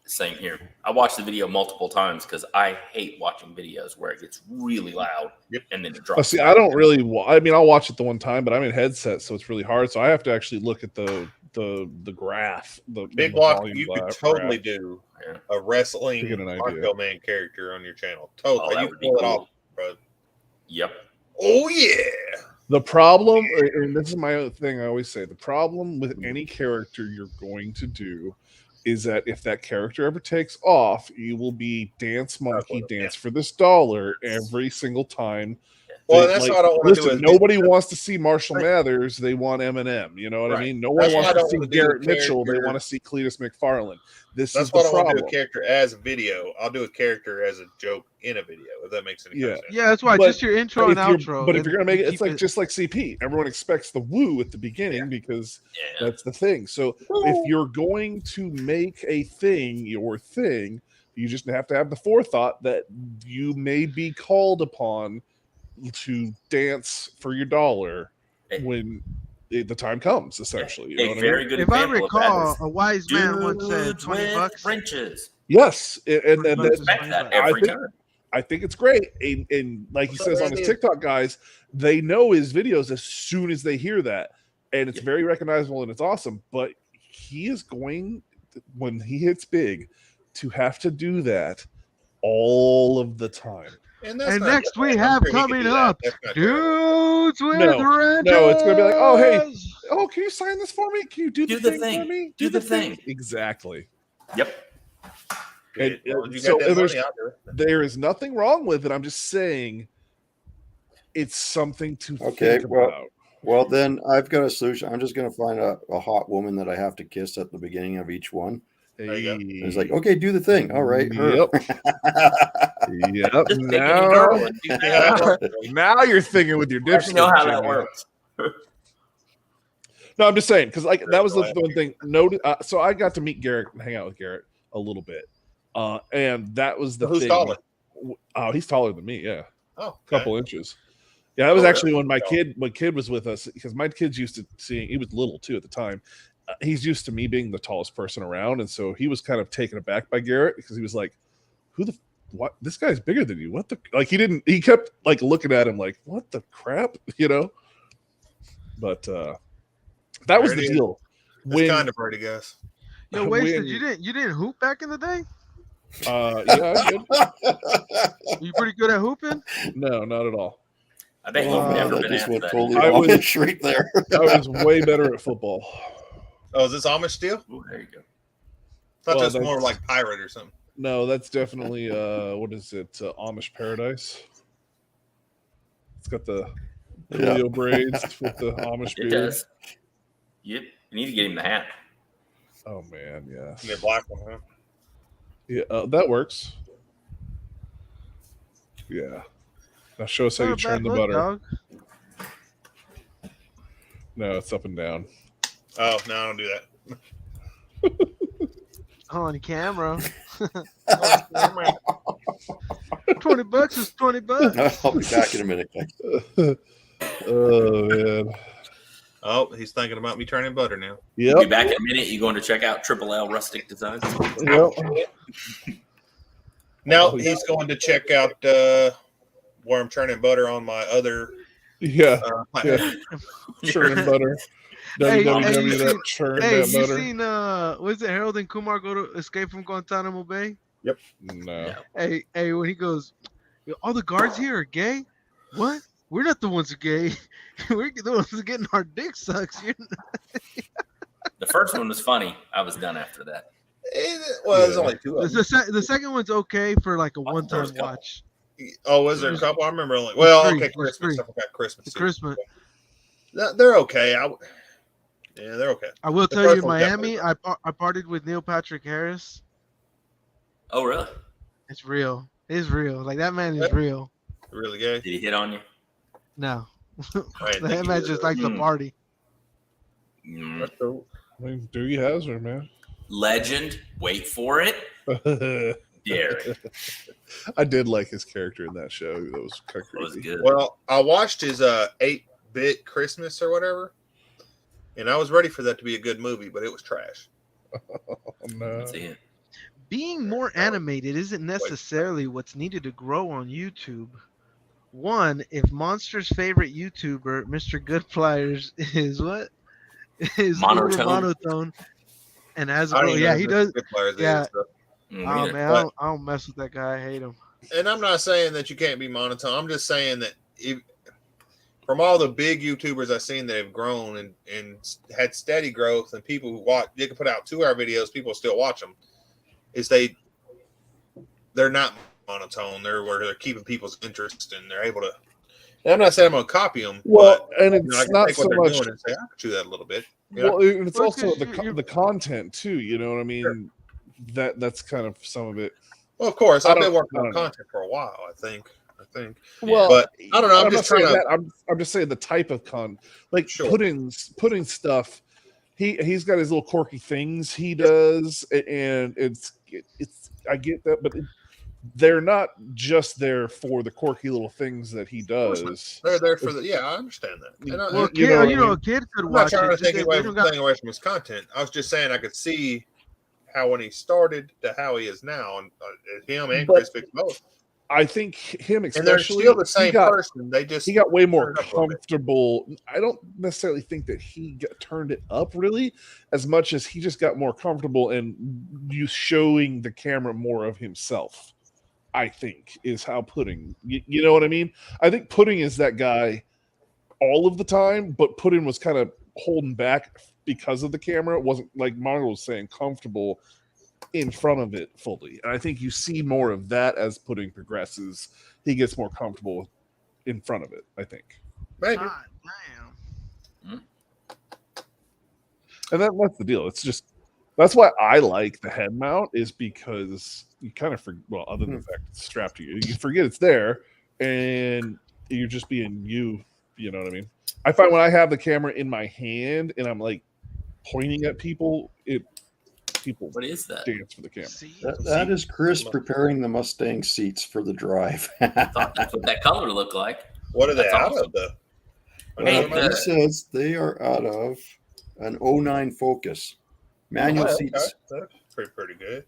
Same here. I watch the video multiple times because I hate watching videos where it gets really loud and then it drops. Oh, see, I don't really. I mean, I'll watch it the one time, but I'm in headset, so it's really hard. So I have to actually look at the graph. The Big the Block, volume you could graph. totally do a wrestling To get an idea. Macho Man character on your channel. Totally, that you would can be pull it cool. off, bro. Yep. Oh yeah. The problem, and this is my other thing I always say, the problem with any character you're going to do is that if that character ever takes off, you will be dance monkey, dance for this dollar every single time. Well, that's what I don't want to do. Listen, nobody wants to see Marshall Mathers. They want Eminem. You know what I mean? No one wants to see Garrett Mitchell. They want to see Cletus McFarland. That's why I don't the want problem. to do a character as a video. I'll do a character as a joke in a video, if that makes any sense. Yeah, that's why just your intro and outro. But if you're gonna make it, it's like just like CP. Everyone expects the woo at the beginning because that's the thing. So if you're going to make a thing your thing, you just have to have the forethought that you may be called upon to dance for your dollar when the time comes, essentially. You know what very I mean? good if I example recall, of that a wise man once said dudes $20. with wrenches. Yes, and then Respect that every time. I think it's great. And like he says on his TikTok, guys, they know his videos as soon as they hear that, and it's very recognizable and it's awesome. But he is going, when he hits big, to have to do that all of the time. And next we have coming up, dudes with wrenches. No, it's gonna be like, oh hey, can you sign this for me? Can you do the thing for me? Do the thing. Exactly. Yep. And so there is nothing wrong with it. I'm just saying it's something to think about. Well, then I've got a solution. I'm just going to find a hot woman that I have to kiss at the beginning of each one. It's like, okay, do the thing. All right. Yep. Now you're thinking with your dipstick. You know how that works. No, I'm just saying because like that was the one thing. So I got to meet Garrett and hang out with Garrett a little bit, and that was the Who's thing. taller? Oh, he's taller than me. Yeah, a couple inches. Yeah, that was actually when my kid was with us because my kid's used to seeing. He was little too at the time. He's used to me being the tallest person around, and so he was kind of taken aback by Garrett because he was like, what? This guy's bigger than you. What the? Like he kept like looking at him like, what the crap, you know? But that was the deal. It's kind of pretty, guys. Yo, Wasted, you didn't hoop back in the day? Yeah, I did. You pretty good at hooping? No, not at all. I bet you've never been asked that. Totally I was right there. I was way better at football. Oh, is this Amish steel? Oh, there you go. I thought that's more like pirate or something. No, that's definitely what is it? Amish Paradise. It's got the Julio braids with the Amish beard. It does. Yep. You need to get him the hat. Oh man, yes. The black one, huh? Yeah, that works. Yeah. Now show us how you churn the butter. Dog. No, it's up and down. Oh no, I don't do that. On camera. $20 is $20. I'll be back in a minute. Oh man. Oh, he's thinking about me turning butter now. Yep. We'll be back in a minute. You going to check out Triple L Rustic Designs? Yep. Now he's going to check out where I'm churning butter on my other. Yeah. Churning butter. Hey, you seen was it Harold and Kumar go to Escape from Guantanamo Bay? Yep. No. Hey, when he goes, all the guards here are gay? What? We're not the ones who are gay. We're the ones who are getting our dick sucks. The first one was funny. I was done after that. Well, there's only two of them. The second one's okay for like a one-time watch. Oh, was there a couple? I remember only. Well, okay, Christmas. I forgot Christmas. Christmas. They're okay. Yeah, they're okay. I will tell you, in Miami, I partied with Neil Patrick Harris. Oh, really? It's real. It's real. Like that man is real. Really gay? Did he hit on you? No. I didn't think That he man did. just likes to party. That's cool. I mean, Doogie Howser, man. Legend. Wait for it. Gary. I did like his character in that show. That was kind of That was crazy. good. Well, I watched his 8-bit Christmas or whatever, and I was ready for that to be a good movie, but it was trash. Oh, no. Let's see it. Being more animated isn't necessarily what's needed to grow on YouTube. One, if Monster's favorite YouTuber, Mr. Goodflyers, is what? Is Monotone. monotone. And as I a don't girl, even yeah, know he who does. Good Players is, Yeah. so. Oh man, I don't mess with that guy. I hate him. And I'm not saying that you can't be monotone. I'm just saying that from all the big YouTubers I've seen that have grown and had steady growth, and people who watch, they can put out 2-hour videos, people still watch them. Is they're not monotone. They're keeping people's interest, and they're able to. And I'm not saying I'm gonna copy them. Well, but, and I it's can not take so what they're much. doing and say I could do that a little bit. You know? Well, and it's Well, also 'cause the content too. You know what I mean? Sure. That's kind of some of it. Well, of course, I I've been don't- working I on don't know. content for a while. I think. Well, But I don't know. I'm not just saying trying to. that. I'm just saying the type of like Sure. putting stuff. He's got his little quirky things he does, and it's I get that, but they're not just there for the quirky little things that he does. They're there for the. Yeah, I understand that. And Well, you know what I mean? a kid could I'm not watch trying it. to take Just away they from don't got- taking away from his content. I was just saying I could see how when he started to how he is now, and him and But- Chris Fix both, I think him and they're especially. still the same he got, person. They just he got way more turned up a little bit. comfortable. I don't necessarily think that he turned it up really as much as he just got more comfortable and you showing the camera more of himself. I think is how Pudding. You know what I mean? I think Pudding is that guy all of the time, but Pudding was kind of holding back because of the camera. It wasn't like Mongo was saying comfortable in front of it fully. And I think you see more of that as Pudding progresses. He gets more comfortable in front of it, I think. Maybe. God damn. And that's the deal. It's just that's why I like the head mount is because you kind of other than the fact it's strapped to you, you forget it's there and you're just being you know what I mean? I find when I have the camera in my hand and I'm like pointing at people, people What is that? dance for the camera. That is Chris preparing the Mustang seats for the drive. I thought that's what that color looked like. What are they That's out awesome. of though? Hey, He says they are out of an 09 Focus. Manual seats. That's pretty good.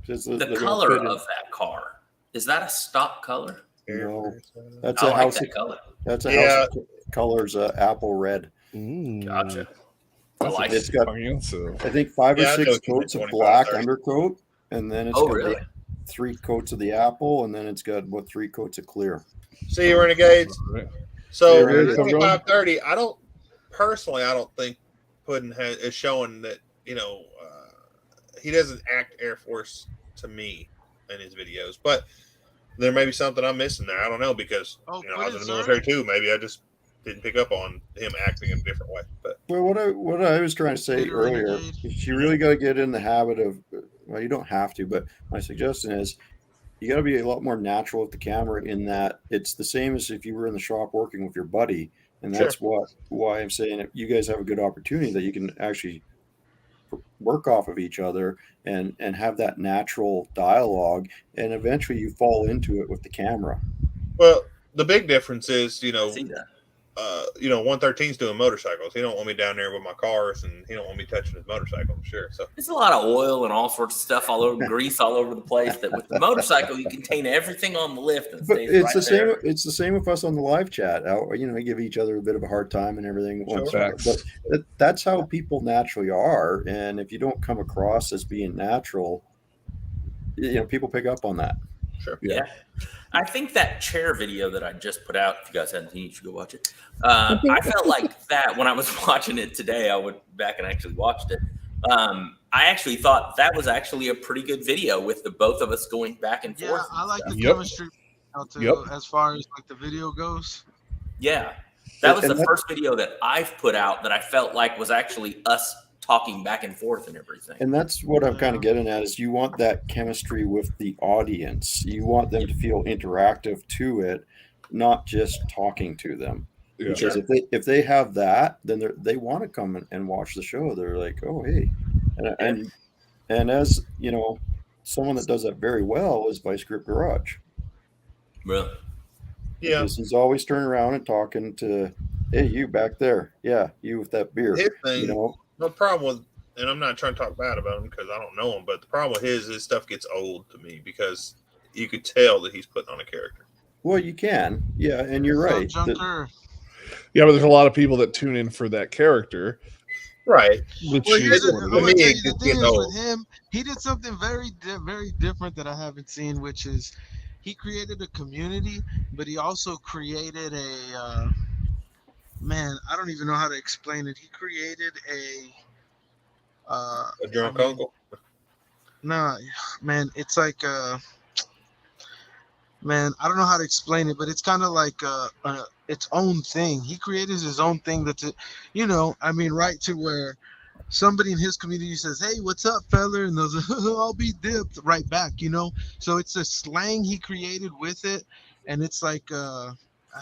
Says The they're color fitted. of that car, is that a stock color? No, that's I a like house. that color. That's a Yeah. house of colors. Apple red. Gotcha. I That's like It's it. got, expensive. I think, 5 or Yeah, I know 6 what you mean, coats of 25, black 30. undercoat, and then it's Oh, got really? like 3 coats of the apple, and then it's got about 3 coats of clear. See, Renegades. Right. So There it is. 25-30. I don't think Puddin is showing that he doesn't act Air Force to me in his videos, but there may be something I'm missing there. I don't know because I was in the Puddin's military too. Maybe I just didn't pick up on him acting in a different way. But Well, what I was trying to say Peter earlier, Renegade. is you really got to get in the habit of. Well, you don't have to, but my suggestion is you got to be a lot more natural with the camera. In that it's the same as if you were in the shop working with your buddy, and that's why I'm saying if you guys have a good opportunity that you can actually work off of each other and have that natural dialogue, and eventually you fall into it with the camera. well, the big difference is I see that. 113's doing motorcycles. He don't want me down there with my cars, and he don't want me touching his motorcycle. I'm sure. So There's a lot of oil and all sorts of stuff all over, grease all over the place. That with the motorcycle, you contain everything on the lift and But stays it's right the same. there. It's the same with us on the live chat. We give each other a bit of a hard time and everything. Once, Facts. but that's how people naturally are. And if you don't come across as being natural, people pick up on that. sure. Yeah. I think that chair video that I just put out, if you guys haven't seen it, you should go watch it. I felt like that when I was watching it today. I went back and actually watched it. I actually thought that was actually a pretty good video with the both of us going back and Yeah, forth. I like the Yep. chemistry too, Yep. as far as like the video goes. Yeah. That was And the that- first video that I've put out that I felt like was actually us talking back and forth and everything. And that's what I'm kind of getting at is you want that chemistry with the audience. You want them to feel interactive to it, not just talking to them. Yeah. Because if they have that, then they want to come and watch the show. They're like, oh, hey. And as, you know, someone that does that very well is Vice Grip Garage. Really? Yeah. Because he's always turning around and talking to, hey, you back there. Yeah, you with that beer. His thing, you know? the problem with, and I'm not trying to talk bad about him because I don't know him, but the problem with his stuff gets old to me because you could tell that he's putting on a character. Well, you can. Yeah, and you're right. Yeah, but there's a lot of people that tune in for that character. Right. Well, the thing is with him, he did something very different that I haven't seen, which is he created a community, but he also created a man, I don't even know how to explain it. He created a drunk uncle. Nah, man, it's like man, I don't know how to explain it, but it's kind of like its own thing. He created his own thing that's, you know, I mean, right to where somebody in his community says, hey, what's up, fella? And those, I'll be dipped right back, you know? So it's a slang he created with it. And it's like, I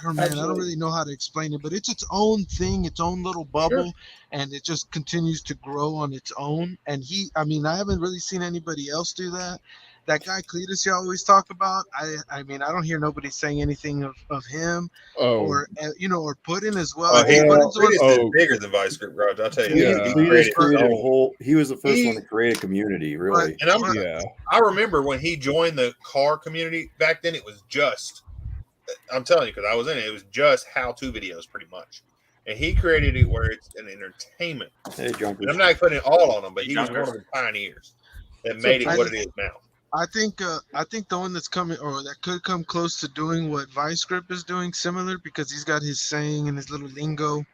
don't really know how to explain it, but it's its own thing, its own little bubble. Sure. And it just continues to grow on its own. And I haven't really seen anybody else do that. That guy Cletus you always talk about, I mean, I don't hear nobody saying anything of him or, you know, or Puddin as well. Cletus is bigger than Vice Grip Garage, I'll tell you. Yeah. He was the first one to create a community, really. And I remember when he joined the car community, back then it was just, I'm telling you, because I was in it, it was just how-to videos pretty much. And he created it where it's an entertainment. Hey, Junkers. I'm not putting it all on him, but he was one of the pioneers that made it what it is now. I think the one that's coming or that could come close to doing what Vice Grip is doing, similar, because he's got his saying and his little lingo,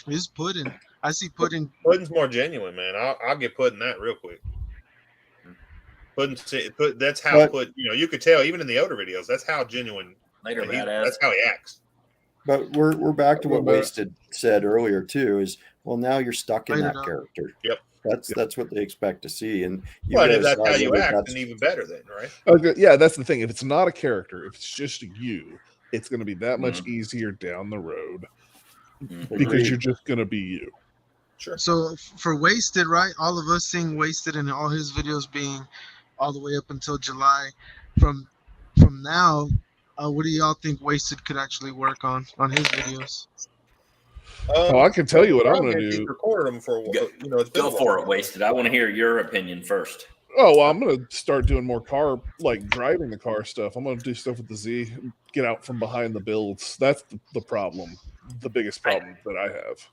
is Puddin. I see Puddin. Puddin's more genuine, man. I'll get Puddin that real quick. Puddin, that's how you know, you could tell even in the older videos. That's how genuine. That's how he acts. But we're back to what Wasted said earlier too. Is well, now you're stuck in that character. Yep. That's what they expect to see, and if that's how you act, then even better, then, right? Okay, yeah, that's the thing. If it's not a character, if it's just you, it's going to be that much easier down the road because you're just going to be you. Sure. So for Wasted, right? All of us seeing Wasted and all his videos being all the way up until July. From now, what do y'all think Wasted could actually work on his videos? I can tell you what I'm going to do. Recorded them for go for it, Wasted. I want to hear your opinion first. Oh, well, I'm going to start doing more car, like driving the car stuff. I'm going to do stuff with the Z, get out from behind the builds. That's the problem, the biggest problem that I have.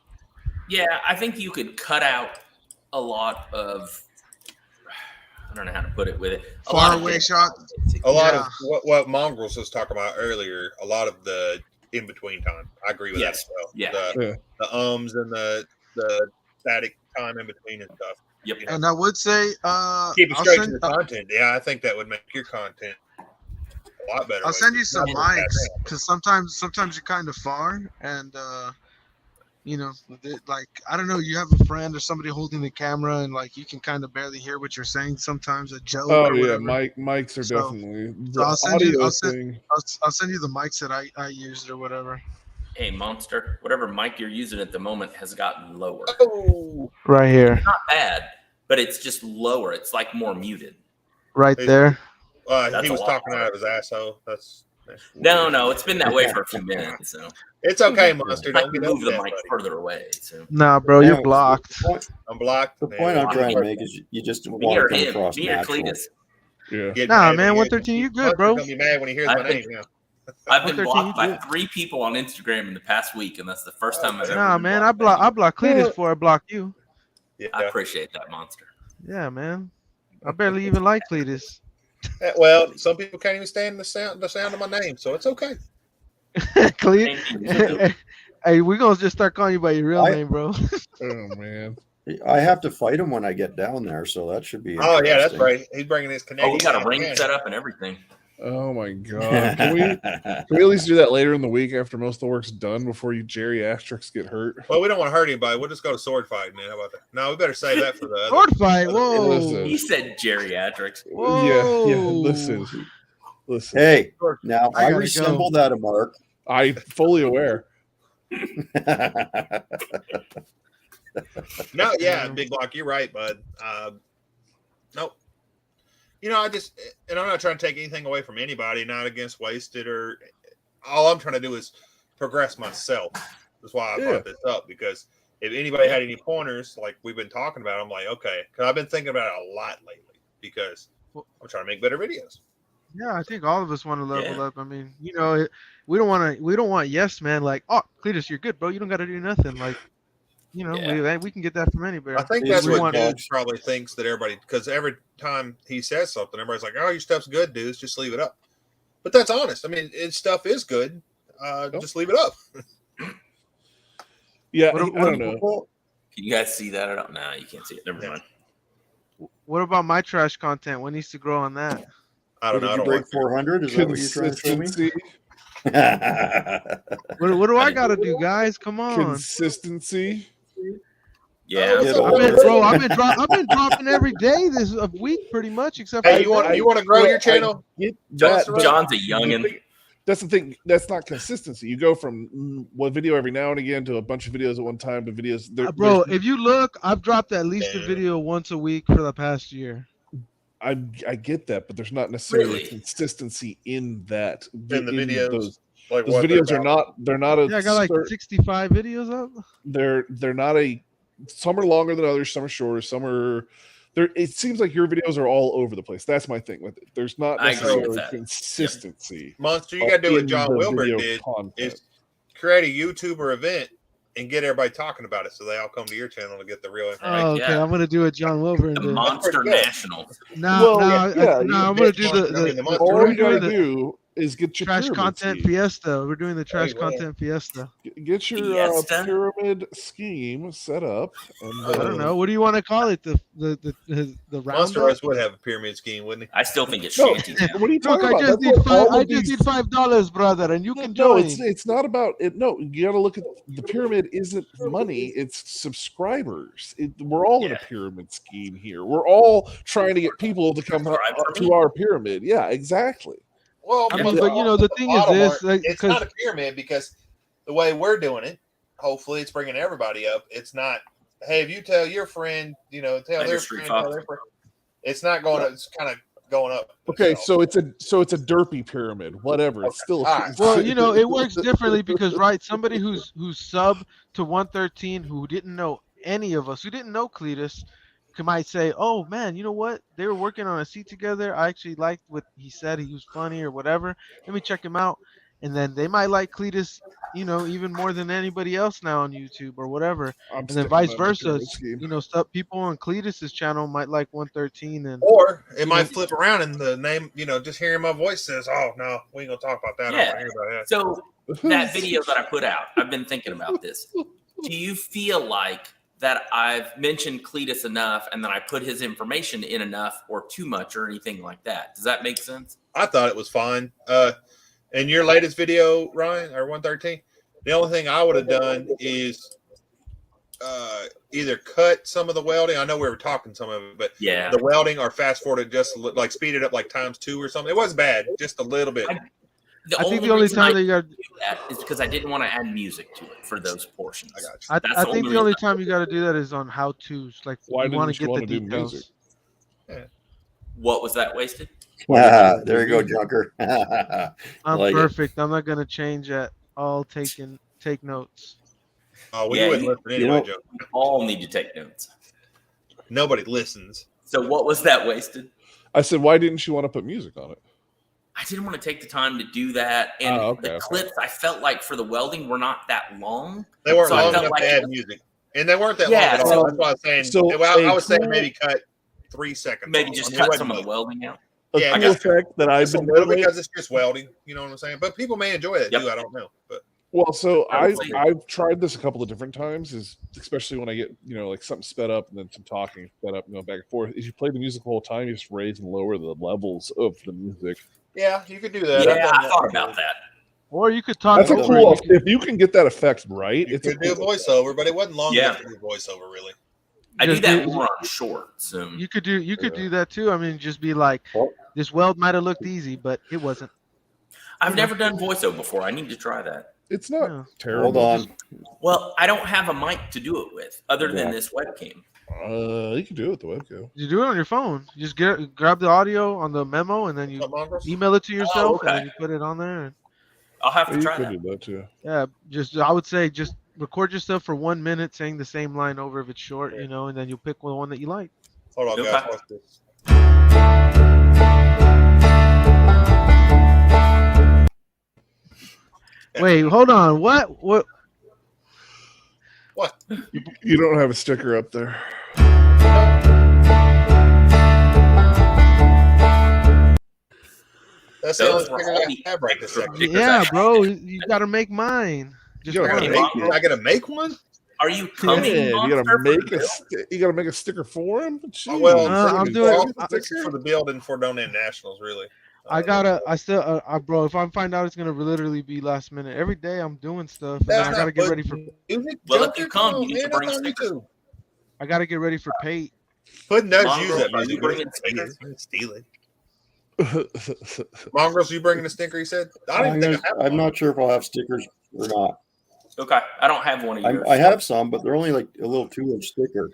Yeah, I think you could cut out a lot of, I don't know how to put it with it. Far away shots. A lot of what Mongrels was talking about earlier, a lot of the in between time. I agree with that as well. Yeah. The ums and the static time in between and stuff. Yep. You know? And I would say keep it straight to the content. Yeah, I think that would make your content a lot better. I'll send you some mics because sometimes you're kind of far and you know, like, I don't know, you have a friend or somebody holding the camera and like you can kind of barely hear what you're saying sometimes, a joke. Oh yeah, mics are definitely I'll send you the mics that I used or whatever. Hey, Monster, whatever mic you're using at the moment has gotten lower. Oh, right here. It's not bad, but it's just lower. It's like more muted. Right there. He was talking out of his asshole. That's no, it's been that way for a few minutes. So it's okay, Monster. Don't move the mic further away. So. Nah, bro, you're blocked. I'm blocked. The point I'm trying to make is you just want to come across natural. Yeah. Nah, man, 113, you good, bro. Gonna be mad when he hears my name. Yeah. I've been blocked by 3 people on Instagram in the past week, and that's the first time I've ever. Nah, man, I blocked Cletus before I blocked you. Yeah. I appreciate that, Monster. Yeah, man. I barely even like Cletus. Well, some people can't even stand the sound of my name, so it's okay. Cletus. Hey, we're gonna just start calling you by your real name, bro. Oh man. I have to fight him when I get down there, so that should be. Oh yeah, that's right. He's bringing his connection. Oh, we got a ring set up and everything. Oh my god! Can we at least do that later in the week after most of the work's done before you geriatrics get hurt? Well, we don't want to hurt anybody. We'll just go to sword fighting, man. How about that? No, we better save that for the Sword fight. Whoa. Listen. He said geriatrics. Whoa. Yeah. Listen. Hey, now I gotta resemble that a mark. I'm fully aware. No, yeah, Big Block, you're right, bud. Nope. You know, and I'm not trying to take anything away from anybody, not against Wasted or all I'm trying to do is progress myself. That's why I brought this up, because if anybody had any pointers like we've been talking about, I'm like, okay, because I've been thinking about it a lot lately because I'm trying to make better videos. Yeah, I think all of us want to level up. I mean, you know, we don't want yes man like, oh, Cletus, you're good, bro. You don't got to do nothing. Like, you know, we can get that from anywhere. I think that's what dudes probably thinks that everybody, because every time he says something, everybody's like, oh, your stuff's good, dudes. Just leave it up. But that's honest. I mean, stuff is good. Just leave it up. Yeah, I don't know. Can you guys see that? I don't know. You can't see it. Never mind. What about my trash content? What needs to grow on that? I don't know. I don't break 400. Is that what you're trying to show me? What do I got to do, guys? Come on. Consistency. Yeah, I've been dropping every day this week, pretty much. Except you want to grow your channel? John's a youngin. That's the thing. That's not consistency. You go from one video every now and again to a bunch of videos at one time to videos. Bro, if you look, I've dropped at least a video once a week for the past year. I get that, but there's not necessarily consistency in that. In the videos. Those videos are not. They're not a. Yeah, I got like 65 videos up. They're not a. Some are longer than others. Some are shorter. Some are. There. It seems like your videos are all over the place. That's my thing with it. There's not necessarily consistency. Monster, you got to do what John Wilbur did: is create a YouTuber event and get everybody talking about it, so they all come to your channel to get the real information. Oh, okay, I'm gonna do a John Wilbur. The Monster National. I'm gonna do the all you gotta do is get your trash content fiesta. We're doing the trash content fiesta. Get your pyramid scheme set up. And, I don't know. What do you want to call it? The Monster Us would have a pyramid scheme, wouldn't he? I still think it's shanty. What are you talking about? I just need $5, brother, and you can join. No, it's not about it. No, you got to look at the pyramid. Isn't money? It's subscribers. We're all in a pyramid scheme here. We're all trying to get people to come up to our pyramid. Yeah, exactly. Well, but you know, the thing is this: it's not a pyramid because the way we're doing it, hopefully, it's bringing everybody up. It's not, hey, if you tell your friend, you know, tell their friend, it's not going. It's kind of going up. Okay, so it's a derpy pyramid, whatever. It's still well, you know, it works differently because somebody who's sub to 113 who didn't know any of us, who didn't know Cletus, might say, oh man, you know what, they were working on a seat together, I actually liked what he said, he was funny or whatever, let me check him out. And then they might like Cletus, you know, even more than anybody else now on YouTube or whatever. And then vice versa, you know, people on Cletus's channel might like 113, and or it might flip around and the name, you know, just hearing my voice says, oh no, we ain't gonna talk about that. Yeah. So that video that I put out, I've been thinking about this. Do you feel like that I've mentioned Cletus enough and then I put his information in enough or too much or anything like that? Does that make sense? I thought it was fine. In your latest video, Ryan, or 113, the only thing I would have done is either cut some of the welding. I know we were talking some of it, but the welding, or fast forward it, just like speed it up like ×2 or something. It wasn't bad, just a little bit. I think the only time that you got to do that is because I didn't want to add music to it for those portions. I think the only time you got to do that is on how-tos. Like, you want to get the details. What was that, Wasted? There you go, Junker. I'm like perfect. I'm not going to change at all. Take notes. Oh, we wouldn't listen anyway, Joe. We all need to take notes. Nobody listens. So what was that, Wasted? I said, why didn't you want to put music on it? I didn't want to take the time to do that. And the clips, I felt like for the welding were not that long. They weren't long enough to add music. And they weren't that long at all. That's why I was saying. I was saying maybe cut 3 seconds. Maybe just cut some of the welding out. Yeah, effect that I've been doing because it's just welding. You know what I'm saying? But people may enjoy it too. I don't know. But well, so I've tried this a couple of different times, especially when I get, you know, like something sped up and then some talking sped up, back and forth. If you play the music the whole time, you just raise and lower the levels of the music. Yeah, you could do that. Yeah, I thought about that. Or you could talk That's a over cool. it. If you can get that effect right, You it's a could do cool voiceover, but it wasn't long Yeah. enough to do voiceover, really. I do Just that do- more on shorts. You could do that too. I mean, just be like, this weld might have looked easy, but it wasn't. I've never done voiceover before. I need to try that. It's not Yeah. terrible. Hold on. Well, I don't have a mic to do it with other than this webcam. You can do it with the webcam. You do it on your phone. You just grab the audio on the memo and then you email it to yourself and then you put it on there. And, I'll have to You try can that. do that too. yeah, I would say just record yourself for 1 minute saying the same line over if it's short, you know, and then you'll pick one that you like. Hold on, Okay. guys. Watch this. Wait, hold on. What? What? You don't have a sticker up there. That's the only thing I have right this second. Yeah, bro, you gotta make mine. Just You I gotta one. gotta, I gotta make one? Are you coming? Man, you Monster, gotta for make the a bill? you gotta make a sticker for him. Jeez. Well, I'm for- doing- for the build and for donating nationals, really. I still, bro. If I find out it's gonna literally be last minute, every day I'm doing stuff, and That's I gotta not get good. ready for. Music, Well, if Joker, you come, on, you need man, to bring that's on stickers. YouTube. I gotta get ready for Pate. Puddin does Mongrel, use that are you music. bringing Stickers? stickers? Steal it. Mongrels, you bringing a sticker? He said. I don't even think I have I'm one. not sure if I'll have stickers or not. Okay, I don't have one of yours. I have some, but they're only like a little 2-inch sticker.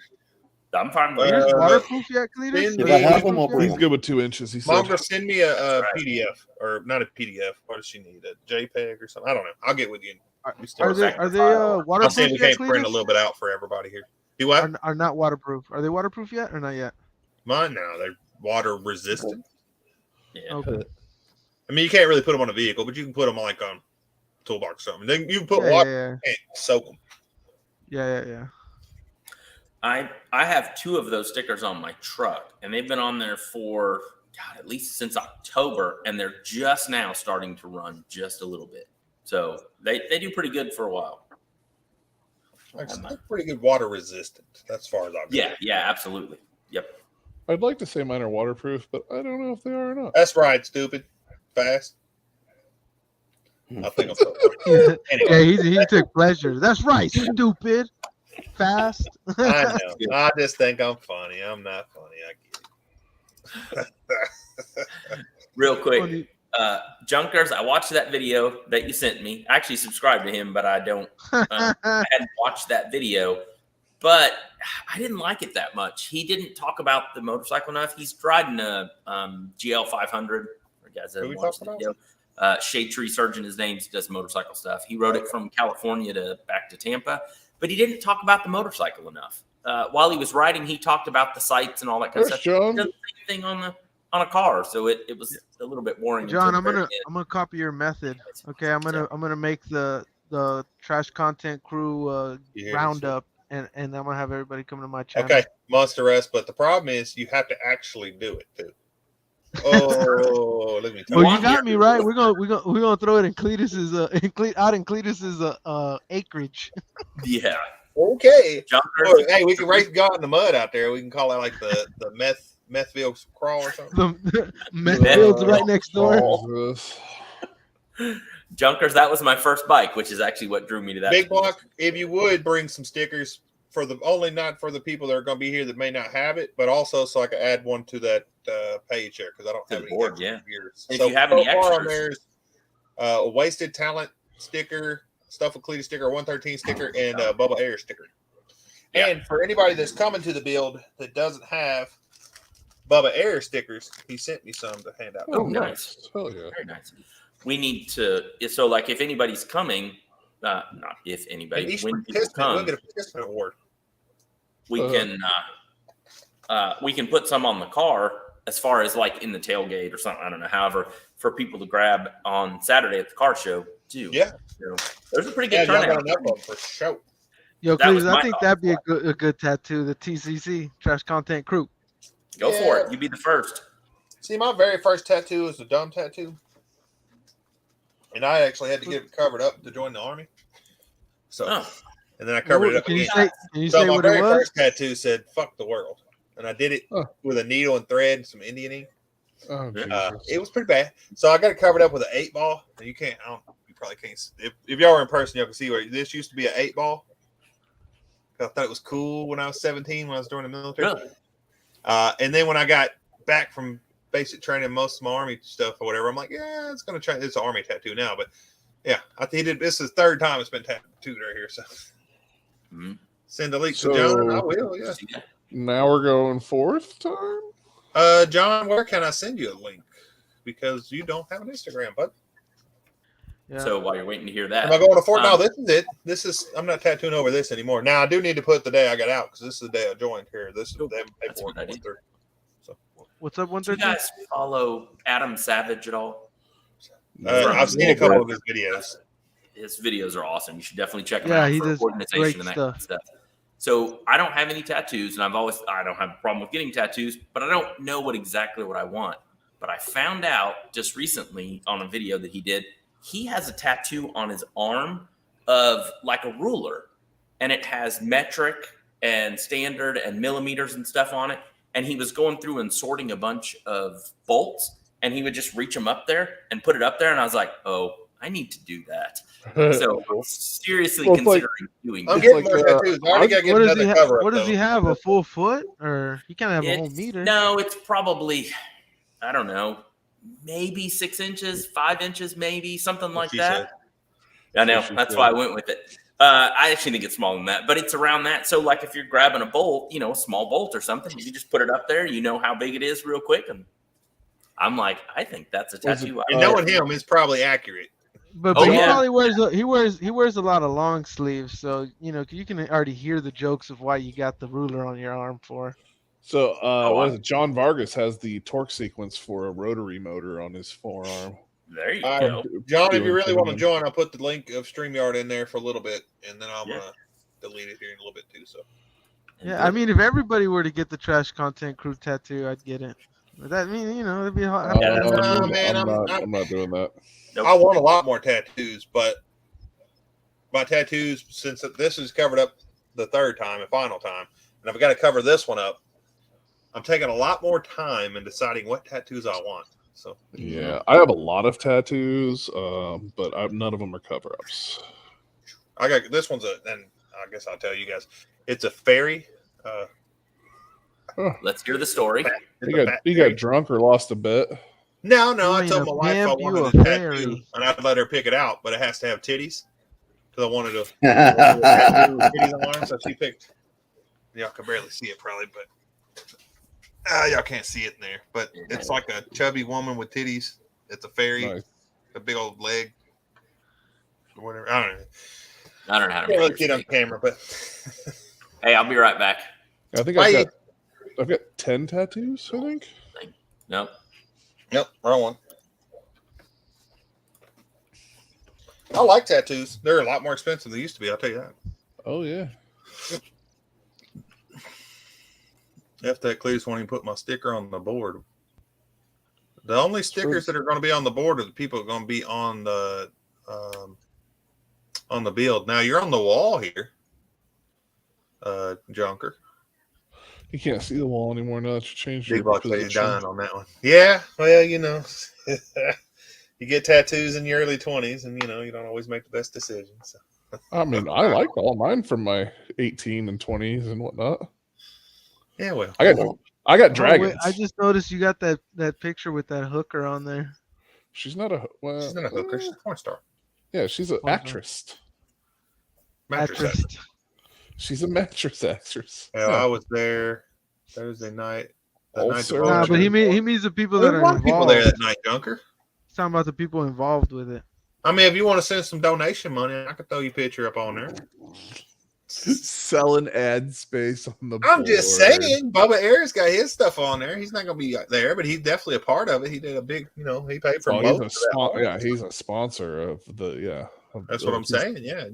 I'm fine with Yours that. waterproof yet, Cletus? If I have them, I'll bring He's them. good with 2 inches. He said. Mongrel, send me a Right. PDF or not a PDF. What does she need? A JPEG or something? I don't know. I'll get with you. Are Are they I'll see waterproof if we yet, can't print a Cletus? little bit out for everybody here. Do what? Are not waterproof? Are they waterproof yet or not yet? Mine now. They're water resistant. Yeah. Okay. I mean, you can't really put them on a vehicle, but you can put them like on toolbox or something. Then you can put Yeah, water, yeah, you can't soak them. yeah. I have 2 of those stickers on my truck, and they've been on there for at least since October, and they're just now starting to run just a little bit. So they do pretty good for a while. They're pretty good water resistant. That's as far as I've Yeah, absolutely. Yep. I'd like to say mine are waterproof, but I don't know if they are or not. That's right, stupid. Fast. I think I'm so Yeah, anyway, he took pleasure. That's right, stupid. Fast. I know. I just think I'm funny. I'm not funny. I get it. Real quick, Junkers, I watched that video that you sent me. I actually subscribed to him, but I don't. I hadn't watched that video, but I didn't like it that much. He didn't talk about the motorcycle enough. He's riding a GL 500. For guys that Who we watched talking the video. Shade Tree Surgeon, his name, does motorcycle stuff. He rode it from California back to Tampa, but he didn't talk about the motorcycle enough. While he was riding, he talked about the sights and all that kind of There's stuff. John. He doesn't say anything on a car, so it was a little bit boring. John, until I'm the very gonna copy your method. Okay, I'm gonna make the trash content crew You hear this? roundup, and I'm gonna have everybody come to my channel. Okay, Monster S, but the problem is you have to actually do it too. Oh, let me tell Well, you. you got me right. We're gonna throw it in Cletus's out in Cletus's acreage. Yeah. Okay. Junkers. Oh, hey, we can race God in the mud out there. We can call it like the Methville crawl or something. The meth field's right next door. Oh, Junkers, that was my first bike, which is actually what drew me to that. Big Block, if you would bring some stickers for not for the people that are going to be here that may not have it, but also so I can add one to that page here because I don't To have the any board, extras yeah. years. If you have any so far on extras. there's a Wasted Talent sticker, Stuffwithcleatus sticker, 113 sticker, and Bubba Air sticker. Yeah. And for anybody that's coming to the build that doesn't have Bubba Air stickers, he sent me some to hand out. Oh, nice. Hell yeah. Very nice. We need to, so like if anybody's coming, not if And anybody, each when people participant will come, get a participant award. we can put some on the car as far as like in the tailgate or something. I don't know. However, for people to grab on Saturday at the car show too. Yeah. So there's a pretty Yeah, good y'all turnout. got enough of them for sure. Yo, That was Cletus, I my think thought. that'd be a good tattoo. The TCC Trash Content Crew. Go for Yeah. it. You be the first. See, my very first tattoo was a dumb tattoo. And I actually had to get it covered up to join the army. So, Oh, and then I covered it up Can you again. say So my what it very was? first tattoo said "fuck the world," and I did it Huh. with a needle and thread and some Indian ink. Oh, it was pretty bad. So I got it covered up with an 8-ball. You can't. You probably can't. If y'all were in person, y'all can see where this used to be an 8-ball. I thought it was cool when I was 17 when I was doing the military. Really? And then when I got back from basic training, most of my Army stuff or whatever, I'm like, yeah, it's gonna try. It's an Army tattoo now, but yeah, he did. This is the third time it's been tattooed right here. So send a link to John, and I will. Yeah. Now we're going fourth time. John, where can I send you a link? Because you don't have an Instagram, bud. Yeah. So while you're waiting to hear that, am I going to Fort? No, this is it. I'm not tattooing over this anymore. Now I do need to put the day I got out because this is the day I joined here. This is the paperwork. So What's up, do you 113? guys follow Adam Savage at all? I've seen a couple of his videos. His videos are awesome. You should definitely check them Yeah, out he for does organization great and that stuff. kind of stuff. So I don't have any tattoos, and I don't have a problem with getting tattoos, but I don't know exactly what I want. But I found out just recently on a video that he did, he has a tattoo on his arm of like a ruler, and it has metric and standard and millimeters and stuff on it. And he was going through and sorting a bunch of bolts, and he would just reach them up there and put it up there. And I was like, oh, I need to do that. So seriously considering doing I'm that. getting more tattoos. I already got to get another cover. What does he have? A full foot, or he can't have a whole meter? No, it's probably, I don't know, maybe 6 inches, 5 inches, maybe something like that. I know. That's why I went with it. I actually think it's smaller than that, but it's around that. So, like, if you're grabbing a bolt, a small bolt or something, you just put it up there. You know how big it is real quick, and I'm like, I think that's a tattoo. And knowing him is probably accurate. But he probably wears a lot of long sleeves, so you can already hear the jokes of why you got the ruler on your arm for. So, what is it? John Vargas has the torque sequence for a rotary motor on his forearm. There you go. John, if you really want to join, I'll put the link of StreamYard in there for a little bit, and then I'm going to delete it here in a little bit too. So, yeah, I mean, if everybody were to get the Trash Content Crew tattoo, I'd get it. But that means, it'd be hard. I'm not doing that. Nope. I want a lot more tattoos, but my tattoos, since this is covered up the third time and final time, and I've got to cover this one up, I'm taking a lot more time in deciding what tattoos I want. So yeah, I have a lot of tattoos, but none of them are cover-ups. I got this one's and I guess I'll tell you guys, it's a fairy. Let's hear the story. He got drunk or lost a bet. No, I told my wife I wanted a tattoo, and I'd let her pick it out, but it has to have titties because I wanted to tattoo with titties on arms. So she picked. Y'all can barely see it probably, but y'all can't see it in there. But it's like a chubby woman with titties. It's a fairy, Nice. a big old leg, or whatever. I don't know. I don't know how to Can't really make see it on camera, but hey, I'll be right back. I think I've got 10 tattoos. I think. Nope. Wrong one. I like tattoos. They're a lot more expensive than they used to be. I'll tell you that. Oh yeah. After that, Cletus won't even put my sticker on the board. The only stickers that are going to be on the board are the people that are going to be on the build. Now you're on the wall here, Junker. You can't see the wall anymore now that you changed Big your Block said he's position. dying on that one. Yeah, well, you get tattoos in your early 20s, and you don't always make the best decisions. So. I mean, I like all mine from my 18 and 20s and whatnot. Yeah, well, I got dragons. Wait, I just noticed you got that picture with that hooker on there. She's not a she's not a hooker. She's a porn star. Yeah, she's an actress. Mattress. She's a mattress actress. Yeah, I was there Thursday night. Nah, but he means the people that are involved. People there that night, Junker. He's talking about the people involved with it. I mean, if you want to send some donation money, I could throw your picture up on there. Selling ad space on the I'm board. just saying, Bubba Ayers got his stuff on there. He's not going to be there, but he's definitely a part of it. He did a big, he paid for both. He's a sponsor of the, That's what I'm saying. Yeah.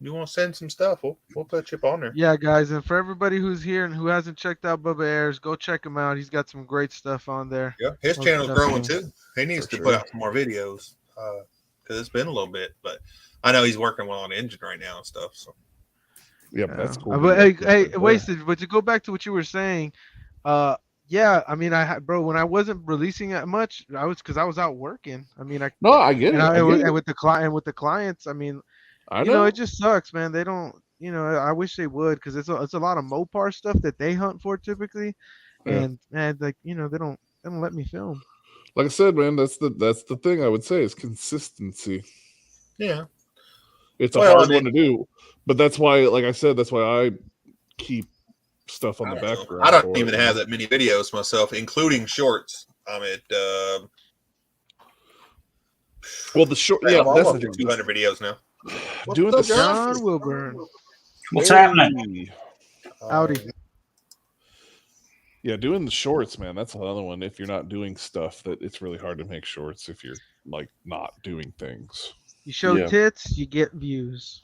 You want to send some stuff, we'll put you up on there. Yeah, guys, and for everybody who's here and who hasn't checked out Bubba Ayers, go check him out. He's got some great stuff on there. Yeah, his channel's growing too. He needs to put out some more videos because it's been a little bit, but I know he's working on the engine right now and stuff. So yeah, that's cool. But hey, Wasted. But to go back to what you were saying, Yeah, I mean, bro, when I wasn't releasing that much, I was out working. I mean, No, I get it. and with the clients, I mean, I know. it just sucks, man. They don't, I wish they would, because it's a lot of Mopar stuff that they hunt for typically, and like they don't let me film. Like I said, man, that's the thing I would say is consistency. Yeah, it's a hard one to do, but that's why, like I said, that's why I keep stuff on the background. I don't even have that many videos myself, including shorts. I'm at well, the short, yeah, that's the 200 videos now. Doing the John Wilburn. What's happening? Howdy. Yeah, doing the shorts, man. That's another one. If you're not doing stuff, that it's really hard to make shorts if you're like not doing things. You show tits, you get views.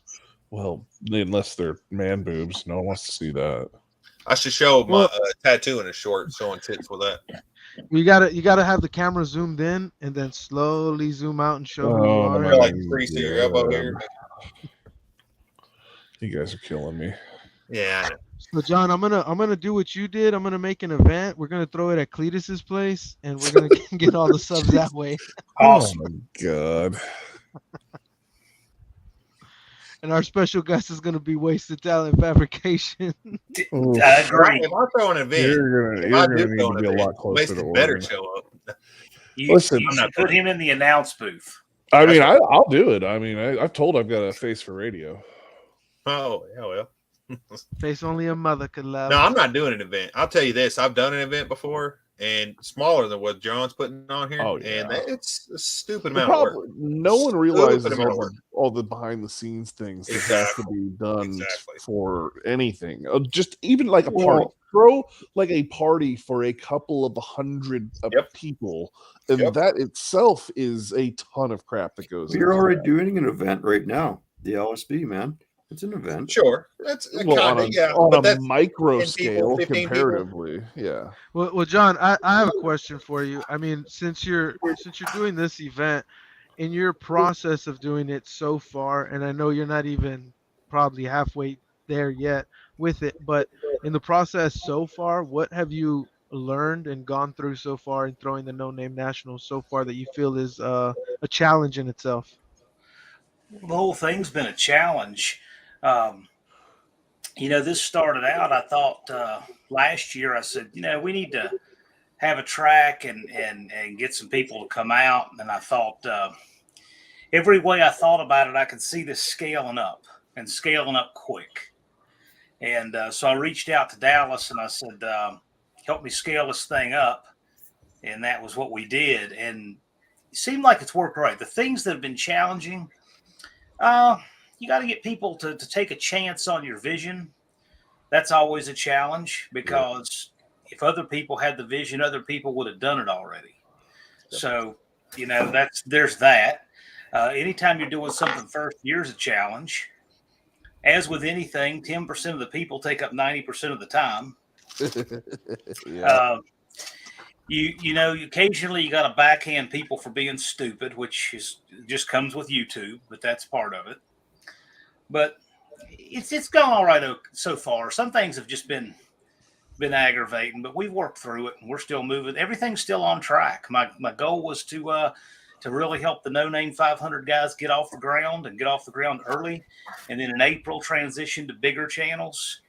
Well, unless they're man boobs, no one wants to see that. I should show my tattoo in a short, showing tits with that. You gotta have the camera zoomed in and then slowly zoom out and show who you are. Like crease your elbow here. You guys are killing me. Yeah. So John, I'm gonna do what you did. I'm gonna make an event. We're gonna throw it at Cletus's place, and we're gonna get all the subs that way. Awesome. Oh my god. And our special guest is going to be Wasted Talent Fabrication. Great. If I throw an event, you're gonna need to be a lot closer to better show up. You should put him in the announce booth. I mean, I'll do it. I mean, I've told I've got a face for radio. Oh, yeah, well. Face only a mother could love. No, I'm not doing an event. I'll tell you this. I've done an event before, and smaller than what John's putting on here. Oh, yeah. And it's a stupid amount of work. No one realizes all the behind the scenes things that have to be done for anything. Just even like a party. Throw like a party for a couple of 100 people, and that itself is a ton of crap that goes. You're already doing an event right now. The LSV, man. It's an event. Sure. That's on a micro scale comparatively. Yeah. Well, John, I have a question for you. I mean, since you're doing this event, in your process of doing it so far, and I know you're not even probably halfway there yet with it, but in the process so far, what have you learned and gone through so far in throwing the No Name Nationals so far that you feel is a challenge in itself? The whole thing's been a challenge. This started out, I thought last year, I said, we need to have a track and get some people to come out. And I thought every way I thought about it, I could see this scaling up quick. And so I reached out to Dallas and I said, help me scale this thing up. And that was what we did. And it seemed like it's worked right. The things that have been challenging, you got to get people to take a chance on your vision. That's always a challenge because if other people had the vision, other people would have done it already. So, there's that. Anytime you're doing something first, year's a challenge. As with anything, 10% of the people take up 90% of the time. Occasionally you got to backhand people for being stupid, which just comes with YouTube, but that's part of it. But it's gone all right so far. Some things have just been aggravating, but we've worked through it and we're still moving. Everything's still on track. My goal was to really help the No Name 500 guys get off the ground early, and then in April transition to bigger channels.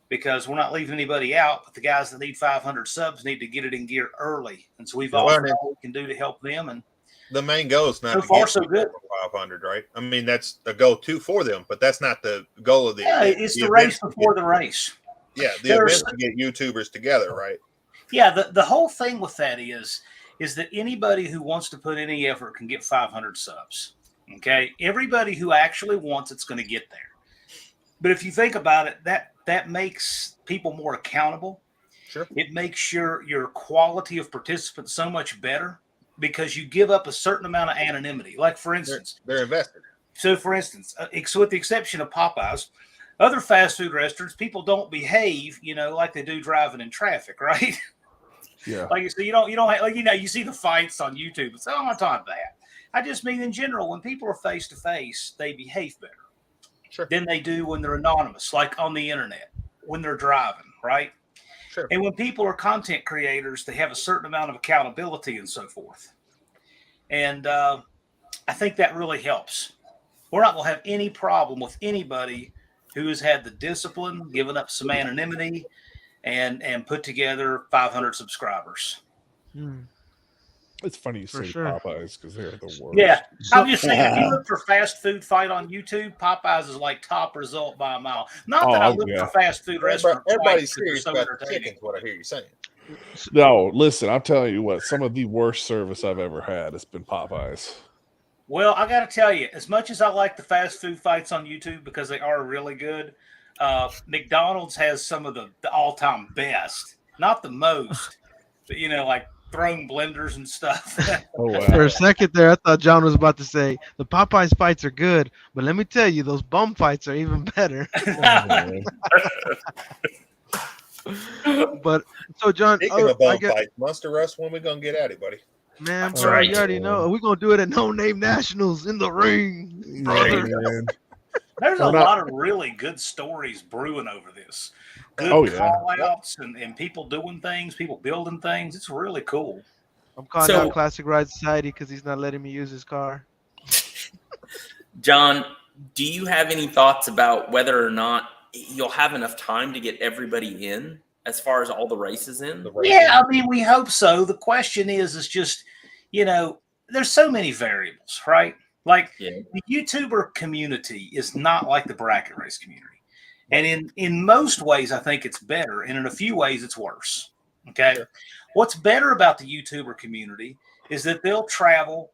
Because we're not leaving anybody out, but the guys that need 500 subs need to get it in gear early. And so we've offered all we can do to help them. And the main goal is not so far so good. 500, right? I mean, that's a goal too for them, but that's not the goal of the event. It's the race before the race. Yeah, the event to get YouTubers together, right? Yeah, the whole thing with that is that anybody who wants to put any effort can get 500 subs. Okay, everybody who actually wants it's going to get there. But if you think about it, that makes people more accountable. Sure. It makes your quality of participants so much better because you give up a certain amount of anonymity. Like, for instance, they're invested. So, for instance, with the exception of Popeyes, other fast food restaurants, people don't behave, like they do driving in traffic, right? Yeah. So you don't you see the fights on YouTube. So I'm not talking about that. I just mean in general, when people are face to face, they behave better. Sure. Than they do when they're anonymous, like on the internet, when they're driving, right? Sure. And when people are content creators, they have a certain amount of accountability and so forth. And I think that really helps. We're not going to have any problem with anybody who has had the discipline, given up some anonymity, and put together 500 subscribers. It's funny you say Popeyes because they're the worst. Yeah, I'm just saying, if you look for fast food fight on YouTube, Popeyes is like top result by a mile. Not that I look for fast food restaurants. Everybody's serious about the chickens, what I hear you saying. No, listen, I'll tell you what, some of the worst service I've ever had has been Popeyes. Well, I got to tell you, as much as I like the fast food fights on YouTube because they are really good, McDonald's has some of the all-time best. Not the most, but, like throwing blenders and stuff. Oh, wow. For a second there, I thought John was about to say the Popeyes fights are good, but let me tell you, those bum fights are even better. But so, John, speaking of bum fights, Monster Rush, when we gonna get at it, buddy? Man, bro, you already know. We're gonna do it at No Name Nationals in the ring, brother. There's a lot of really good stories brewing over this. Good call-outs and people doing things, people building things. It's really cool. I'm calling out Classic Ride Society because he's not letting me use his car. John, do you have any thoughts about whether or not you'll have enough time to get everybody in as far as all the races in? Yeah, I mean, we hope so. The question is just, there's so many variables, right? Like the YouTuber community is not like the bracket race community. And in most ways, I think it's better. And in a few ways, it's worse. Okay. Sure. What's better about the YouTuber community is that they'll travel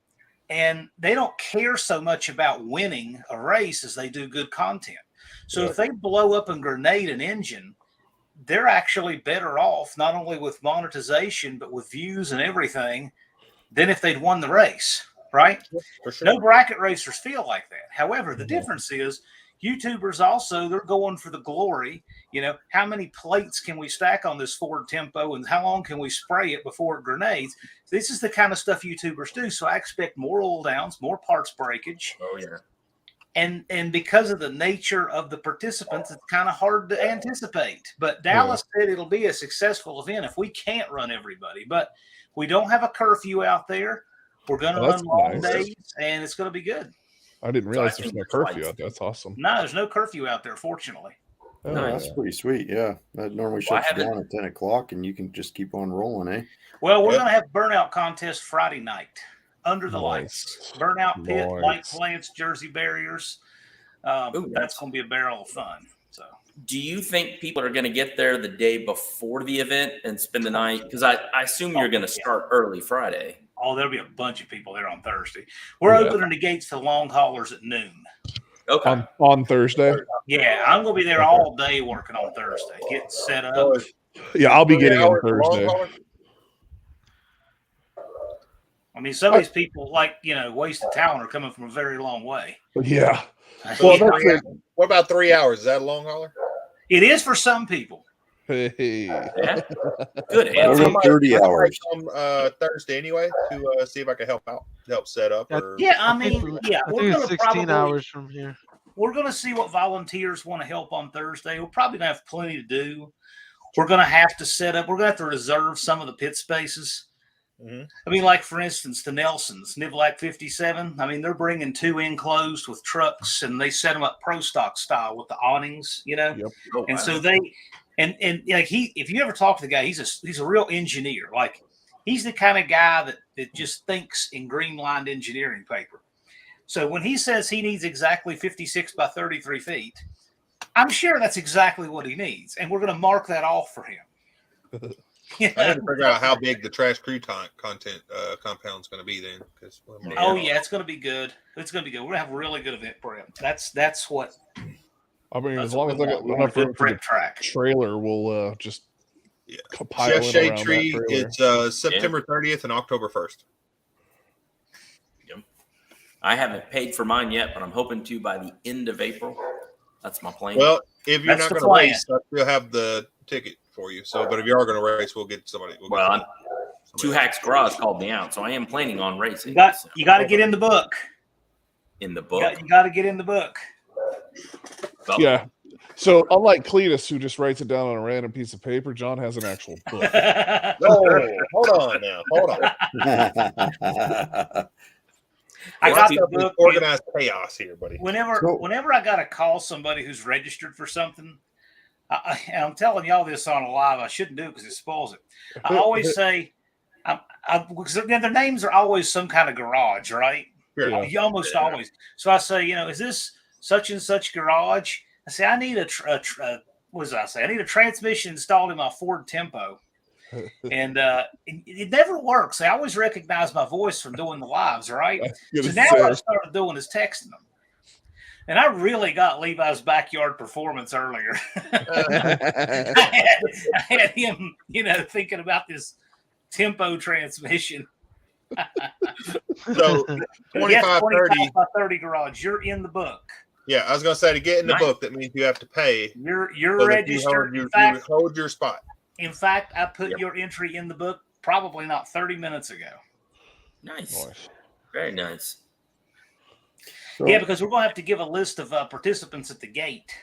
and they don't care so much about winning a race as they do good content. So if they blow up and grenade an engine, they're actually better off, not only with monetization, but with views and everything, than if they'd won the race. Right? For sure. No bracket racers feel like that. However, the difference is YouTubers also, they're going for the glory. How many plates can we stack on this Ford Tempo and how long can we spray it before it grenades? This is the kind of stuff YouTubers do. So I expect more oil downs, more parts breakage. Oh, yeah. And because of the nature of the participants, it's kind of hard to anticipate. But Dallas said it'll be a successful event if we can't run everybody. But we don't have a curfew out there. We're going to run long days, and it's going to be good. I didn't realize there's no curfew out there. That's awesome. No, there's no curfew out there, fortunately. Oh, that's pretty sweet. Yeah. That normally shuts down at 10 o'clock, and you can just keep on rolling, eh? Well, we're going to have burnout contest Friday night under the lights. Burnout pit, light plants, Jersey barriers. That's going to be a barrel of fun. So, do you think people are going to get there the day before the event and spend the night? Because I assume you're going to start early Friday. Oh, there'll be a bunch of people there on Thursday. We're opening the gates to long haulers at noon. Okay. On Thursday? Yeah, I'm going to be there all day working on Thursday, getting set up. Yeah, I'll be getting on Thursday. I mean, some of these people, wasted talent, are coming from a very long way. Yeah. Well, what about 3 hours? Is that a long hauler? It is for some people. Hey. Yeah. Good answer. 30 hours. Thursday anyway to see if I can help set up. I think it's 16 hours from here. We're going to see what volunteers want to help on Thursday. We're probably going to have plenty to do. We're going to have to set up. We're going to have to reserve some of the pit spaces. Mm-hmm. I mean, like, for instance, the Nelsons, Nivlac 57. I mean, they're bringing 2 enclosed with trucks, and they set them up pro stock style with the awnings, Yep. Oh, and so they – And if you ever talk to the guy, he's a real engineer. Like, he's the kind of guy that just thinks in green lined engineering paper. So when he says he needs exactly 56 by 33 feet, I'm sure that's exactly what he needs, and we're going to mark that off for him. I had to figure out how big the Trash Crew content compound is going to be then. It's going to be good. It's going to be good. We're going to have a really good event for him. That's what. I mean, as long as I got enough room for the trailer, we'll just compile it Shade around Tree that trailer. It's September 30th and October 1st. Yep. I haven't paid for mine yet, but I'm hoping to by the end of April. That's my plan. Well, if you're not going to race, we'll have the ticket for you. So, but if you are going to race, we'll get somebody. Two Hacks Garage called me out, so I am planning on racing. You got to get in the book. In the book? You got to get in the book. Yeah. So unlike Cletus, who just writes it down on a random piece of paper, John has an actual book. No, hold on now. Hold on. I got the book. Organized chaos here, buddy. Whenever I got to call somebody who's registered for something, and I'm telling y'all this on a live, I shouldn't do it because it spoils it. I always say, because their names are always some kind of garage, right? Yeah. You almost always. So I say, is this such and such garage? I say, I need what does I say? I need a transmission installed in my Ford Tempo. And it never works. I always recognize my voice from doing the lives, right? So now what I started doing is texting them. And I really got Levi's backyard performance earlier. I had him, thinking about this Tempo transmission. So 25 by 30 garage. You're in the book. Yeah, I was going to say, to get in the book, that means you have to pay. You're registered. You hold your spot. In fact, I put your entry in the book probably not 30 minutes ago. Nice. Very nice. Yeah, because we're going to have to give a list of participants at the gate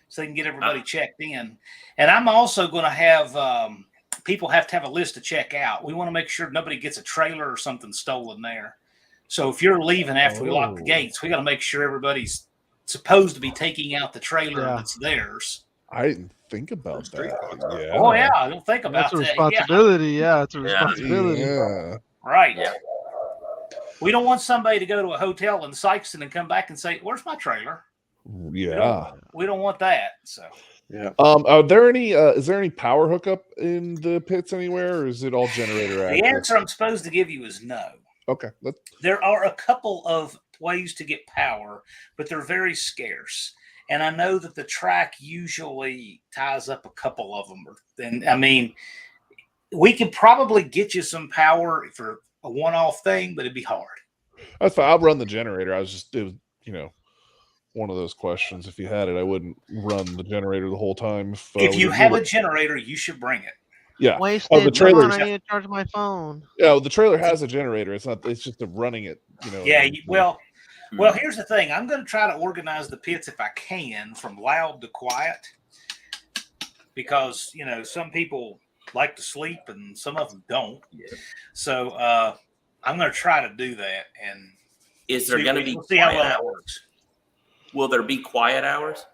so they can get everybody checked in. And I'm also going to have people have to have a list to check out. We want to make sure nobody gets a trailer or something stolen there. So if you're leaving after we lock the gates, we got to make sure everybody's supposed to be taking out the trailer that's theirs. I didn't think about that. Yeah. Oh, yeah. I don't think about that. That's a responsibility. Yeah, it's a responsibility. Yeah. Right. Yeah. We don't want somebody to go to a hotel in Sykeston and come back and say, "Where's my trailer?" Yeah. We don't want that. So. Yeah. Are there any? Is there any power hookup in the pits anywhere, or is it all generator access? The answer I'm supposed to give you is no. Okay. There are a couple of ways to get power, but they're very scarce. And I know that the track usually ties up a couple of them. And I mean, we could probably get you some power for a one-off thing, but it'd be hard. That's fine. I'll run the generator. It was, one of those questions. If you had it, I wouldn't run the generator the whole time. If you have a generator, you should bring it. Yeah. Wasted. The trailer. I need to charge my phone. Yeah, the trailer has a generator. It's not. It's just running it. Yeah. Well, here's the thing. I'm going to try to organize the pits if I can from loud to quiet, because some people like to sleep and some of them don't. Yeah. So I'm going to try to do that. And is there going to be? We'll see how well that works. Will there be quiet hours?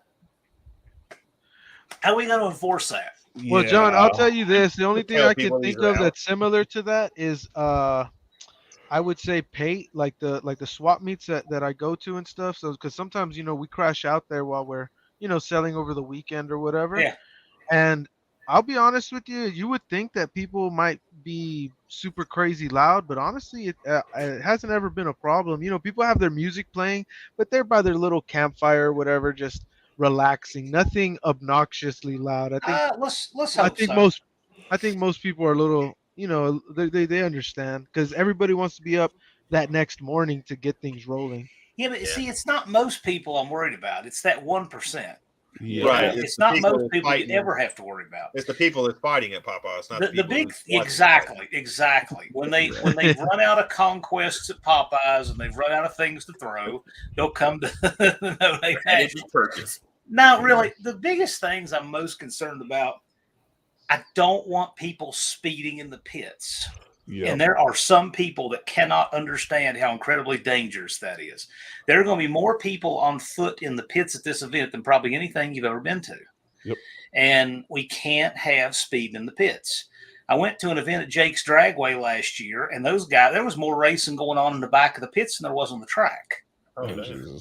How are we going to enforce that? Well, John, I'll tell you this. The only thing I can think of that's similar to that is I would say pay like the swap meets that I go to and stuff. So because sometimes we crash out there while we're selling over the weekend or whatever. Yeah. And I'll be honest with you, you would think that people might be super crazy loud, but honestly, it hasn't ever been a problem. People have their music playing, but they're by their little campfire or whatever, just relaxing. Nothing obnoxiously loud. I think. Let's hope I think most people are a little. They understand because everybody wants to be up that next morning to get things rolling. Yeah, but see, it's not most people I'm worried about. It's that 1%. Yeah. Right. It's not most people you ever have to worry about. It's the people that's fighting at Popeyes, not the big. Exactly. When they run out of conquests at Popeyes and they've run out of things to throw, they'll come to the Energy purchase. Now, really, the biggest things I'm most concerned about, I don't want people speeding in the pits. Yep. And there are some people that cannot understand how incredibly dangerous that is. There are going to be more people on foot in the pits at this event than probably anything you've ever been to. Yep. And we can't have speed in the pits. I went to an event at Jake's Dragway last year, and there was more racing going on in the back of the pits than there was on the track. Oh,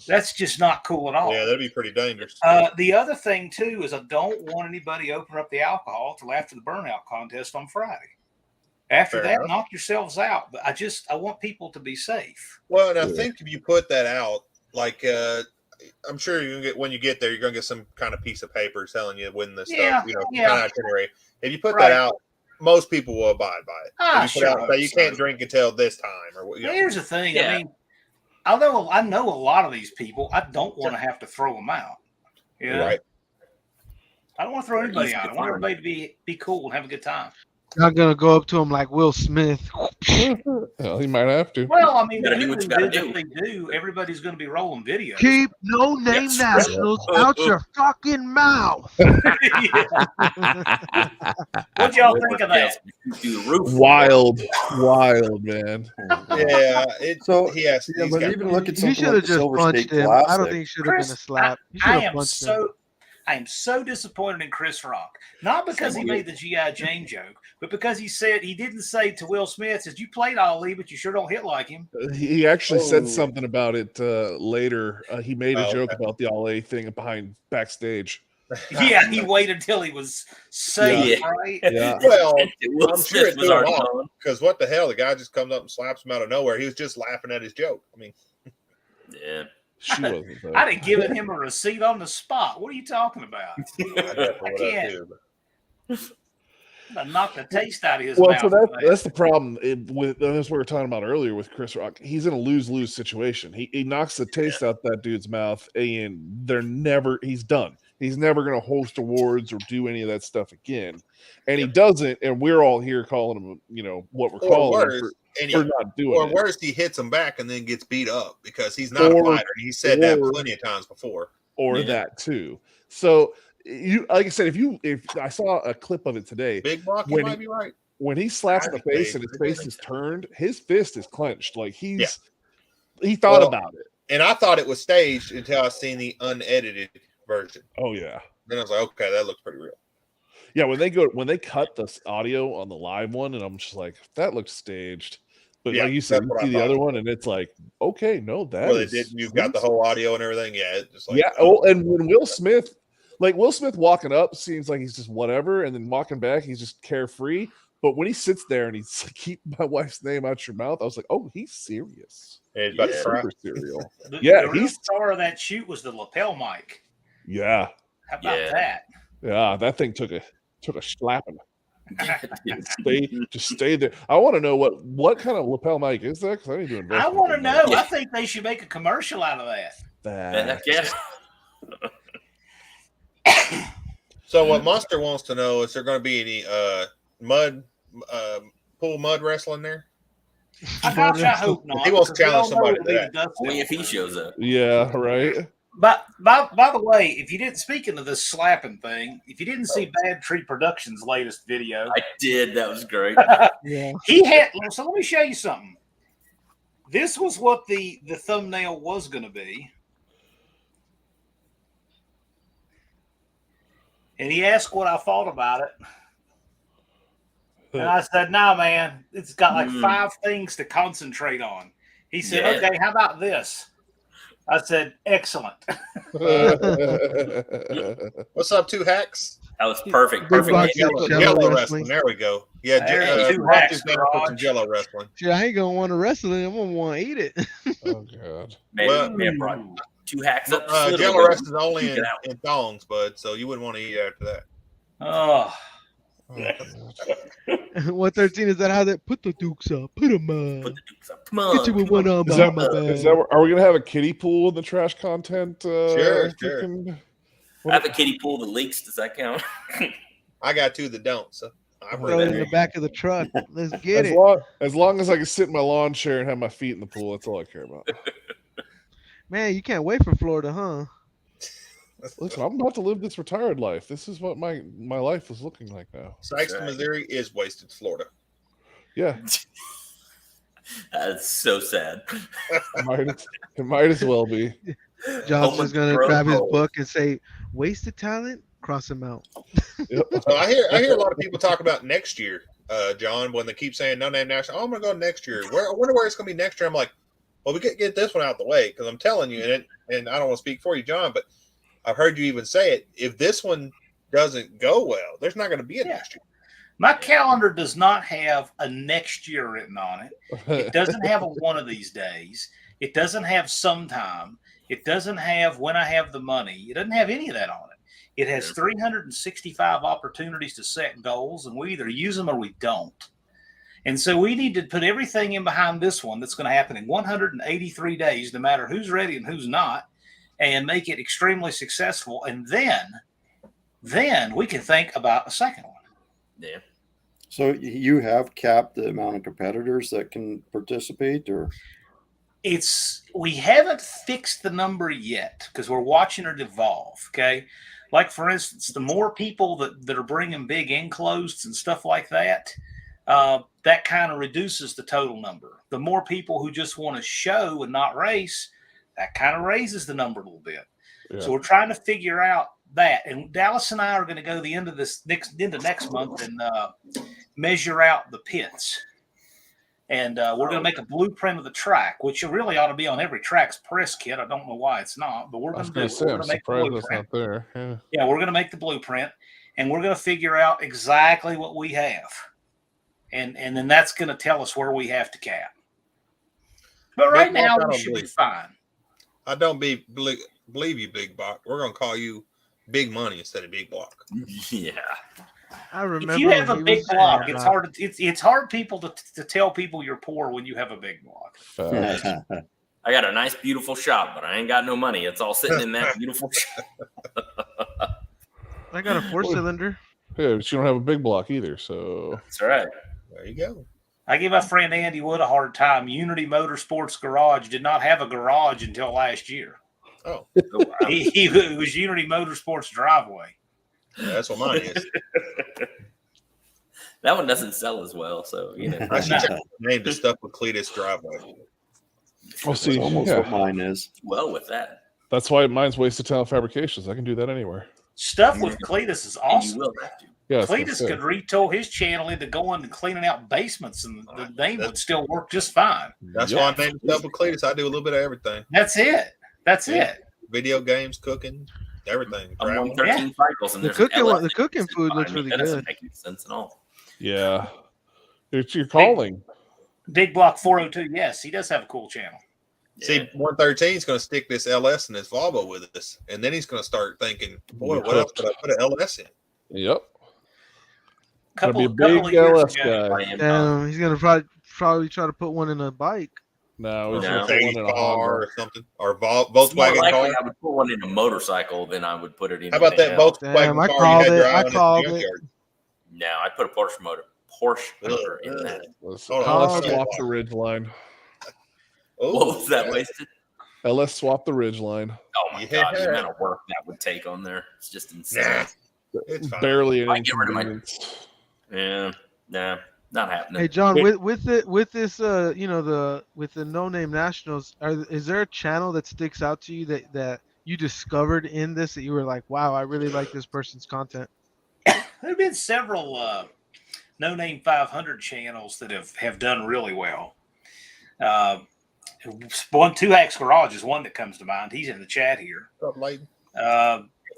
that's just not cool at all. Yeah, that'd be pretty dangerous. The other thing, too, is I don't want anybody open up the alcohol till after the burnout contest on Friday. After that, knock yourselves out. But I want people to be safe. Well, and I think if you put that out, like I'm sure you can get when you get there, you're going to get some kind of piece of paper telling you when the stuff, kind of itinerary. If you put that out, most people will abide by it. If you put out, you can't drink until this time, or here's the thing. Yeah. I mean, although I know a lot of these people, I don't want to have to throw them out. Right. I don't want to throw anybody out. I want everybody to be cool and have a good time. Not gonna go up to him like Will Smith. Well, he might have to. Well, I mean, You gotta do what you gotta do. if they do, everybody's going to be rolling videos. Keep no name Yes. nationals out your fucking mouth. What y'all think of that? Do the roof. Wild, man. Yeah, So he has. yeah, he's but got- even look at You something should like have the just Silver punched State him. I don't Classic. think it should have been a Chris, slap. You should I have am punched him. I am so disappointed in Chris Rock. Not because he made the G.I. Jane joke, but because he didn't say to Will Smith, says, you played Ali, but you sure don't hit like him. He actually Oh. said something about it later. He made a joke okay. about the LA thing behind backstage. Yeah, he waited until he was safe, Yeah. right? Yeah. Well, Will I'm sure Smith it was threw him already off. gone. Because what the hell? The guy just comes up and slaps him out of nowhere. He was just laughing at his joke. I mean, Yeah. She wasn't though. I'd have given him a receipt on the spot. What are you talking about? I definitely would have can't. too. I'd have knocked the taste out of his Well, mouth. so that's the problem with that's what we were talking about earlier with Chris Rock. He's in a lose-lose situation. He knocks the taste out that dude's mouth, and he's done. He's never going to host awards or do any of that stuff again. And he doesn't, and we're all here calling him, what we're calling him for not doing or it. worse, he hits him back and then gets beat up because he's not a fighter. And he said that plenty of times before. Or that too. So like I said, if I saw a clip of it today, Big Block, you might be right. When he slaps the face and his face is turned, his fist is clenched. Like he thought about it. And I thought it was staged until I seen the unedited version. Oh yeah. Then I was like, okay, that looks pretty real. Yeah, when they cut the audio on the live one, and I'm just like, that looks staged. But like you said, you see the other one, and it's like, okay, no, that well, you've got the whole audio and everything. Yeah, it's just like and when Will Smith walking up seems like he's just whatever, and then walking back, he's just carefree. But when he sits there and he's like, keep my wife's name out your mouth, I was like, oh, he's serious. Yeah, he's about to cry. Super serial. The real star of that shoot was the lapel mic. Yeah. How about that? Yeah, that thing took a slapping. Just stay there. I want to know what kind of lapel mic is that? Because I need to invest. I want to know. I think they should make a commercial out of that. So what Monster wants to know is there going to be any pool mud wrestling there? Gosh, I hope not. He wants to challenge somebody to that. Only if he shows up. Yeah, right. But by the way, if you didn't, speaking of this slapping thing, if you didn't see Bad Tree Productions' latest video, I did. That was great. Yeah. He had. So let me show you something. This was what the thumbnail was going to be, and he asked what I thought about it, and I said, "No, man, it's got like 5 things to concentrate on." He said, "Okay, how about this?" I said, "Excellent." What's up, 2 hacks? That was perfect. Big Block Perfect. Jello wrestling. There we go. Yeah, There, 2 hacks, put some Jello wrestling. Shit, I ain't gonna want to wrestle it. I'm gonna want to eat it. Oh god. Man, brought 2 hacks up. Jello wrestling is only in thongs, bud. So you wouldn't want to eat after that. Oh, 113 is that how they put the dukes up? Put them Put the dukes up. Come on. Get you with one arm Is behind my back. are we gonna have a kiddie pool in the trash content? Sure. I have a kiddie pool that leaks. Does that count? I got 2 that don't. So I Throw it in the back of the truck. Let's get it. As long as I can sit in my lawn chair and have my feet in the pool, that's all I care about. Man, you can't wait for Florida, huh? Listen, I'm about to live this retired life. This is what my life is looking like now. Sykes, Missouri is wasted Florida. Yeah. That's so sad. It might as well be. John's just gonna grab his book and say, "Wasted talent, cross him out." Yep. So I hear a lot of people talk about next year, John, when they keep saying no name national. Oh, I'm gonna go next year. I wonder where it's gonna be next year. I'm like, well, we could get this one out of the way because I'm telling you, and I don't want to speak for you, John, but I've heard you even say it. If this one doesn't go well, there's not going to be a next year. my calendar does not have a next year written on it. It doesn't have a one of these days. It doesn't have sometime. It doesn't have when I have the money. It doesn't have any of that on it. It has 365 opportunities to set goals, and we either use them or we don't. And so we need to put everything in behind this one that's going to happen in 183 days, no matter who's ready and who's not, and make it extremely successful. And then we can think about a second one. Yeah. So you have capped the amount of competitors that can participate, or We haven't fixed the number yet because we're watching it evolve. Okay. Like, for instance, the more people that are bringing big enclosed and stuff like that, that kind of reduces the total number. The more people who just want to show and not race, that kind of raises the number a little bit. Yeah. So we're trying to figure out that. And Dallas and I are going to go the end of next month and measure out the pits. And we're going to make a blueprint of the track, which really ought to be on every track's press kit. I don't know why it's not, but we're going to do it. We're going to make the blueprint. There. Yeah, we're going to make the blueprint, and we're going to figure out exactly what we have, and then that's going to tell us where we have to cap. But right now, we should be fine. I don't believe you, Big Block. We're going to call you Big Money instead of Big Block. Yeah. I remember if you have a big block, it's hard. It's hard people to tell people you're poor when you have a big block. I got a nice, beautiful shop, but I ain't got no money. It's all sitting in that beautiful shop. I got a 4-cylinder. Yeah, but you don't have a big block either, so that's right. There you go. I give my friend Andy Wood a hard time. Unity Motorsports Garage did not have a garage until last year. Oh, it was Unity Motorsports driveway. Yeah, that's what mine is. That one doesn't sell as well, so you know. I should name the Stuffwithcleatus driveway. Well, see, that's almost what mine is. Well, with that, that's why mine's Wasted Talent Fabrications. I can do that anywhere. Stuffwithcleatus is awesome. You will have to. Yeah, Cletus could retool his channel into going and cleaning out basements, and the name would still work just fine. That's why I named Stuffwithcleatus. I do a little bit of everything. That's it. That's it. Video games, cooking. Everything. I'm on 13 cycles, and the cooking food looks really good. That doesn't make any sense at all. Yeah, it's your calling. Big Block 402. Yes, he does have a cool channel. See, 113 is going to stick this LS and this Volvo with us, and then he's going to start thinking, "Boy, what else could I put an LS in?" Yep. Couple be a big LS guy. He's going to probably try to put one in a bike. No, he's going to put one in a car or something, or Volkswagen car. I would put one in a motorcycle, then I would put it in. How about that Volkswagen car you had driving in the junkyard? No, I put a Porsche motor in that. LS swap the ridge line. What was that, Wasted? LS swap the ridge line. Oh my god, the amount of work that would take on there. It's just insane. It's fine. Barely an inconvenience. Yeah, nah, not happening. Hey John, with this with the No Name Nationals, is there a channel that sticks out to you that you discovered in this that you were like, wow, I really like this person's content? There have been several No Name 500 channels that have done really well. Two Hacks Garage is one that comes to mind. He's in the chat here.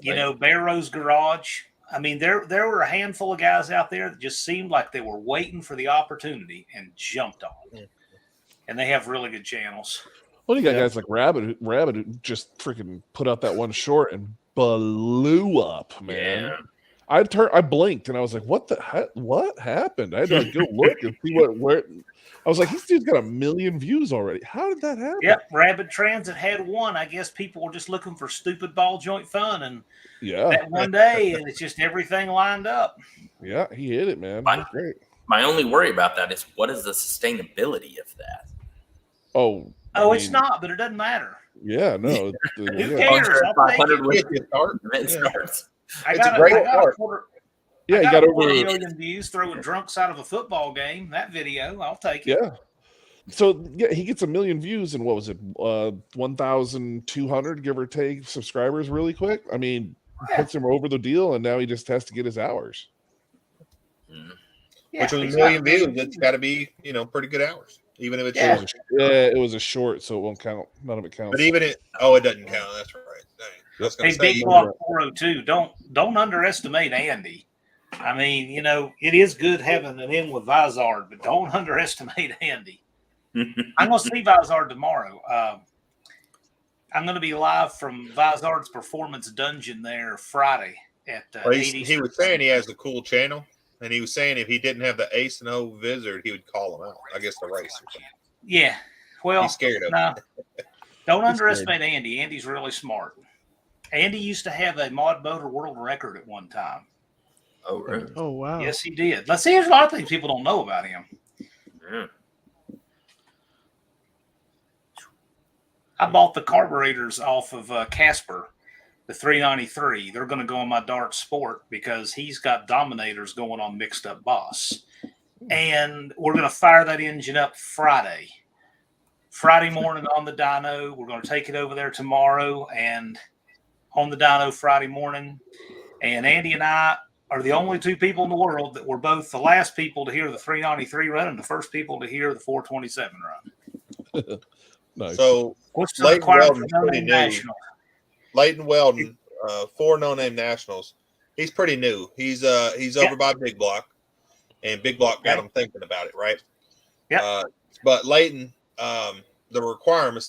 Bear Rose Garage. I mean, there were a handful of guys out there that just seemed like they were waiting for the opportunity and jumped on it. And they have really good channels. Well, you got guys like Rabbit who just freaking put out that one short and blew up, man. Yeah. I blinked and I was like, what happened? I had to go look and see where. I was like, this dude's got 1 million views already. How did that happen? Yep, Rabbit Transit had one. I guess people were just looking for stupid ball joint fun, and that one day, and it's just everything lined up. Yeah, he hit it, man. Great. My only worry about that is what is the sustainability of that? It's not, but it doesn't matter. Yeah, no. Who cares? I'll take it. It's a great start. You got over 1 million views throwing drunks out of a football game. That video, I'll take it. Yeah. So he gets 1 million views and what was it, 1,200 give or take subscribers really quick. I mean, puts him over the deal, and now he just has to get his hours. Which with 1 million views, it's got to be pretty good hours, even if it's short. It was a short, so it won't count. None of it counts. But even it doesn't count. That's right. Hey, Big Block 402, don't underestimate Andy. I mean, it is good having an in with Vizard, but don't underestimate Andy. I'm going to see Vizard tomorrow. I'm going to be live from Vizard's Performance Dungeon there Friday at 80. He was saying he has a cool channel, and he was saying if he didn't have the Ace and O Vizard, he would call him out. I guess the race or something. Yeah. Well, he's scared of him. Don't underestimate Andy. Andy's really smart. Andy used to have a mod motor world record at one time. Oh, really? Oh wow. Yes, he did. Let's see. There's a lot of things people don't know about him. Yeah. I bought the carburetors off of Casper, the 393. They're going to go on my Dart Sport because he's got Dominators going on Mixed Up Boss. And we're going to fire that engine up Friday morning on the dyno. We're going to take it over there tomorrow and on the dyno Friday morning. And Andy and I are the only two people in the world that were both the last people to hear the 393 run and the first people to hear the 427 run. Nice. So Leighton Weldon's pretty new. Leighton Weldon, 4 no-name nationals. He's pretty new. He's over by Big Block, and Big Block got him thinking about it, right? Yeah. But Leighton, the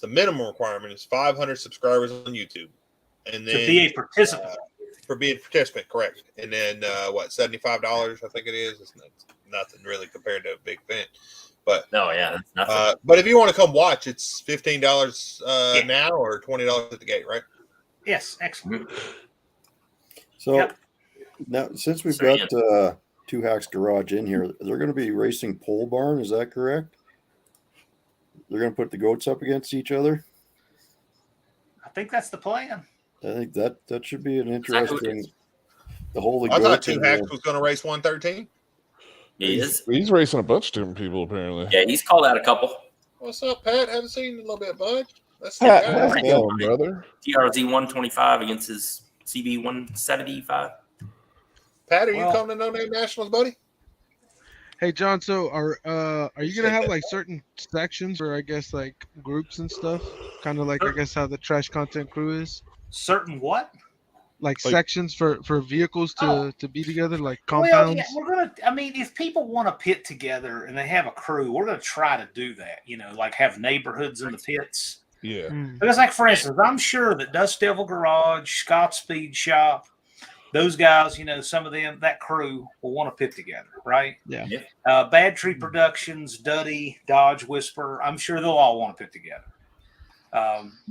minimum requirement is 500 subscribers on YouTube, and then to be a participant. For being a participant, correct. And then $75? I think it is. It's nothing really compared to a big event. But that's nothing. But if you want to come watch, it's $15 now or $20 at the gate, right? Yes, excellent. So now, since we've got Two Hacks Garage in here, they're going to be racing pole barn. Is that correct? They're going to put the goats up against each other. I think that's the plan. I think that should be an interesting. The whole. I thought Two Hacks was going to race 113. He is. He's racing a bunch of different people apparently. Yeah, he's called out a couple. What's up, Pat? Haven't seen you in a little bit, bud. How's it going, brother? TRZ 125 against his CB 175. Pat, are you coming to No Name Nationals, buddy? Hey John, so are you gonna have like certain sections or I guess like groups and stuff? Kind of like I guess how the trash content crew is? Certain what? Like sections for vehicles to be together, like compounds. Well, we're gonna. I mean, if people want to pit together and they have a crew, we're gonna try to do that. Like have neighborhoods in the pits. Yeah. Because, like for instance, I'm sure that Dust Devil Garage, Scott Speed Shop, those guys, some of them, that crew will want to pit together, right? Yeah. Bad Tree Productions, Duddy, Dodge Whisper. I'm sure they'll all want to pit together.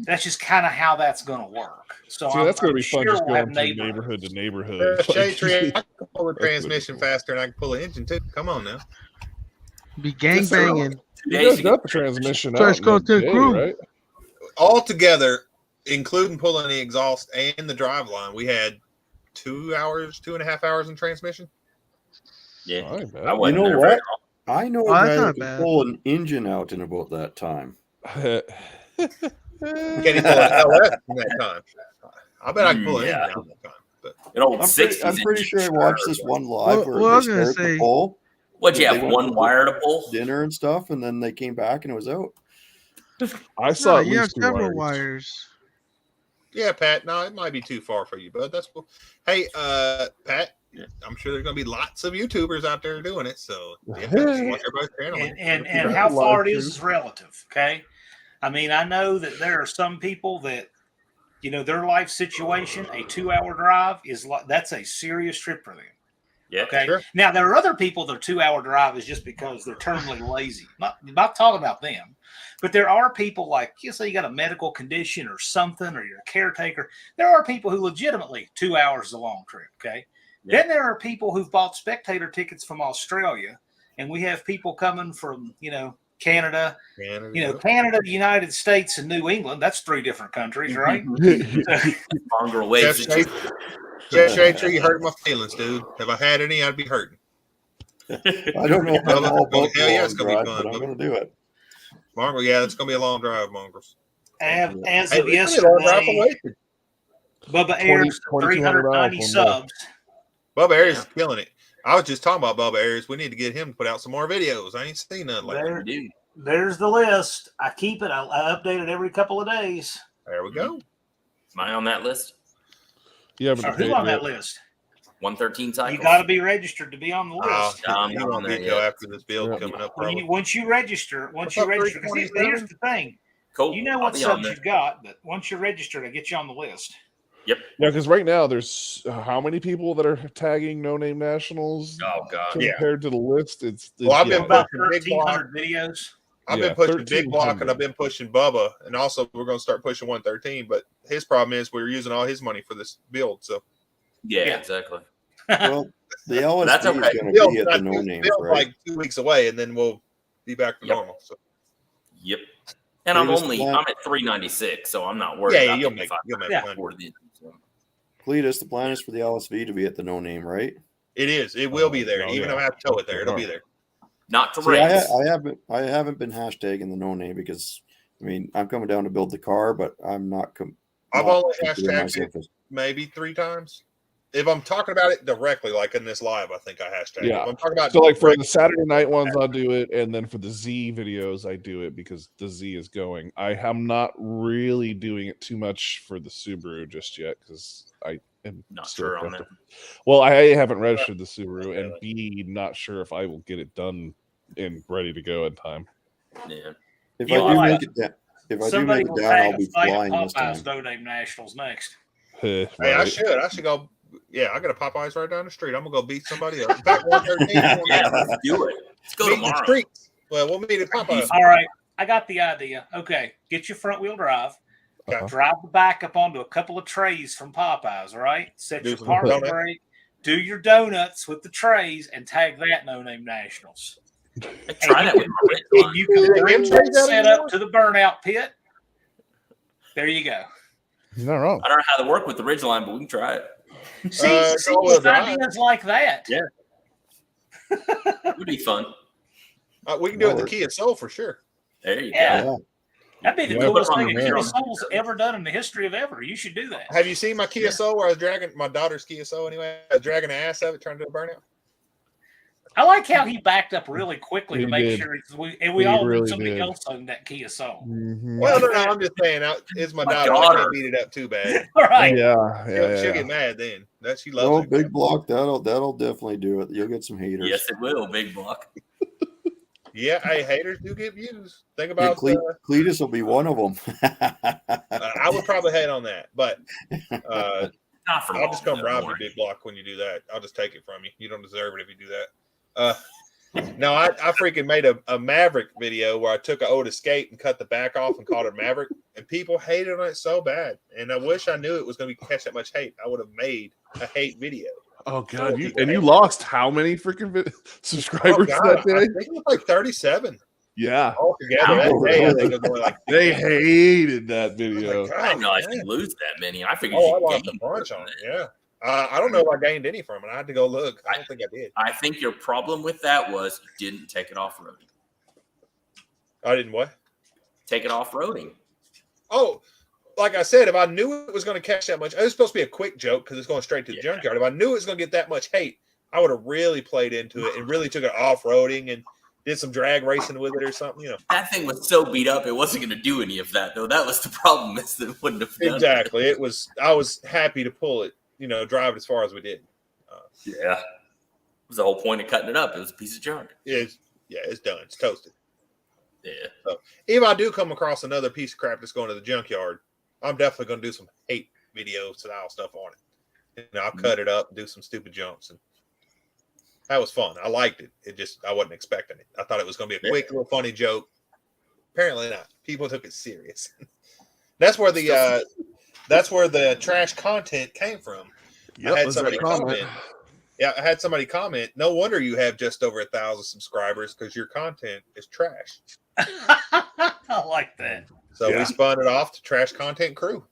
That's just kind of how that's going to work. So that's going to be fun, just we'll going from neighborhood to neighborhood. Shade Tree, I can pull the transmission faster, and I can pull the engine too. Come on now. Be gang banging. You guys got the transmission Trash content crew, right? All together, including pulling the exhaust and the drive line, we had 2.5 hours in transmission. Yeah, you know what? I know a guy that can pull an engine out in about that time. Can he pull an LS in that time? I bet I can pull an engine out in that time. I'm pretty sure I watched this one live where they started the pull. What'd you have? One wire to pull? Dinner and stuff, and then they came back and it was out. I saw you have several wires. Yeah, Pat. No, it might be too far for you, bud. That's cool. Hey, Pat. I'm sure there's going to be lots of YouTubers out there doing it. So watch everybody's channel. And how far it is relative. Okay. I mean, I know that there are some people that, their life situation, a 2-hour drive that's a serious trip for them. Yeah. Okay. Sure. Now there are other people their 2-hour drive is just because they're terminally lazy. Not talking about them, but there are people like say you got a medical condition or something, or you're a caretaker. There are people who legitimately 2 hours is a long trip. Okay. Yeah. Then there are people who've bought spectator tickets from Australia, and we have people coming from Canada, Canada, the United States, and New England. That's 3 different countries, right? Longer ways. Jeff Tree, you hurt my feelings, dude. If I had any, I'd be hurting. I don't know if I'm all about it's gonna be fun. But I'm going to do it. Mongrel, it's going to be a long drive, Mongrels. As of yesterday, Bubba Ayers 390 subs. Bubba Ayers is killing it. I was just talking about Bubba Ayers. We need to get him to put out some more videos. I ain't seen nothing like that. There's the list. I keep it. I update it every couple of days. There we go. Am I on that list? Yeah, but who's on that list? 113 cycles. You got to be registered to be on the list. I'm not on there yet. After this build coming up. Once you register, because here's the thing. Cool. You know what subs you've got, but once you're registered, I get you on the list. Yep. Yeah, because right now there's how many people that are tagging No Name Nationals? Oh God! Compared to the list, it's I've been about 1,300 videos. I've been pushing Big Block and I've been pushing Bubba, and also we're going to start pushing 113. But his problem is we're using all his money for this build. So yeah. Exactly. Well, the LSV That's okay. is going to be at the no names, right? Like 2 weeks away, and then we'll be back to normal. So. Yep. And I'm at 396, so I'm not worried. Yeah, about you'll make money. Cletus, the plan is for the LSV to be at the no name, right? It is. It will be there. Even if I have to tow it there, it'll be there. Not to race. I haven't been hashtagging the no name because I mean I'm coming down to build the car, but I'm not. I've only hashtagged it maybe 3 times. If I'm talking about it directly, like in this live, I think I hashtag. Yeah. If I'm talking about so like for the Saturday night ones, I'll do it, and then for the Z videos, I do it because the Z is going. I am not really doing it too much for the Subaru just yet because I am not sure on that. Well, I haven't registered the Subaru, and B, not sure if I will get it done and ready to go in time. Yeah. If I do make it down, I'll be flying this time. No Name Nationals next. Hey, I should go. Yeah, I got a Popeyes right down the street. I'm gonna go beat somebody up. In fact, 113. Yeah, let's do it. Let's go tomorrow. Well, we'll meet at Popeyes. All right, I got the idea. Okay, get your front wheel drive. Drive the back up onto a couple of trays from Popeyes. All right, set your parking brake. Do your donuts with the trays and tag that No Name Nationals. Try that with my red line. You can bring that set up to the burnout pit. There you go. You're not wrong. I don't know how to work with the Ridgeline, but we can try it. See with ideas like that. Yeah. It would be fun. We can do it in the Kia Soul for sure. There you go. That'd be the coolest thing Kia Soul's ever done in the history of ever. You should do that. Have you seen my Kia Soul where I was dragging my daughter's Kia Soul anyway? I was dragging the ass of it, trying to do a burnout. I like how he backed up really quickly to make sure we all really knew somebody else on that Kia Soul. Mm-hmm. Well, no, I'm just saying, it's my daughter. I can't beat it up too bad. Right? She'll get mad then. That she loves it. Big block. That'll definitely do it. You'll get some haters. Yes, it will. Big block. Yeah, hey, haters do get views. Think about Cletus will be one of them. I would probably hate on that, but not for I'll just come rob you, Big Block, when you do that. I'll just take it from you. You don't deserve it if you do that. No, I freaking made a Maverick video where I took an old Escape and cut the back off and called it Maverick, and people hated on it so bad. And I wish I knew it was going to catch that much hate. I would have made a hate video. Oh God! You lost how many freaking subscribers that day? I think it was like 37. Yeah. Altogether that day, I think it was going like they hated that video. I didn't know I could lose that many. I figured I lost a bunch on it. Yeah. I don't know if I gained any from it. I had to go look. I don't think I did. I think your problem with that was you didn't take it off-roading. I didn't what? Take it off-roading. Oh, like I said, if I knew it was going to catch that much, it was supposed to be a quick joke because it's going straight to the junkyard. If I knew it was going to get that much hate, I would have really played into it and really took it off-roading and did some drag racing with it or something. You know, that thing was so beat up, it wasn't going to do any of that, though. That was the problem. Is that it wouldn't have done exactly. It was. I was happy to pull it. You know, drive it as far as we did. Yeah, it was the whole point of cutting it up. It was a piece of junk. It's done. It's toasted. Yeah. So if I do come across another piece of crap that's going to the junkyard, I'm definitely going to do some hate video style stuff on it. You know, I'll cut it up, do some stupid jumps, and that was fun. I liked it. I wasn't expecting it. I thought it was going to be a quick little funny joke. Apparently not. People took it serious. That's where the trash content came from. Yep, I had somebody comment. Yeah, I had somebody comment. No wonder you have just over 1,000 subscribers because your content is trash. I like that. So we spun it off to Trash Content Crew.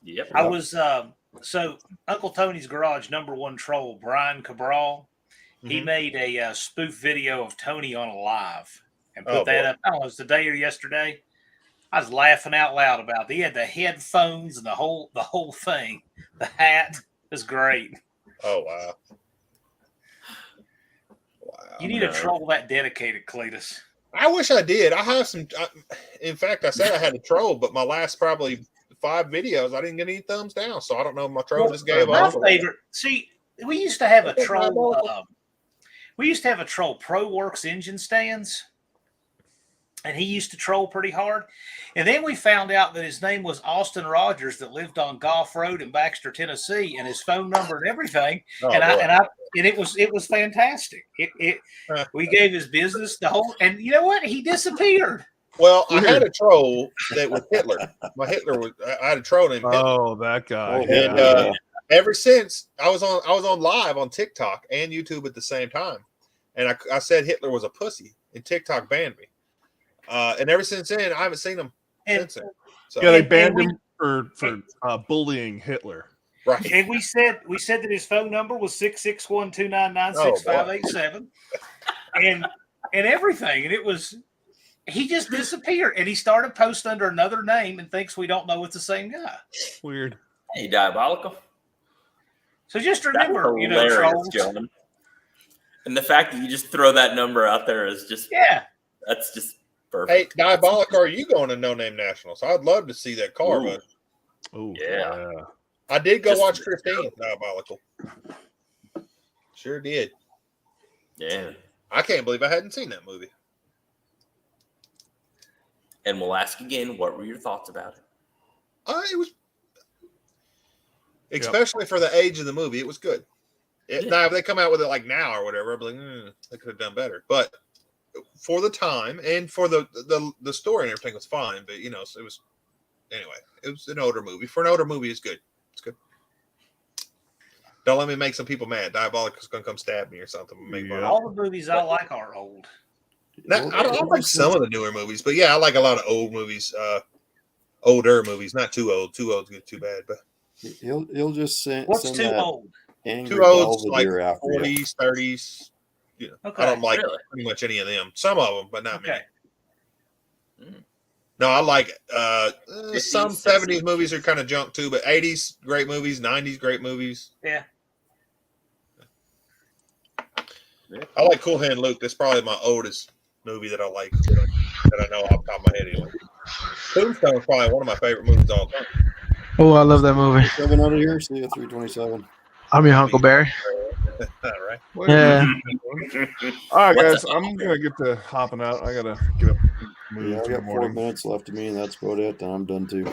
Yep. I was so Uncle Tony's Garage #1 troll, Brian Cabral. He made a spoof video of Tony on a live and put that up. I don't know, it was today or yesterday. I was laughing out loud about it. He had the headphones and the whole thing. The hat was great. Oh wow! You need to troll that dedicated, Cletus. I wish I did. I have some. In fact, I said I had a troll, but my last probably 5 videos, I didn't get any thumbs down. So I don't know if my troll just gave my up. favorite. See, we used to have a troll. We used to have a troll, ProWorks engine stands, and he used to troll pretty hard. And then we found out that his name was Austin Rogers, that lived on Golf Road in Baxter, Tennessee, and his phone number and everything. And it was fantastic. We gave his business the whole, and you know what? He disappeared. Well, I had a troll that was Hitler. I had a troll named Hitler. Oh, that guy. ever since I was on live on TikTok and YouTube at the same time, and I said Hitler was a pussy, and TikTok banned me. And ever since then, I haven't seen him since then. So, yeah, they banned him for bullying Hitler. Right. And we said that his phone number was 661-299-6587, and everything, and it was. He just disappeared, and he started posting under another name and thinks we don't know it's the same guy. Weird. Hey, diabolical. So just remember, trolls. John. And the fact that you just throw that number out there is just that's just perfect. Hey, diabolical, are you going to No Name Nationals? I'd love to see that car, but yeah. I did go watch Christine, diabolical. Sure did. Yeah. I can't believe I hadn't seen that movie. And we'll ask again, what were your thoughts about it? It was, especially for the age of the movie, it was good. Now, if they come out with it like now or whatever, I'd be like, they could have done better. But for the time and for the story and everything was fine. But so it was an older movie. For an older movie, it's good. It's good. Don't let me make some people mad. Diabolic is going to come stab me or something. All the movies I like are old. Now, I don't like some of the newer movies, but I like a lot of old movies, older movies, not too old. Too old get too bad, but he'll just send. What's too old? Too old, like 40s, 30s. Okay. I don't like pretty much any of them. Some of them, but not many. No, I like some 70s movies are kind of junk too, but 80s great movies, 90s great movies. Yeah. I like Cool Hand Luke. That's probably my oldest movie that I like, that I know off the top of my head anyway. Tombstone is probably one of my favorite movies of all time. Oh, I love that movie. 7 out of here. See you 327. I'm your Huckleberry. Right. Yeah. All right, guys. I'm gonna get to hopping out. I gotta get up. I got 4 minutes left of me, and that's about it. And I'm done too.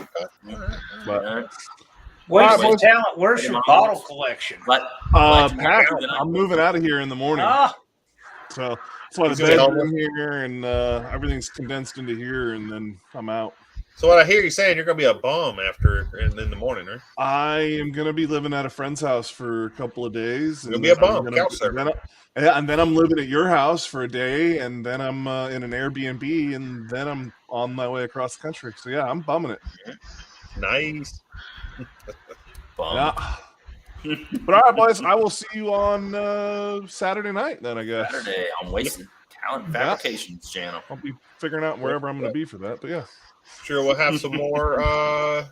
But, Where's talent? Where's your bottle collection? Pat, I'm moving out of here in the morning. So that's why the bed's in here and everything's condensed into here, and then I'm out. So what I hear you saying, you're going to be a bum in the morning, right? I am going to be living at a friend's house for a couple of days. You'll be a bum, and then I'm living at your house for a day, and then I'm in an Airbnb, and then I'm on my way across the country. So yeah, I'm bumming it. Nice. Yeah. But all right, boys, I will see you on Saturday night then, I guess. Saturday on Wasted Talent Fabrications channel. I'll be figuring out wherever I'm going to be for that, but yeah. Sure, we'll have some more, LSV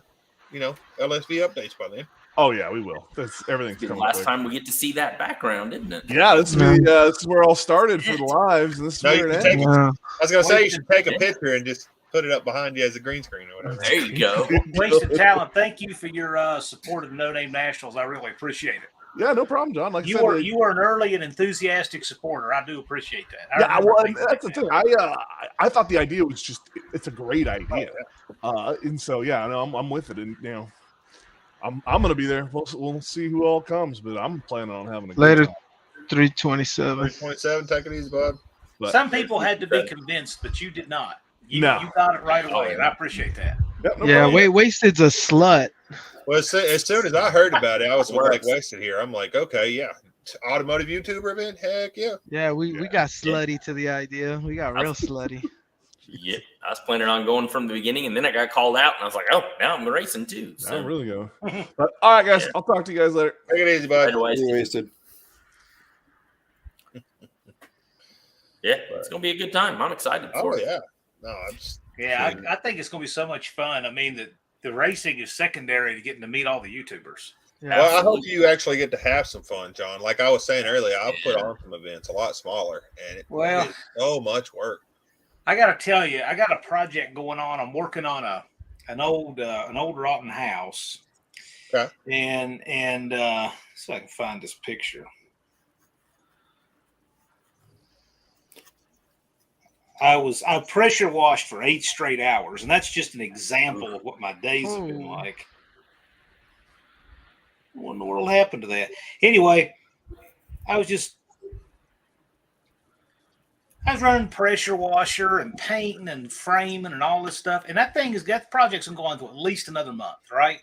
updates by then. Oh yeah, we will. Everything's the coming. Last time we get to see that background, isn't it? Yeah, this is where it all started for the lives. And this is where it ends. I was going to say you should take a picture and just put it up behind you as a green screen or whatever. There you go. Wasted Talent, thank you for your support of the No Name Nationals. I really appreciate it. Yeah, no problem, John. Like you are an early and enthusiastic supporter. I do appreciate that. That's the thing. I thought the idea was it's a great idea, and so I'm with it, and I'm going to be there. We'll see who all comes, but I'm planning on having a later. Good time. 327. Take it easy, bud. But some people had to be convinced, but you did not. You got it right away, and I appreciate that. Wasted's a slut. Well, as soon as I heard about it, I was like Wasted here. I'm like, okay, yeah. Automotive YouTuber event? Heck yeah. Yeah, we got slutty to the idea. We got real slutty. Yeah, I was planning on going from the beginning, and then I got called out, and I was like, oh, now I'm racing too. So. I'm really going. But, all right, guys. I'll talk to you guys later. Take it easy, bud. Wasted. Yeah, it's going to be a good time. I'm excited for it. Yeah. No, I think it's going to be so much fun. I mean, the racing is secondary to getting to meet all the YouTubers. Yeah, well, I hope you actually get to have some fun, John. Like I was saying earlier, I'll put on some events a lot smaller, and it's so much work. I got to tell you, I got a project going on. I'm working on an old rotten house. Okay. And so I can find this picture. I pressure washed for 8 straight hours, and that's just an example of what my days have been like. What in the world happened to that? Anyway, I was running pressure washer and painting and framing and all this stuff, and that project's gonna go on to at least another month, right?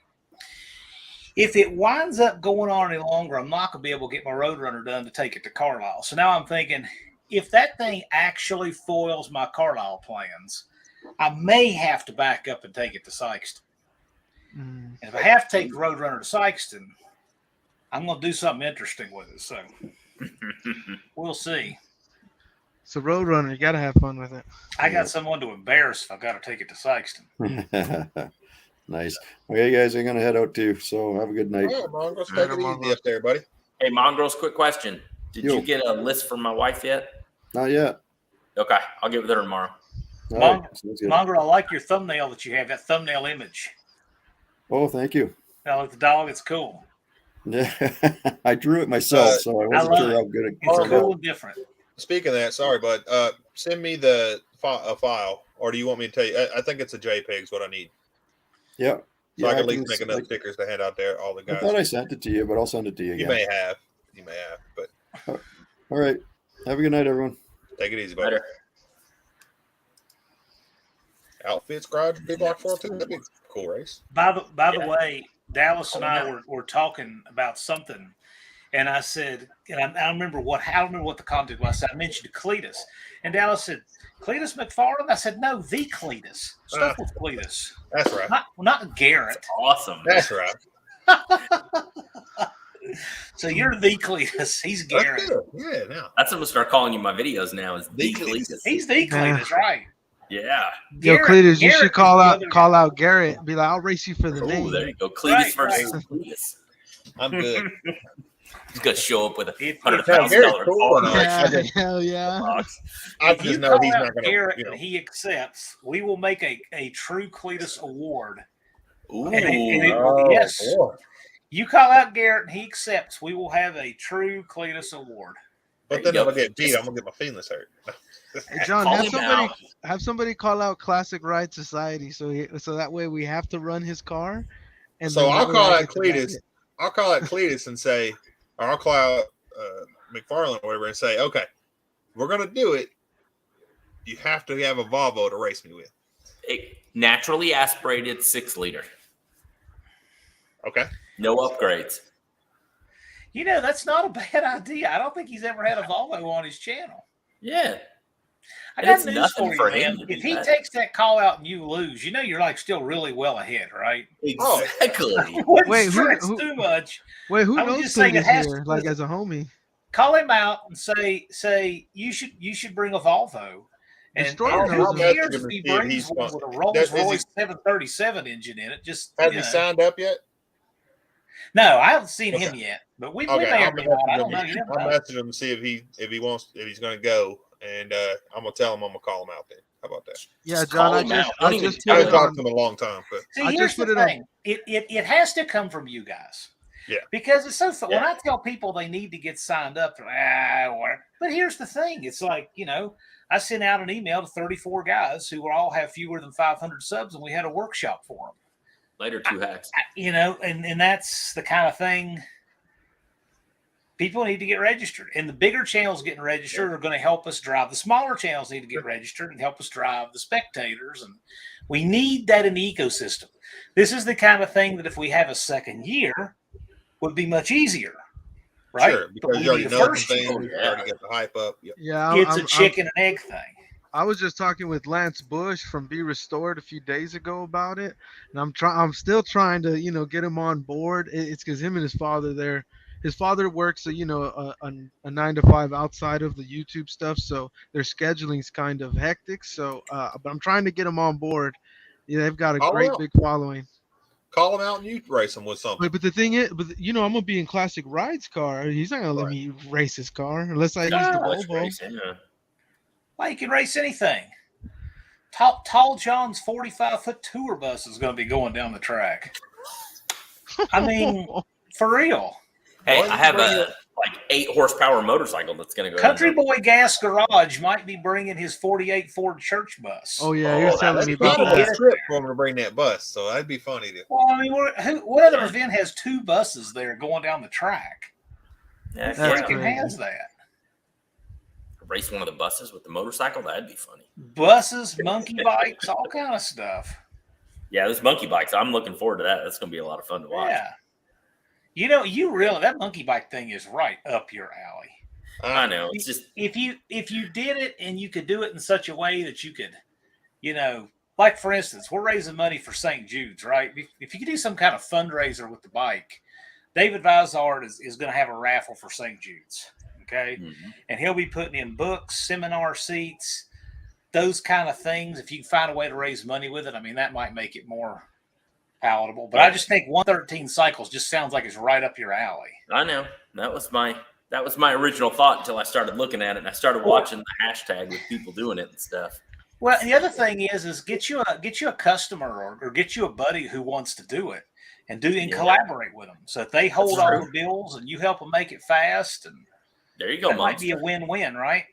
if it winds up going on any longer, I'm not going to be able to get my Roadrunner done to take it to Carlisle. So now I'm thinking, if that thing actually foils my Carlisle plans, I may have to back up and take it to Sykeston. And if I have to take the Roadrunner to Sykeston, I'm going to do something interesting with it. So we'll see. So Roadrunner, you got to have fun with it. I got someone to embarrass if I got to take it to Sykeston. Nice. Okay, guys, I'm going to head out too. So have a good night. Oh, Mongrels, take it easy up there, buddy. Hey, Mongrels, quick question. Did you get a list from my wife yet? Not yet. Okay, I'll get with her tomorrow. Mongrel, I like your thumbnail that you have, that thumbnail image. Oh, thank you. Now, with the dog, it's cool. Yeah, I drew it myself, so I wasn't sure how good it's cool and different. Speaking of that, sorry, bud. Send me a file, or do you want me to tell you? I think it's a JPEG is what I need. Yeah. So I can at least make enough stickers to hand out there. All the guys. I thought I sent it to you, but I'll send it to you again. You may have, but all right. Have a good night, everyone. Take it easy, buddy. Outfits garage, big block 402. That'd be a cool race. By the way, Dallas and I were talking about something, and I said, and I don't remember what the content was. I said, I mentioned Cletus, and Dallas said, Cletus McFarland? I said, no, the Cletus. Stuffwithcleatus. That's right. Not Garrett. That's awesome. That's right. So you're the Cletus. He's Garrett. Yeah, now. That's what I'm going to start calling you my videos now is the Cletus. He's the Cletus, right. Yeah. Yo, Cletus, you should call out Garrett and be like, I'll race you for the name. Oh, there you go. Cletus versus Cletus. I'm good. He's going to show up with a $100,000 car. Yeah, hell yeah. I just know he's not going to. Garrett, and he accepts, we will make a true Cletus award. Ooh. Yes. Boy. You call out Garrett and he accepts, we will have a true Cletus award. But then if I get beat, I'm going to get my feelings hurt. Hey, John, have somebody call out Classic Ride Society so that way we have to run his car. And so I'll call out Cletus. I'll call out Cletus and say, or I'll call out McFarland or whatever and say, okay, we're going to do it. You have to have a Volvo to race me with. A naturally aspirated 6-liter. Okay. No upgrades. You know, that's not a bad idea. I don't think he's ever had a Volvo on his channel. Yeah. I got news for you, man. If he takes that call out and you lose, you know you're like still really well ahead, right? Exactly. Wait, who too much. Wait, who knows just saying it has to, like as a homie? Call him out and say you should bring a Volvo. And here's if he brings one with a Rolls Royce 737 engine in it. Just has he signed up yet? No, I haven't seen him yet. But we may I'll or may not. I don't know. I'll message him to see if he's going to go, and I'm going to tell him I'm going to call him out there. How about that? Yeah, John, I just haven't talked to him a long time, but see, here's the thing. It has to come from you guys. Yeah, because it's so fun. When I tell people they need to get signed up, but here's the thing: it's like, you know, I sent out an email to 34 guys who will all have fewer than 500 subs, and we had a workshop for them. Later, 2 hacks. You know, and that's the kind of thing. People need to get registered, and the bigger channels getting registered are going to help us drive. The smaller channels need to get registered and help us drive the spectators, and we need that in the ecosystem. This is the kind of thing that if we have a second year, would be much easier, right? Sure, because you already know the thing, you already get the hype up. Yeah, it's a chicken and egg thing. I was just talking with Lance Bush from Be Restored a few days ago about it, and I'm still trying to, you know, get him on board. It's because him and his father there. His father works, a 9-to-5 outside of the YouTube stuff, so their scheduling is kind of hectic. So, but I'm trying to get him on board. Yeah, they've got a great big following. Call him out and you race him with something. But the thing is, I'm gonna be in Classic Ride's car. He's not gonna let me race his car unless I use the Volvo. Well, you can race anything. Tall John's 45-foot tour bus is going to be going down the track. I mean, for real. Hey, I have a 8-horsepower motorcycle that's going to go. Country Boy Gas Garage might be bringing his 48 Ford church bus. Oh yeah, you're telling me about that. Trip for him to bring that bus, so that'd be funny. Well, I mean, what other event has 2 buses there going down the track? Yeah, who freaking has that? Race one of the buses with the motorcycle, that'd be funny. Buses, monkey bikes, all kind of stuff. Yeah, those monkey bikes, I'm looking forward to that. That's going to be a lot of fun to watch. Yeah. You know, that monkey bike thing is right up your alley. I know. It's just if you did it and you could do it in such a way that you could, like for instance, we're raising money for St. Jude's, right? If you could do some kind of fundraiser with the bike, David Vizard is going to have a raffle for St. Jude's, okay? Mm-hmm. And he'll be putting in books, seminar seats, those kind of things. If you can find a way to raise money with it, I mean, that might make it more palatable. But I just think 113 cycles just sounds like it's right up your alley. I know. That was my original thought until I started looking at it and I started watching the hashtag with people doing it and stuff. Well, the other thing is get you a customer or get you a buddy who wants to do it and collaborate with them. So if they hold all the bills and you help them make it fast, and there you go, that might be a win-win, right?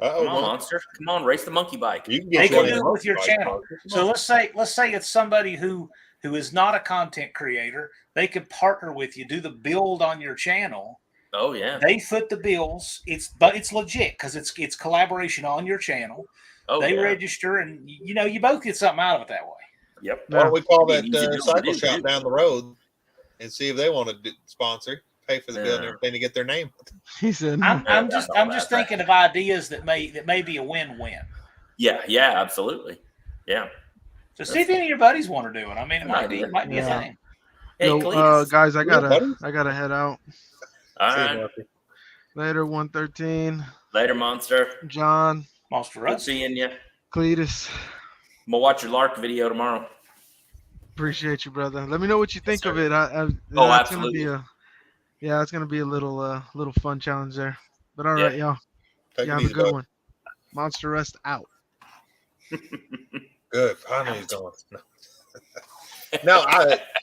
Come on, Monster. Come on, race the monkey bike. They can do it with your channel. So let's say it's somebody who is not a content creator. They could partner with you, do the build on your channel. Oh yeah. They foot the bills. But it's legit because it's collaboration on your channel. Oh, they register, and you both get something out of it that way. Yep. Why don't we call that cycle shop down the road and see if they want to sponsor, pay for the bill and everything to get their name? He said, "I'm just thinking of ideas that may be a win-win." Yeah, absolutely. Yeah. So see if any of your buddies want to do it. I mean, it might be a thing. Hey, guys, I gotta head out. All right. Later, 113. Later, Monster. John. Monster Good seeing you. Cletus. I'm gonna watch your Lark video tomorrow. Appreciate you, brother. Let me know what you think of it. Absolutely. It's gonna be a little fun challenge there. But all right, y'all. Have a good one. Monster Rest out. Good. Finally he's going. No,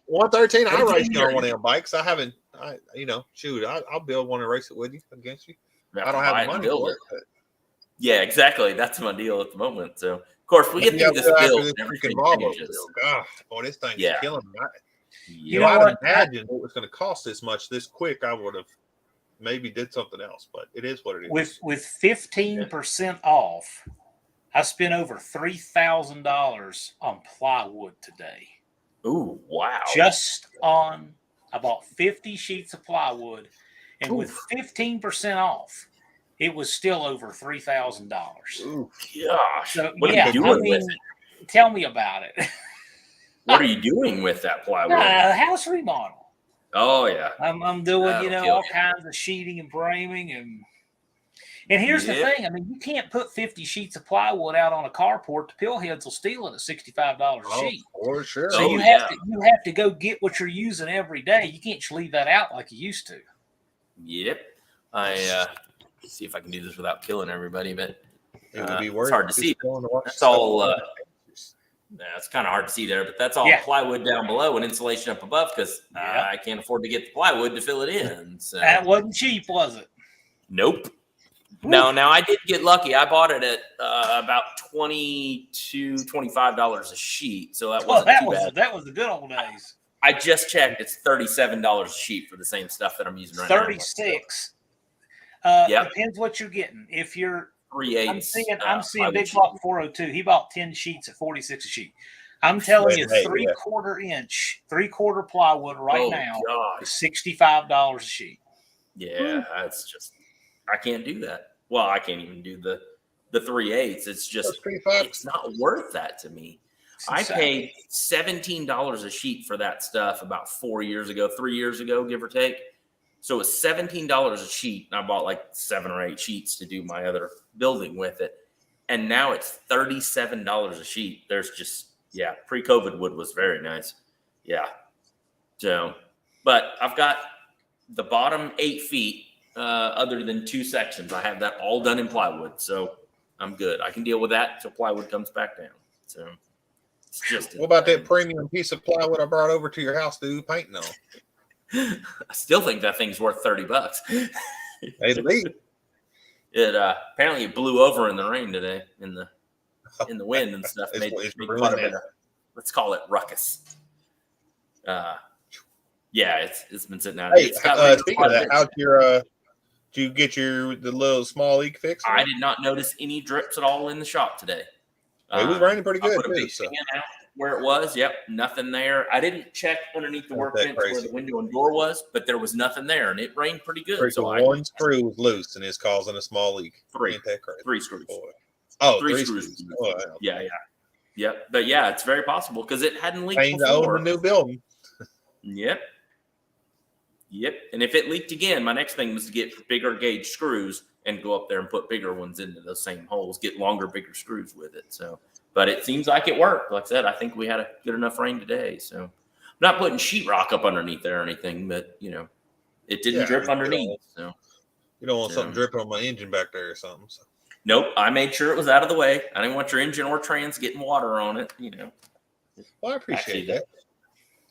113. I raced on one of them bikes. I haven't. I'll build one and race it with you against you. I don't have the money for it. Yeah, exactly. That's my deal at the moment. So, of course, we get through this build. Everything changes. God, boy, this thing is killing me. I'd imagine it was going to cost this much this quick. I would have maybe did something else, but it is what it is. With 15% off, I spent over $3,000 on plywood today. Ooh, wow! Just on I bought 50 sheets of plywood, and with 15% off, it was still over $3,000. Oh gosh! So, what are you doing with it? Tell me about it. What are you doing with that plywood? House remodel. Oh yeah. I'm doing all kinds of sheeting and framing and here's the thing. I mean, you can't put 50 sheets of plywood out on a carport. The pillheads will steal it at $65 a sheet. For sure. So you have to go get what you're using every day. You can't just leave that out like you used to. Yep. I see if I can do this without killing everybody, but it's hard to see. That's all. It's kind of hard to see there, but that's all plywood down below and insulation up above because I can't afford to get the plywood to fill it in. So that wasn't cheap, was it? Nope. No, now I did get lucky. I bought it at about $22, $25 a sheet, so that wasn't too bad. That was the good old days. I just checked; it's $37 a sheet for the same stuff that I'm using right now. 36. Depends what you're getting. If you're 3/8, I'm seeing Big Block 402. He bought 10 sheets at $46 a sheet. I'm telling you, 3/4 plywood now is $65 a sheet. Yeah, that's just. I can't do that. Well, I can't even do the 3/8. It's just it's not worth that to me. I paid $17 a sheet for that stuff about 3 years ago, give or take. So it was $17 a sheet, and I bought like 7 or 8 sheets to do my other building with it. And now it's $37 a sheet. There's just pre-COVID wood was very nice. Yeah. So, but I've got the bottom 8 feet. Other than 2 sections, I have that all done in plywood, so I'm good. I can deal with that until plywood comes back down. So it's just. What about that premium piece of plywood I brought over to your house to do painting on? I still think that thing's worth $30. It apparently it blew over in the rain today, in the wind and stuff. Made quite a bit of, let's call it ruckus. It's been sitting out. Hey, speaking of that, how's your? Did you get the little small leak fixed? I did not notice any drips at all in the shop today. It was raining pretty good I put a big too. fan out. where it was. Yep, nothing there. I didn't check underneath the workbench where the window and door was, but there was nothing there, and it rained pretty good. So one screw was loose and it's causing a small leak. Ain't that crazy? 3 screws. Boy. Oh, three screws. Oh, yeah. Yep. But yeah, it's very possible because it hadn't leaked Paying to before. own the new building. Yep. And if it leaked again, my next thing was to get bigger gauge screws and go up there and put bigger ones into those same holes, get longer, bigger screws with it. So, but it seems like it worked. Like I said, I think we had a good enough rain today. So I'm not putting sheetrock up underneath there or anything, but it didn't drip underneath. So you don't want something dripping on my engine back there or something. So. Nope. I made sure it was out of the way. I didn't want your engine or trans getting water on it. Well, I appreciate that.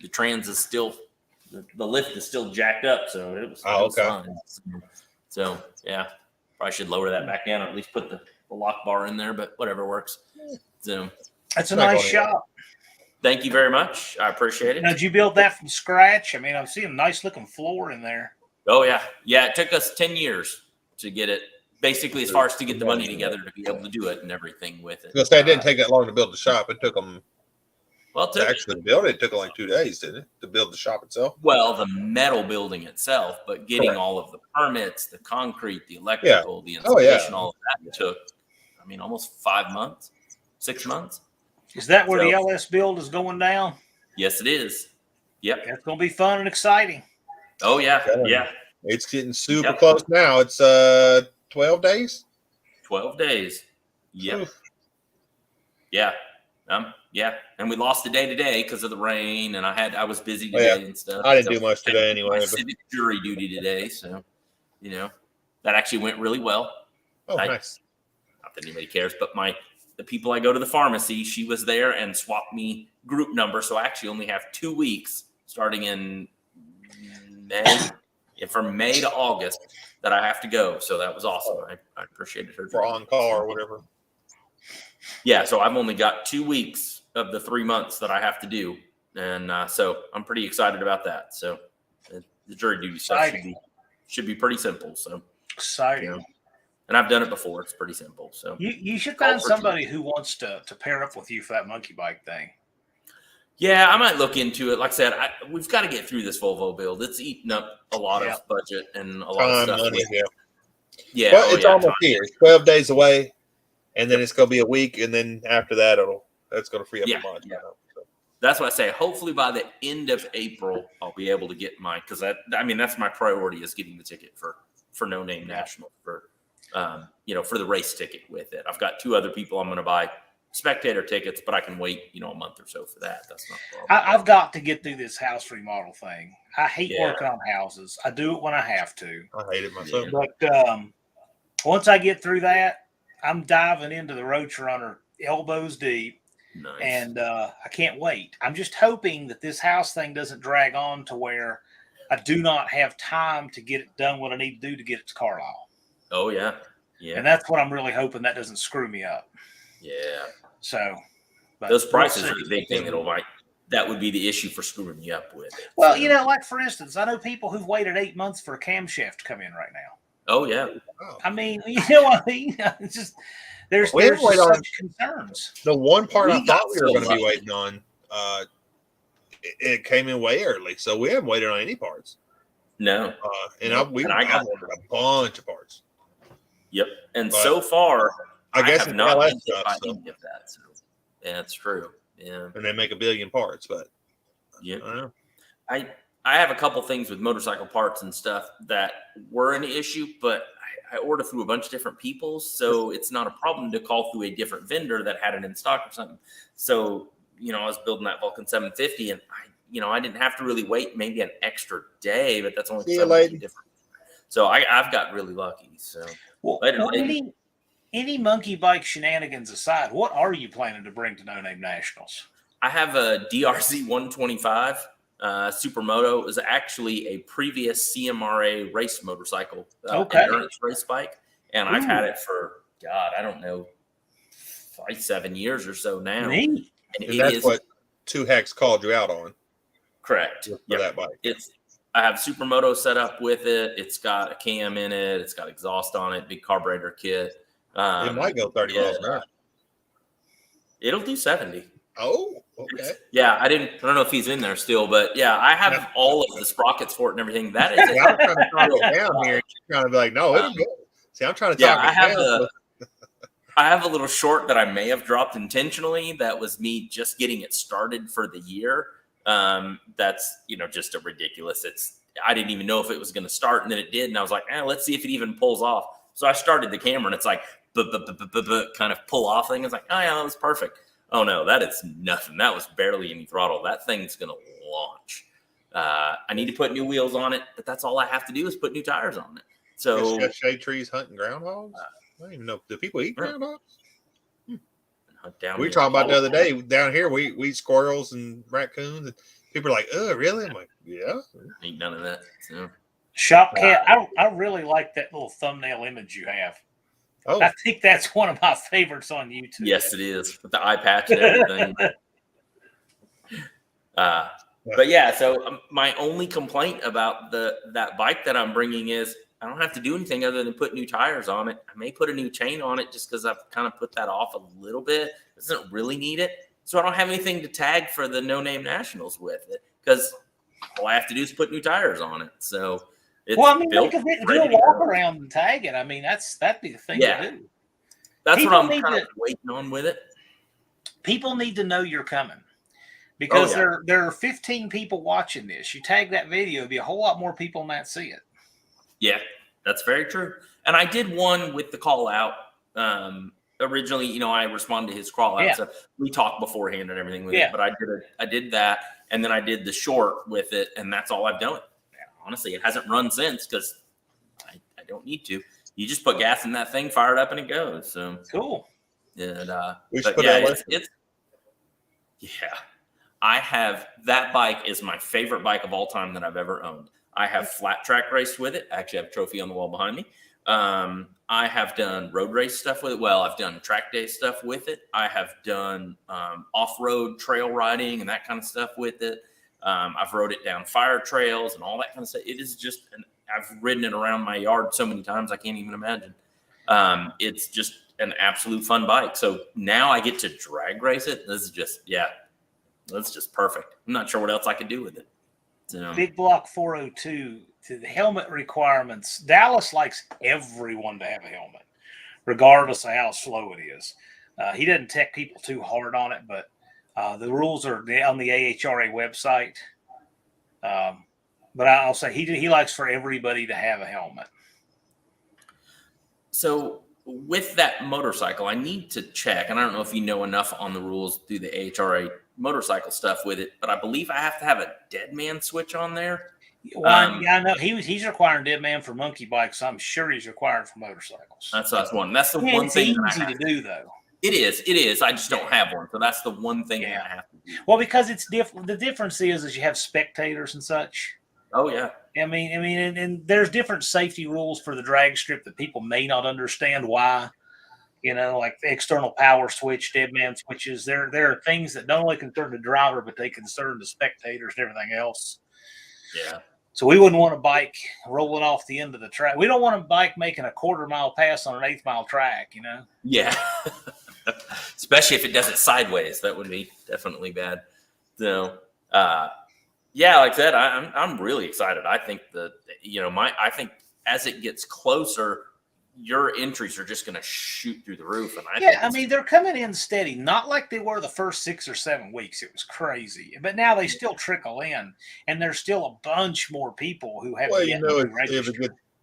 The trans is still, the lift is still jacked up. So it was, okay. Fine. So yeah, probably should lower that back down or at least put the lock bar in there, but whatever works. So that's a nice shop. Thank you very much. I appreciate it. Now, did you build that from scratch? I mean, I'm seeing a nice looking floor in there. Oh yeah. Yeah. It took us 10 years to get it. Basically, as far as to get the money together to be able to do it and everything with it. Because it didn't take that long to build the shop. It took them to actually build it. It took them like 2 days, didn't it, to build the shop itself? Well, the metal building itself, but getting all of the permits, the concrete, the electrical, the installation, all of that took, almost 5 months, 6 months. Is that where the LS build is going down? Yes, it is. Yep. That's going to be fun and exciting. Oh, yeah. Yeah. It's getting super close now. It's 12 days? 12 days. Yep. Yeah. Yeah. And we lost the day today because of the rain, and I was busy today and stuff. I didn't do much today anyway. My civic jury duty today, so that actually went really well. Oh, nice. Not that anybody cares, but the people I go to the pharmacy, she was there and swapped me group number, so I actually only have 2 weeks starting in May. From May to August that I have to go. So that was awesome. I appreciated her. For on call or whatever. Yeah. So I've only got 2 weeks of the 3 months that I have to do. And so I'm pretty excited about that. So the jury duty stuff should be pretty simple. So exciting. And I've done it before. It's pretty simple. So you should find somebody who wants to pair up with you for that monkey bike thing. Yeah, I might look into it. Like I said, we've got to get through this Volvo build. It's eating up a lot of budget and a lot of stuff. Money, yeah. Well, it's almost here. It's 12 days away, and then it's going to be a week, and then after that, that's going to free up a month. Yeah. That's what I say. Hopefully, by the end of April, I'll be able to get because that's my priority is getting the ticket for No Name National for the race ticket with it. I've got 2 other people I'm going to buy spectator tickets, but I can wait, a month or so for that. That's not a problem. I've got to get through this house remodel thing. I hate working on houses. I do it when I have to. I hate it myself. But once I get through that, I'm diving into the Roach Runner elbows deep. Nice. And I can't wait. I'm just hoping that this house thing doesn't drag on to where I do not have time to get it done what I need to do to get it to Carlisle. Oh, yeah. Yeah. And that's what I'm really hoping that doesn't screw me up. Yeah. So those prices are the big thing that would be the issue for screwing me up with it. Well, like for instance, I know people who've waited 8 months for a camshaft to come in right now. Oh yeah. I mean, what I mean? It's just there's such concerns. The one part I thought we were going to be waiting on, it came in way early, so we haven't waited on any parts. No. I've ordered a bunch of parts. Yep. And so far, I guess have not LS stuff, stuff, any of that. So yeah, that's true. Yeah. And they make a billion parts, but yeah, I don't know. I have a couple things with motorcycle parts and stuff that were an issue, but I order through a bunch of different people, so it's not a problem to call through a different vendor that had it in stock or something. So I was building that Vulcan 750, and I didn't have to really wait maybe an extra day, but that's only different. So I've got really lucky. So any monkey bike shenanigans aside, what are you planning to bring to No Name Nationals? I have a DRZ 125 Supermoto. It was actually a previous CMRA race motorcycle, endurance race bike. And I've had it for, God, I don't know, 5-7 years or so now. And that's what 2 Hex called you out on. Correct. For that bike. I have Supermoto set up with it. It's got a cam in it. It's got exhaust on it, big carburetor kit. It might go 30 miles an hour. It'll do 70. Oh, okay. Yeah, I don't know if he's in there still, but yeah, I have all of the sprockets for it and everything. That is Yeah, I'm trying to talk it down here. You're trying to be like, no, it'll go. See, I'm trying to talk it down. I have a little short that I may have dropped intentionally. That was me just getting it started for the year. That's, just a ridiculous. I didn't even know if it was going to start, and then it did. And I was like, let's see if it even pulls off. So I started the camera, and it's like, kind of pull off thing. It's like, oh yeah, that was perfect. Oh no, that is nothing. That was barely any throttle. That thing's going to launch. I need to put new wheels on it, but that's all I have to do is put new tires on it. So shade trees hunting groundhogs. I don't even know. Do people eat groundhogs? We were talking about the other day down here. We eat squirrels and raccoons, and people are like, "Oh, really?" I'm like, "Yeah." Ain't none of that. So. Shopcat, I really like that little thumbnail image you have. Oh, I think that's one of my favorites on YouTube. Yes, it is, with the eye patch and everything. But yeah, so my only complaint about that bike that I'm bringing is I don't have to do anything other than put new tires on it. I may put a new chain on it just because I've kind of put that off a little bit. It doesn't really need it. So I don't have anything to tag for the no-name nationals with it because all I have to do is put new tires on it. So it's make a walk around and tag it. I mean, that'd be the thing to do. That's what I'm kind of waiting on with it. People need to know you're coming. Because there are 15 people watching this. You tag that video, it'd be a whole lot more people than that see it. Yeah, that's very true. And I did one with the call out. Originally, I responded to his call out. Yeah. So we talked beforehand and everything with it. But I did that, and then I did the short with it, and that's all I've done. Honestly, it hasn't run since because I don't need to. You just put gas in that thing, fire it up, and it goes. So cool. And it's I have that bike is my favorite bike of all time that I've ever owned. I have flat track raced with it. I actually have a trophy on the wall behind me. I have done road race stuff with it. Well, I've done track day stuff with it. I have done off-road trail riding and that kind of stuff with it. I've rode it down fire trails and all that kind of stuff. It is just I've ridden it around my yard so many times I can't even imagine. It's just an absolute fun bike. So now I get to drag race it. This is just that's just perfect. I'm not sure what else I could do with it. So. Big Block 402 to the helmet requirements. Dallas likes everyone to have a helmet, regardless of how slow it is. He doesn't tech people too hard on it, but the rules are on the AHRA website. But I'll say he likes for everybody to have a helmet. So with that motorcycle, I need to check, and I don't know if you know enough on the rules through the AHRA motorcycle stuff with it, but I believe I have to have a dead man switch on there. Well, I know he's requiring dead man for monkey bikes. So I'm sure he's required for motorcycles. That's one. That's the one thing. It's easy to do, though. It is. I just don't have one, so that's the one thing that I have to do. Well, because it's different. The difference is you have spectators and such. Oh yeah. I mean, and there's different safety rules for the drag strip that people may not understand why. Like the external power switch, dead man switches. There are things that not only concern the driver, but they concern the spectators and everything else. Yeah. So we wouldn't want a bike rolling off the end of the track. We don't want a bike making a 1/4 mile pass on an 1/8 mile track, Yeah. Especially if it does it sideways. That would be definitely bad. So, like I said, I'm really excited. I think I think as it gets closer, your entries are just going to shoot through the roof. And they're coming in steady, not like they were the first 6 or 7 weeks. It was crazy, but now they still trickle in, and there's still a bunch more people who have. Well,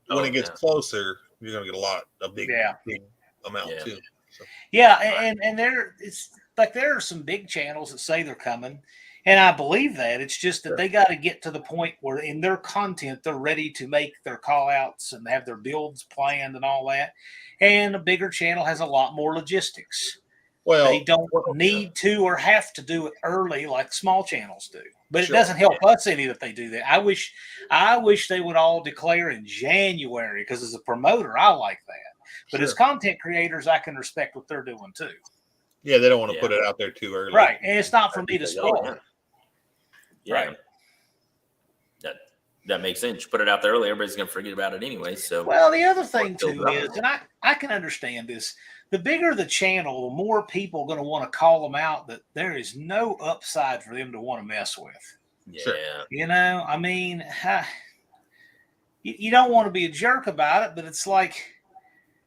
when it gets closer, you're going to get a big amount too. So. Yeah, and there are some big channels that say they're coming. And I believe that. It's just that they got to get to the point where in their content, they're ready to make their call outs and have their builds planned and all that. And a bigger channel has a lot more logistics. Well, they don't need to or have to do it early like small channels do. But it doesn't help us any that they do that. I wish they would all declare in January, because as a promoter, I like that. But as content creators, I can respect what they're doing too. Yeah, they don't want to put it out there too early. Right. And it's not for me to spoil it. Yeah. Right. that makes sense. You put it out there early, everybody's going to forget about it anyway. So, well, the other thing too is, and I can understand this. The bigger the channel, the more people are going to want to call them out that there is no upside for them to want to mess with. Yeah. Sure. You know, I mean, you don't want to be a jerk about it, but it's like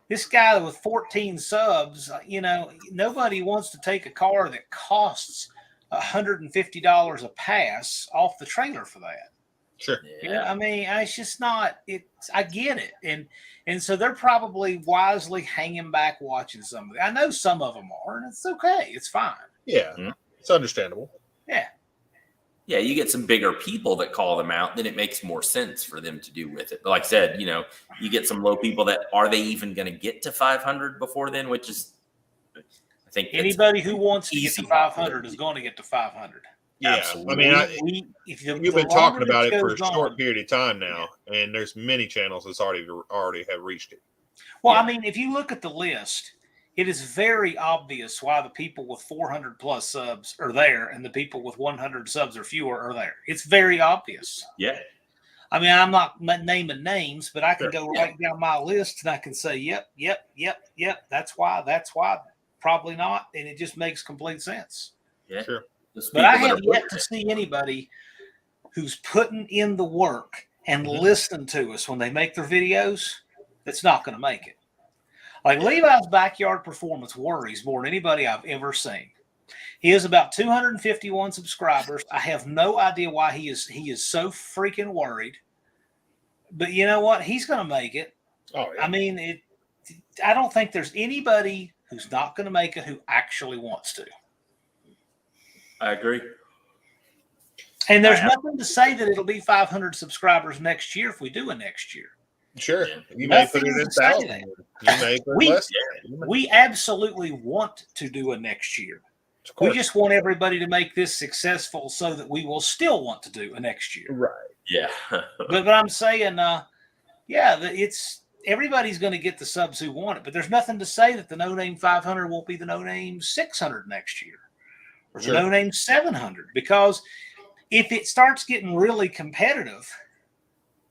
this guy with 14 subs, you know, nobody wants to take a car that costs $150 a pass off the trailer for that. Sure. Yeah, I mean, it's just not. I get it, and so they're probably wisely hanging back watching some of it. I know some of them are, and it's okay. It's fine. Yeah, it's understandable. Yeah. Yeah, you get some bigger people that call them out, then it makes more sense for them to do with it. But like I said, you know, you get some low people that are they even going to get to 500 before then, which is, I think anybody who wants to get to 500 is going to get to 500. Yeah, absolutely. I mean, you've been talking about it for a short period of time now, and there's many channels that's already have reached it. Well, I mean, if you look at the list, it is very obvious why the people with 400 plus subs are there and the people with 100 subs or fewer are there. It's very obvious. Yeah. I mean, I'm not naming names, but I can go right down my list and I can say, yep. That's why. Probably not. And it just makes complete sense. Yeah. Sure. But I have yet to see anybody who's putting in the work and listening to us when they make their videos that's not going to make it. Like Levi's Backyard Performance worries more than anybody I've ever seen. He has about 251 subscribers. I have no idea why he is so freaking worried. But you know what? He's going to make it. Oh, yeah. I mean, I don't think there's anybody who's not going to make it who actually wants to. I agree. And there's nothing to say that it'll be 500 subscribers next year if we do it next year. Sure. You may put it in 1,000. You may put less. We absolutely want to do a next year. We just want everybody to make this successful so that we will still want to do a next year. Right. Yeah. but I'm saying, it's everybody's going to get the subs who want it, but there's nothing to say that the No Name 500 won't be the No Name 600 next year. Or the No Name 700, because if it starts getting really competitive,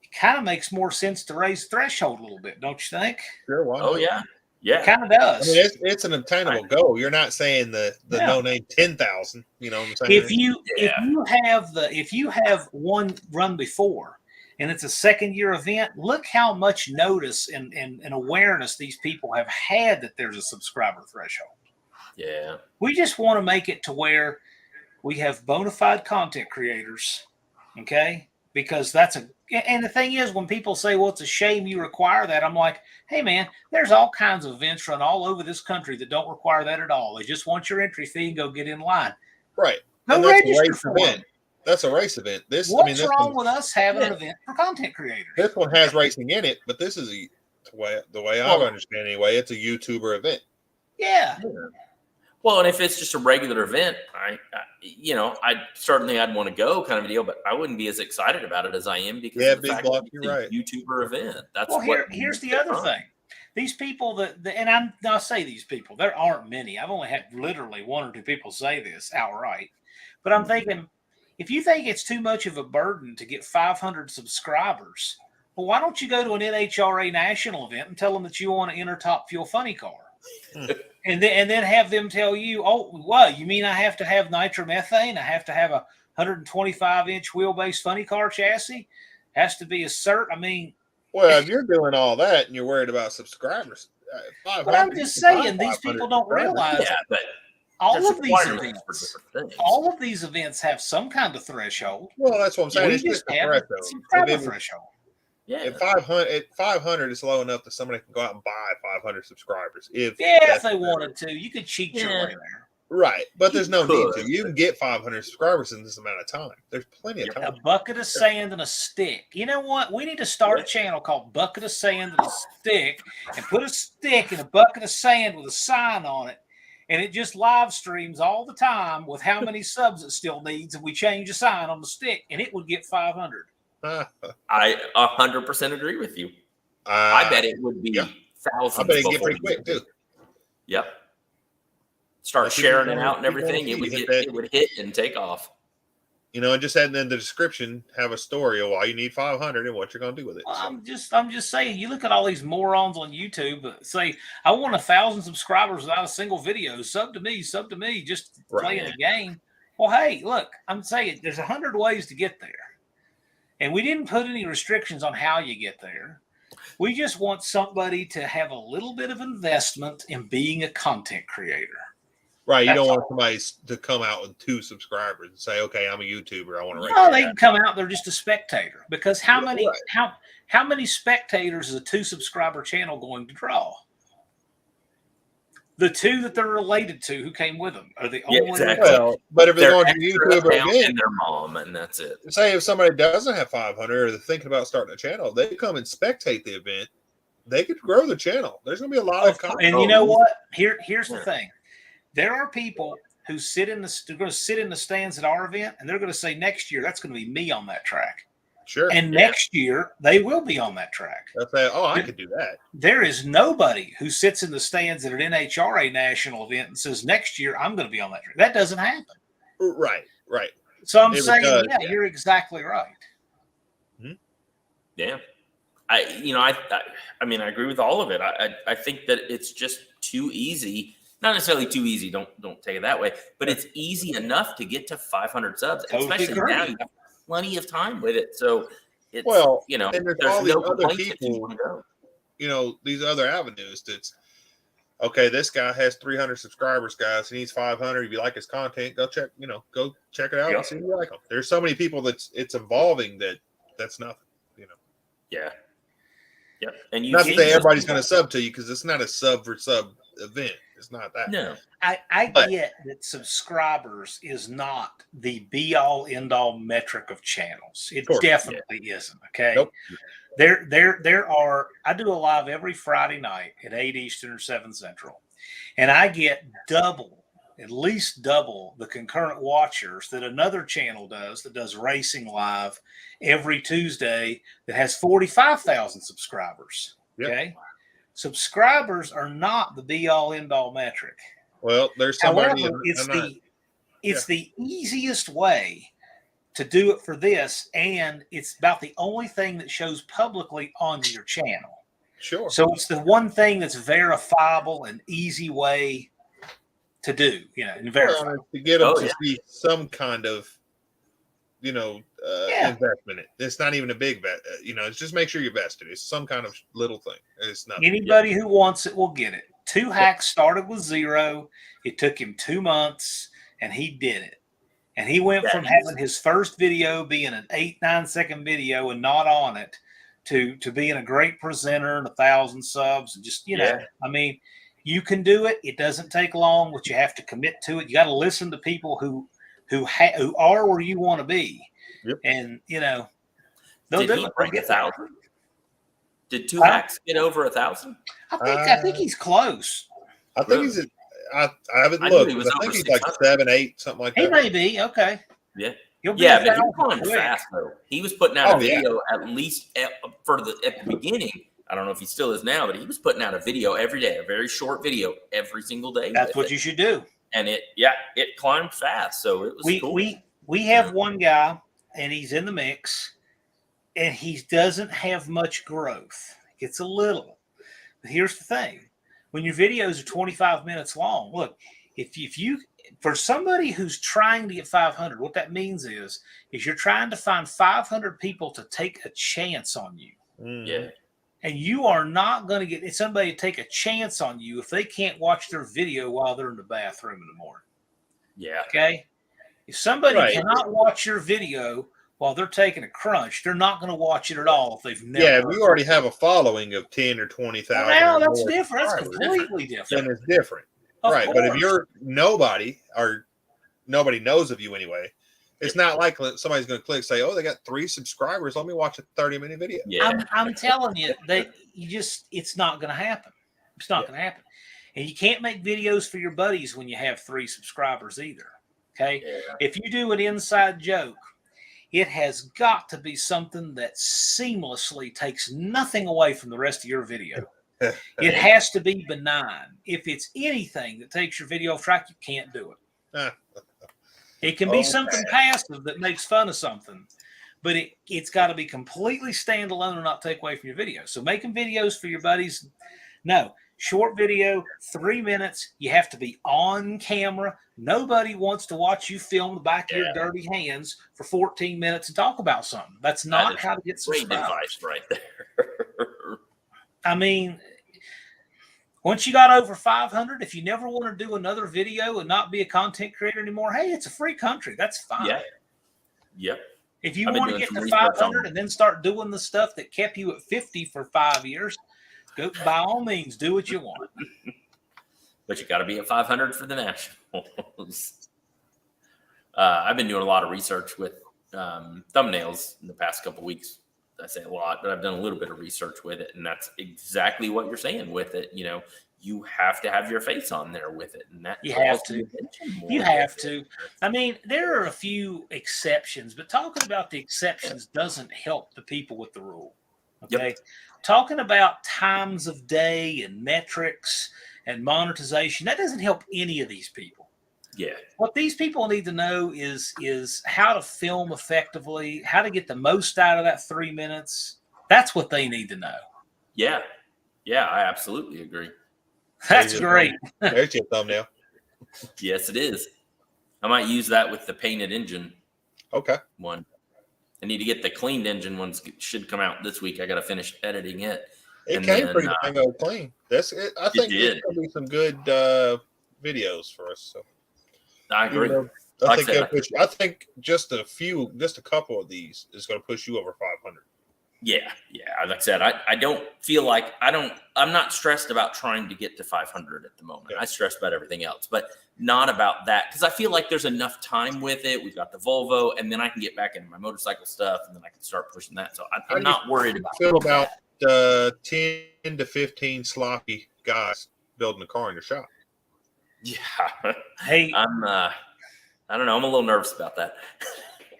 it kind of makes more sense to raise the threshold a little bit, don't you think? Sure. Why not? Oh yeah, yeah. It kind of does. I mean, it's an obtainable goal. You're not saying the No Name 10,000. You know what I'm saying? If you have one run before and it's a second year event, look how much notice and awareness these people have had that there's a subscriber threshold. Yeah. We just want to make it to where we have bona fide content creators, okay? Because and the thing is, when people say, well, it's a shame you require that, I'm like, hey, man, there's all kinds of events run all over this country that don't require that at all. They just want your entry fee and go get in line. Right. Go register for it. That's a race event. What's wrong with us having an event for content creators? This one has racing in it, but this is the way I understand anyway, it's a YouTuber event. Yeah. Well, and if it's just a regular event, I'd want to go kind of a deal, but I wouldn't be as excited about it as I am because of the fact that it's a YouTuber event. That's here's the other thing. These people and I say these people, there aren't many. I've only had literally one or two people say this outright, but I'm thinking, if you think it's too much of a burden to get 500 subscribers, well, why don't you go to an NHRA national event and tell them that you want to enter Top Fuel Funny Car? And then have them tell you, oh, what? You mean I have to have nitromethane? I have to have a 125-inch wheelbase funny car chassis? Has to be a cert? I mean, well, if you're doing all that and you're worried about subscribers, but I'm just saying these people don't realize all of these events have some kind of threshold. Well, that's what I'm saying. It's just a threshold. Yeah. At 500 is low enough that somebody can go out and buy 500 subscribers. If they wanted to, you could cheat your way there. Right, but there's no need to. You can get 500 subscribers in this amount of time. There's plenty of time. A bucket of sand and a stick. You know what? We need to start a channel called Bucket of Sand and a Stick, and put a stick in a bucket of sand with a sign on it, and it just live streams all the time with how many subs it still needs, and we change the sign on the stick, and it would get 500. I 100% agree with you. I bet it would be thousands. I bet it get pretty quick too. Yep. Start sharing it out and everything. It would hit and take off. And just add in the description, have a story of why you need 500 and what you're going to do with it. Well, I'm just saying, you look at all these morons on YouTube that say, I want 1,000 subscribers without a single video. Sub to me, just playing the game. Well, hey, look, I'm saying there's 100 ways to get there. And we didn't put any restrictions on how you get there. We just want somebody to have a little bit of investment in being a content creator. Right. You don't want somebody to come out with 2 subscribers and say, okay, I'm a YouTuber. I want to No, they can come out. They're just a spectator. Because how many spectators is a 2 subscriber channel going to draw? The 2 that they're related to who came with them are the only. Exactly. Well, but if they're going to YouTube event and their mom, and that's it. Say if somebody doesn't have 500 or they're thinking about starting a channel, they come and spectate the event. They could grow the channel. There's going to be a lot of content. And you know what? Here's the thing. There are people who sit in the stands at our event, and they're going to say next year that's going to be me on that track. Sure. And next year they will be on that track. They'll say, "Oh, I could do that." There is nobody who sits in the stands at an NHRA national event and says next year I'm going to be on that track. That doesn't happen. Right. So I'm saying, you're exactly right. Mm-hmm. Yeah. I mean, I agree with all of it. I think that it's just too easy. Not necessarily too easy. Don't take it that way. But it's easy enough to get to 500 subs, especially now. You have plenty of time with it. So it's and there's all these other people. These other avenues. That's okay. This guy has 300 subscribers, guys. He needs 500. If you like his content, go check it out and see if you like him. There's so many people it's evolving that's nothing. Yeah. Yep. And not to say everybody's going to sub to you because it's not a sub for sub event. It's not that. No. I get that subscribers is not the be all end all metric of channels. It definitely isn't. Okay. Nope. There are. I do a live every Friday night at 8 Eastern or 7 Central, and I get at least double the concurrent watchers that another channel does that does racing live every Tuesday that has 45,000 subscribers. Yep. Okay. Subscribers are not the be all end all metric. Well, there's somebody. However, it's the easiest way to do it for this, and it's about the only thing that shows publicly on your channel. Sure. So it's the one thing that's verifiable and easy way to do, and verify. To get them to see some kind of, investment in it. It's not even a big bet. It's just make sure you're vested. It's some kind of little thing. It's nothing. Anybody who wants it will get it. 2 Hacks started with 0. It took him 2 months, and he did it. And he went from having his first video being an 8-9 second video and not on it to being a great presenter and 1,000 subs and just I mean, you can do it. It doesn't take long, but you have to commit to it. You got to listen to people who are where you want to be. Yep. And they'll Did he break 1,000? Did 2 Hacks get over 1,000? I think he's close. I think he's. I haven't looked. I think he's like 7, 8, something like that. He may be okay. Yeah. But he climbed fast though. He was putting out a video at least at the beginning. I don't know if he still is now, but he was putting out a video every day, a very short video every single day. That's what you should do. And it climbed fast. So it was cool. We have one guy, and he's in the mix, and he doesn't have much growth. It's a little. But here's the thing. When your videos are 25 minutes long, look, if you for somebody who's trying to get 500, what that means is you're trying to find 500 people to take a chance on you. Yeah. And you are not going to get somebody to take a chance on you if they can't watch their video while they're in the bathroom in the morning. Yeah. Okay. If somebody cannot watch your video while they're taking a crunch, they're not going to watch it at all if they've never. Yeah, if you already have a following of 10 or 20,000. Well, that's different. That's completely different. Then it's different. Right. But if you're nobody or nobody knows of you anyway, it's not like somebody's going to click, say, oh, they got 3 subscribers. Let me watch a 30-minute video. Yeah. I'm telling you, it's not going to happen. It's not going to happen. And you can't make videos for your buddies when you have 3 subscribers either. Okay. Yeah. If you do an inside joke, it has got to be something that seamlessly takes nothing away from the rest of your video. It has to be benign. If it's anything that takes your video off track, you can't do it. It can be something passive that makes fun of something, but it's got to be completely standalone and not take away from your video. So making videos for your buddies, no. Short video, 3 minutes. You have to be on camera. Nobody wants to watch you film the back of your dirty hands for 14 minutes and talk about something. That's not how to get subscribers. Great advice right there. I mean, once you got over 500, if you never want to do another video and not be a content creator anymore, hey, it's a free country. That's fine. Yeah. Yep. If you want to get to 500 and then start doing the stuff that kept you at 50 for 5 years, go, by all means, do what you want. But you got to be at 500 for the Nationals. I've been doing a lot of research with thumbnails in the past couple of weeks. I say a lot, but I've done a little bit of research with it, and that's exactly what you're saying with it. You know, you have to have your face on there with it, and that you have to. You have to. I mean, there are a few exceptions, but talking about the exceptions doesn't help the people with the rule. Okay. Yep. Talking about times of day and metrics and monetization, that doesn't help any of these people. Yeah. What these people need to know is how to film effectively, how to get the most out of that 3 minutes. That's what they need to know. Yeah. Yeah, I absolutely agree. That's great. There's your thumbnail. Yes, it is. I might use that with the painted engine. Okay. One. I need to get the cleaned engine ones. Should come out this week. I got to finish editing it. It came pretty dang old clean. That's it. I think there's going to be some good videos for us. So I agree. I think just a couple of these is going to push you over 500. Yeah. Like I said, I don't feel like I'm not stressed about trying to get to 500 at the moment. Yeah. I stress about everything else, but not about that, because I feel like there's enough time with it. We've got the Volvo, and then I can get back into my motorcycle stuff, and then I can start pushing that. So I'm not worried about. Feel about 10 to 15 sloppy guys building a car in your shop. Yeah. Hey, I don't know. I'm a little nervous about that.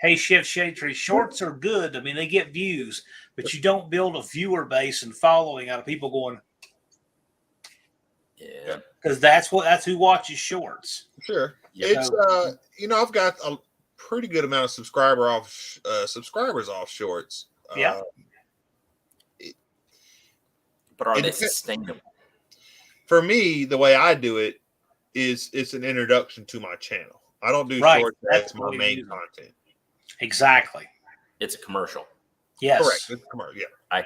Hey, Chef Shadtree, shorts are good. I mean, they get views, but you don't build a viewer base and following out of people going. Yeah. Because that's who watches shorts. Sure. Yeah. It's I've got a pretty good amount of subscribers off shorts. Yeah. But are they sustainable? For me, the way I do it is it's an introduction to my channel. I don't do shorts as my main content. Exactly. It's a commercial. Yes. Correct. It's a commercial. Yeah.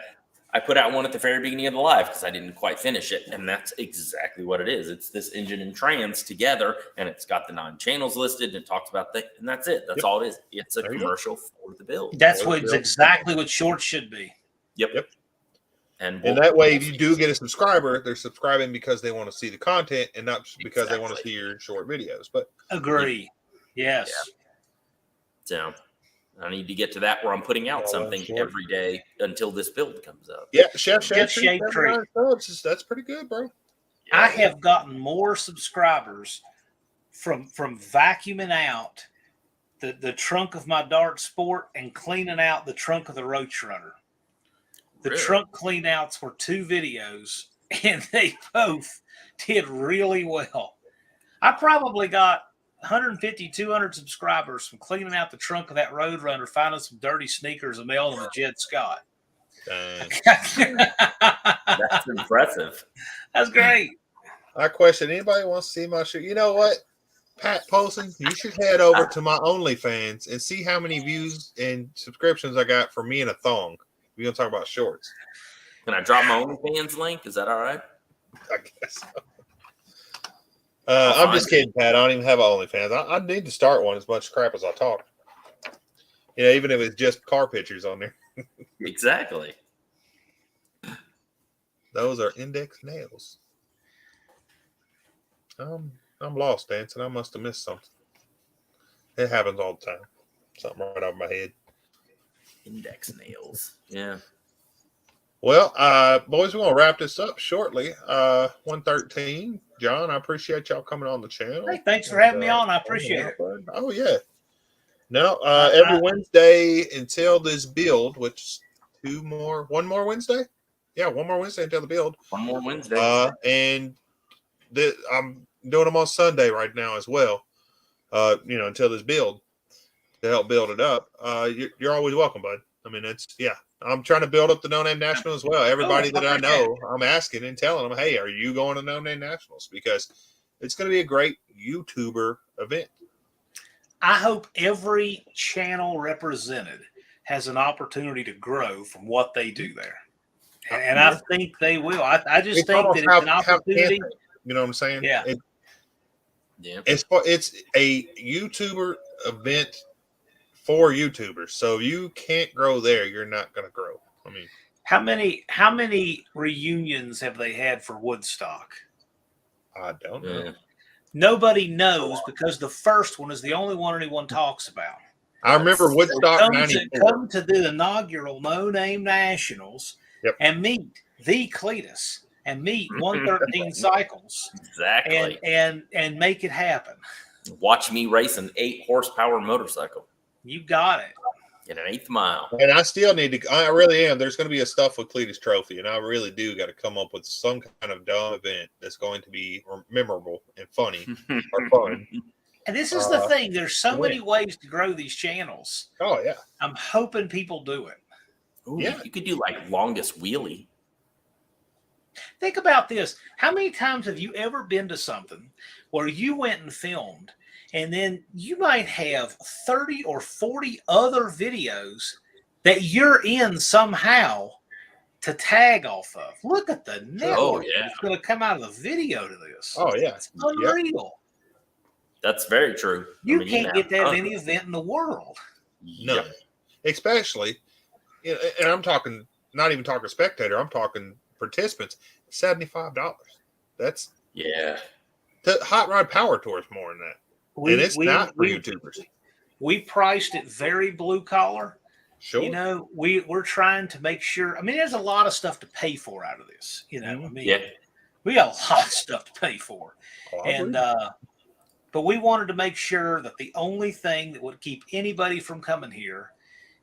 I put out one at the very beginning of the live because I didn't quite finish it, and that's exactly what it is. It's this engine and trans together, and it's got the 9 channels listed, and it talks about that, and that's it. That's all it is. It's a commercial for the build. That's exactly what shorts should be. Yep. And that way, if you do get a subscriber, they're subscribing because they want to see the content and not because they want to see your short videos. But agree. Yes. Yeah. So I need to get to that where I'm putting out something every day until this build comes up. Yeah, Chef Shadtree. That's pretty good, bro. Yeah. I have gotten more subscribers from vacuuming out the trunk of my Dart Sport and cleaning out the trunk of the Roach Runner. The trunk clean outs were 2 videos, and they both did really well. I probably got 150, 200 subscribers from cleaning out the trunk of that Road Runner, finding some dirty sneakers and mailing them to Jed Scott. That's impressive. That's great. I question, anybody wants to see my shirt? You know what, Pat Polson, you should head over to my OnlyFans and see how many views and subscriptions I got for me in a thong. We're going to talk about shorts. Can I drop my OnlyFans link? Is that all right? I guess so. I'm just kidding, Pat. I don't even have an OnlyFans. I need to start one as much crap as I talk. Yeah, even if it's just car pictures on there. Exactly. Those are index nails. I'm lost, Danson. I must have missed something. It happens all the time. Something right over my head. Index nails. Yeah. Well, boys, we're going to wrap this up shortly. 113. John, I appreciate y'all coming on the channel. Hey, thanks for having me on. I appreciate it. Oh, yeah. Now, every Wednesday until this build, which one more Wednesday? Yeah, one more Wednesday until the build. One more Wednesday. And I'm doing them on Sunday right now as well. until this build to help build it up, you're always welcome, bud. I mean, I'm trying to build up the No Name National as well. Everybody that I know, I'm asking and telling them, hey, are you going to No Name Nationals? Because it's going to be a great YouTuber event. I hope every channel represented has an opportunity to grow from what they do there. And I think they will. I just think that it's an opportunity. You know what I'm saying? Yeah. It's a YouTuber event for YouTubers. So if you can't grow there, you're not going to grow. I mean, how many reunions have they had for Woodstock? I don't know. Nobody knows because the first one is the only one anyone talks about. I remember Woodstock 94. Come to the inaugural No Name Nationals and meet the Cleatus and meet 113 Cycles. Exactly. And make it happen. Watch me race an 8-horsepower motorcycle. You got it. In an 8th mile. And I still need to, I really am. There's going to be a Stuffwithcleatus trophy, and I really do got to come up with some kind of dumb event that's going to be memorable and funny or fun. And this is the thing. There's so many ways to grow these channels. Oh, yeah. I'm hoping people do it. Ooh, yeah. You could do like longest wheelie. Think about this. How many times have you ever been to something where you went and filmed, and then you might have 30 or 40 other videos that you're in somehow to tag off of? Look at the network that's going to come out of the video to this. Oh, yeah. It's unreal. That's very true. You can't get that at any event in the world. No. Especially, and I'm talking, not even talking spectator, I'm talking participants, $75. That's the Hot Rod Power Tour is more than that. And it's not for YouTubers. We priced it very blue collar. Sure. You know, we're trying to make sure. I mean, there's a lot of stuff to pay for out of this. You know, I mean, we got a lot of stuff to pay for. But we wanted to make sure that the only thing that would keep anybody from coming here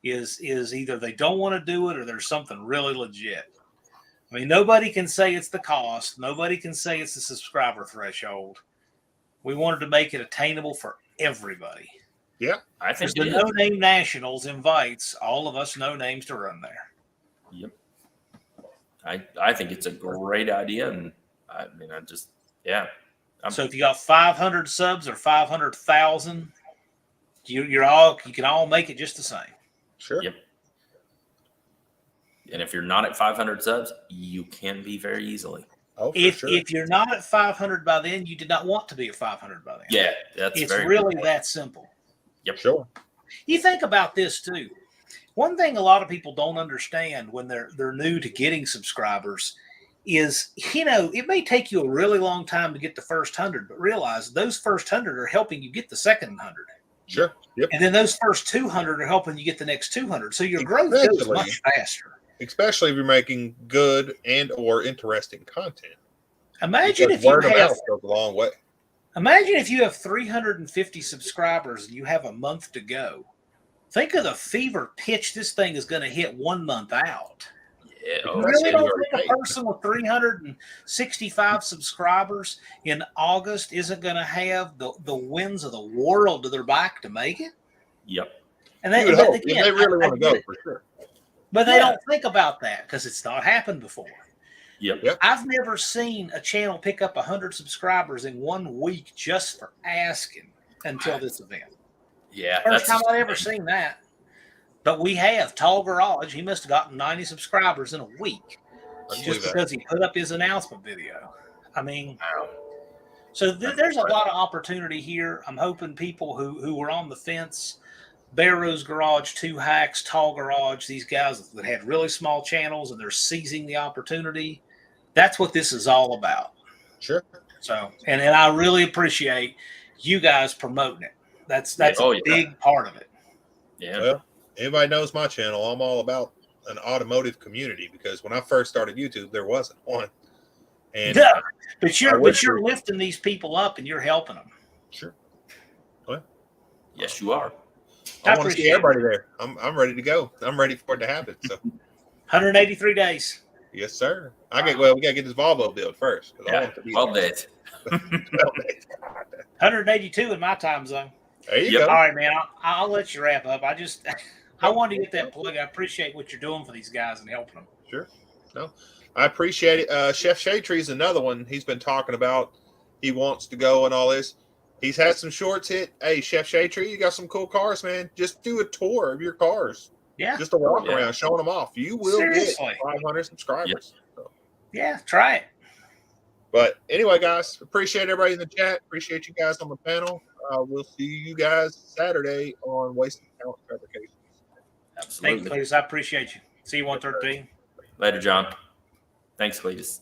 is either they don't want to do it or there's something really legit. I mean, nobody can say it's the cost. Nobody can say it's the subscriber threshold. We wanted to make it attainable for everybody. Yeah, I think the No Name Nationals invites all of us no names to run there. Yep. I think it's a great idea, and I mean, so if you got 500 subs or 500,000, you can all make it just the same. Sure. Yep. And if you're not at 500 subs, you can be very easily. Oh, if you're not at 500 by then, you did not want to be at 500 by then. Yeah, it's really that simple. Yep. Sure. You think about this too. One thing a lot of people don't understand when they're new to getting subscribers is, it may take you a really long time to get the first 100, but realize those first 100 are helping you get the second 100. Sure. Yep. And then those first 200 are helping you get the next 200. So your growth goes much faster. Especially if you're making good and or interesting content. Imagine because if word you of have mouth goes a long way. Imagine if you have 350 subscribers and you have a month to go. Think of the fever pitch this thing is going to hit 1 month out. Yeah, You really don't think a person with 365 subscribers in August isn't going to have the winds of the world to their back to make it? Yep. And they really want to go for sure. But they don't think about that because it's not happened before. Yep. I've never seen a channel pick up 100 subscribers in 1 week just for asking until this event. Yeah. First time I've ever seen that. But we have. Tall Garage, he must have gotten 90 subscribers in a week just because he put up his announcement video. I mean, so there's a lot of opportunity here. I'm hoping people who were on the fence, Barrow's Garage, Two Hacks, Tall Garage, these guys that had really small channels and they're seizing the opportunity. That's what this is all about. Sure. So, and I really appreciate you guys promoting it. That's a big part of it. Yeah. Well, anybody knows my channel. I'm all about an automotive community because when I first started YouTube, there wasn't one. And but you're lifting these people up and you're helping them. Sure. Well, yes, you are. I want to see everybody there. I'm ready to go. I'm ready for it to happen. So 183 days. Yes, sir. We gotta get this Volvo build first. Yeah, 12 days. 12 days. 182 in my time zone. There you go. All right, man. I'll let you wrap up. I wanted to get that plug. I appreciate what you're doing for these guys and helping them. Sure. No, I appreciate it. Chef Shaytree is another one he's been talking about. He wants to go and all this. He's had some shorts hit. Hey, Chef Shaytree, you got some cool cars, man. Just do a tour of your cars. Yeah. Just a walk around, showing them off. You will get 500 subscribers. So. Yeah, try it. But anyway, guys, appreciate everybody in the chat. Appreciate you guys on the panel. We'll see you guys Saturday on Wasted Talent Fabrications. Absolutely. Thank you, Cletus. I appreciate you. See you 113. Later, John. Thanks, Cletus.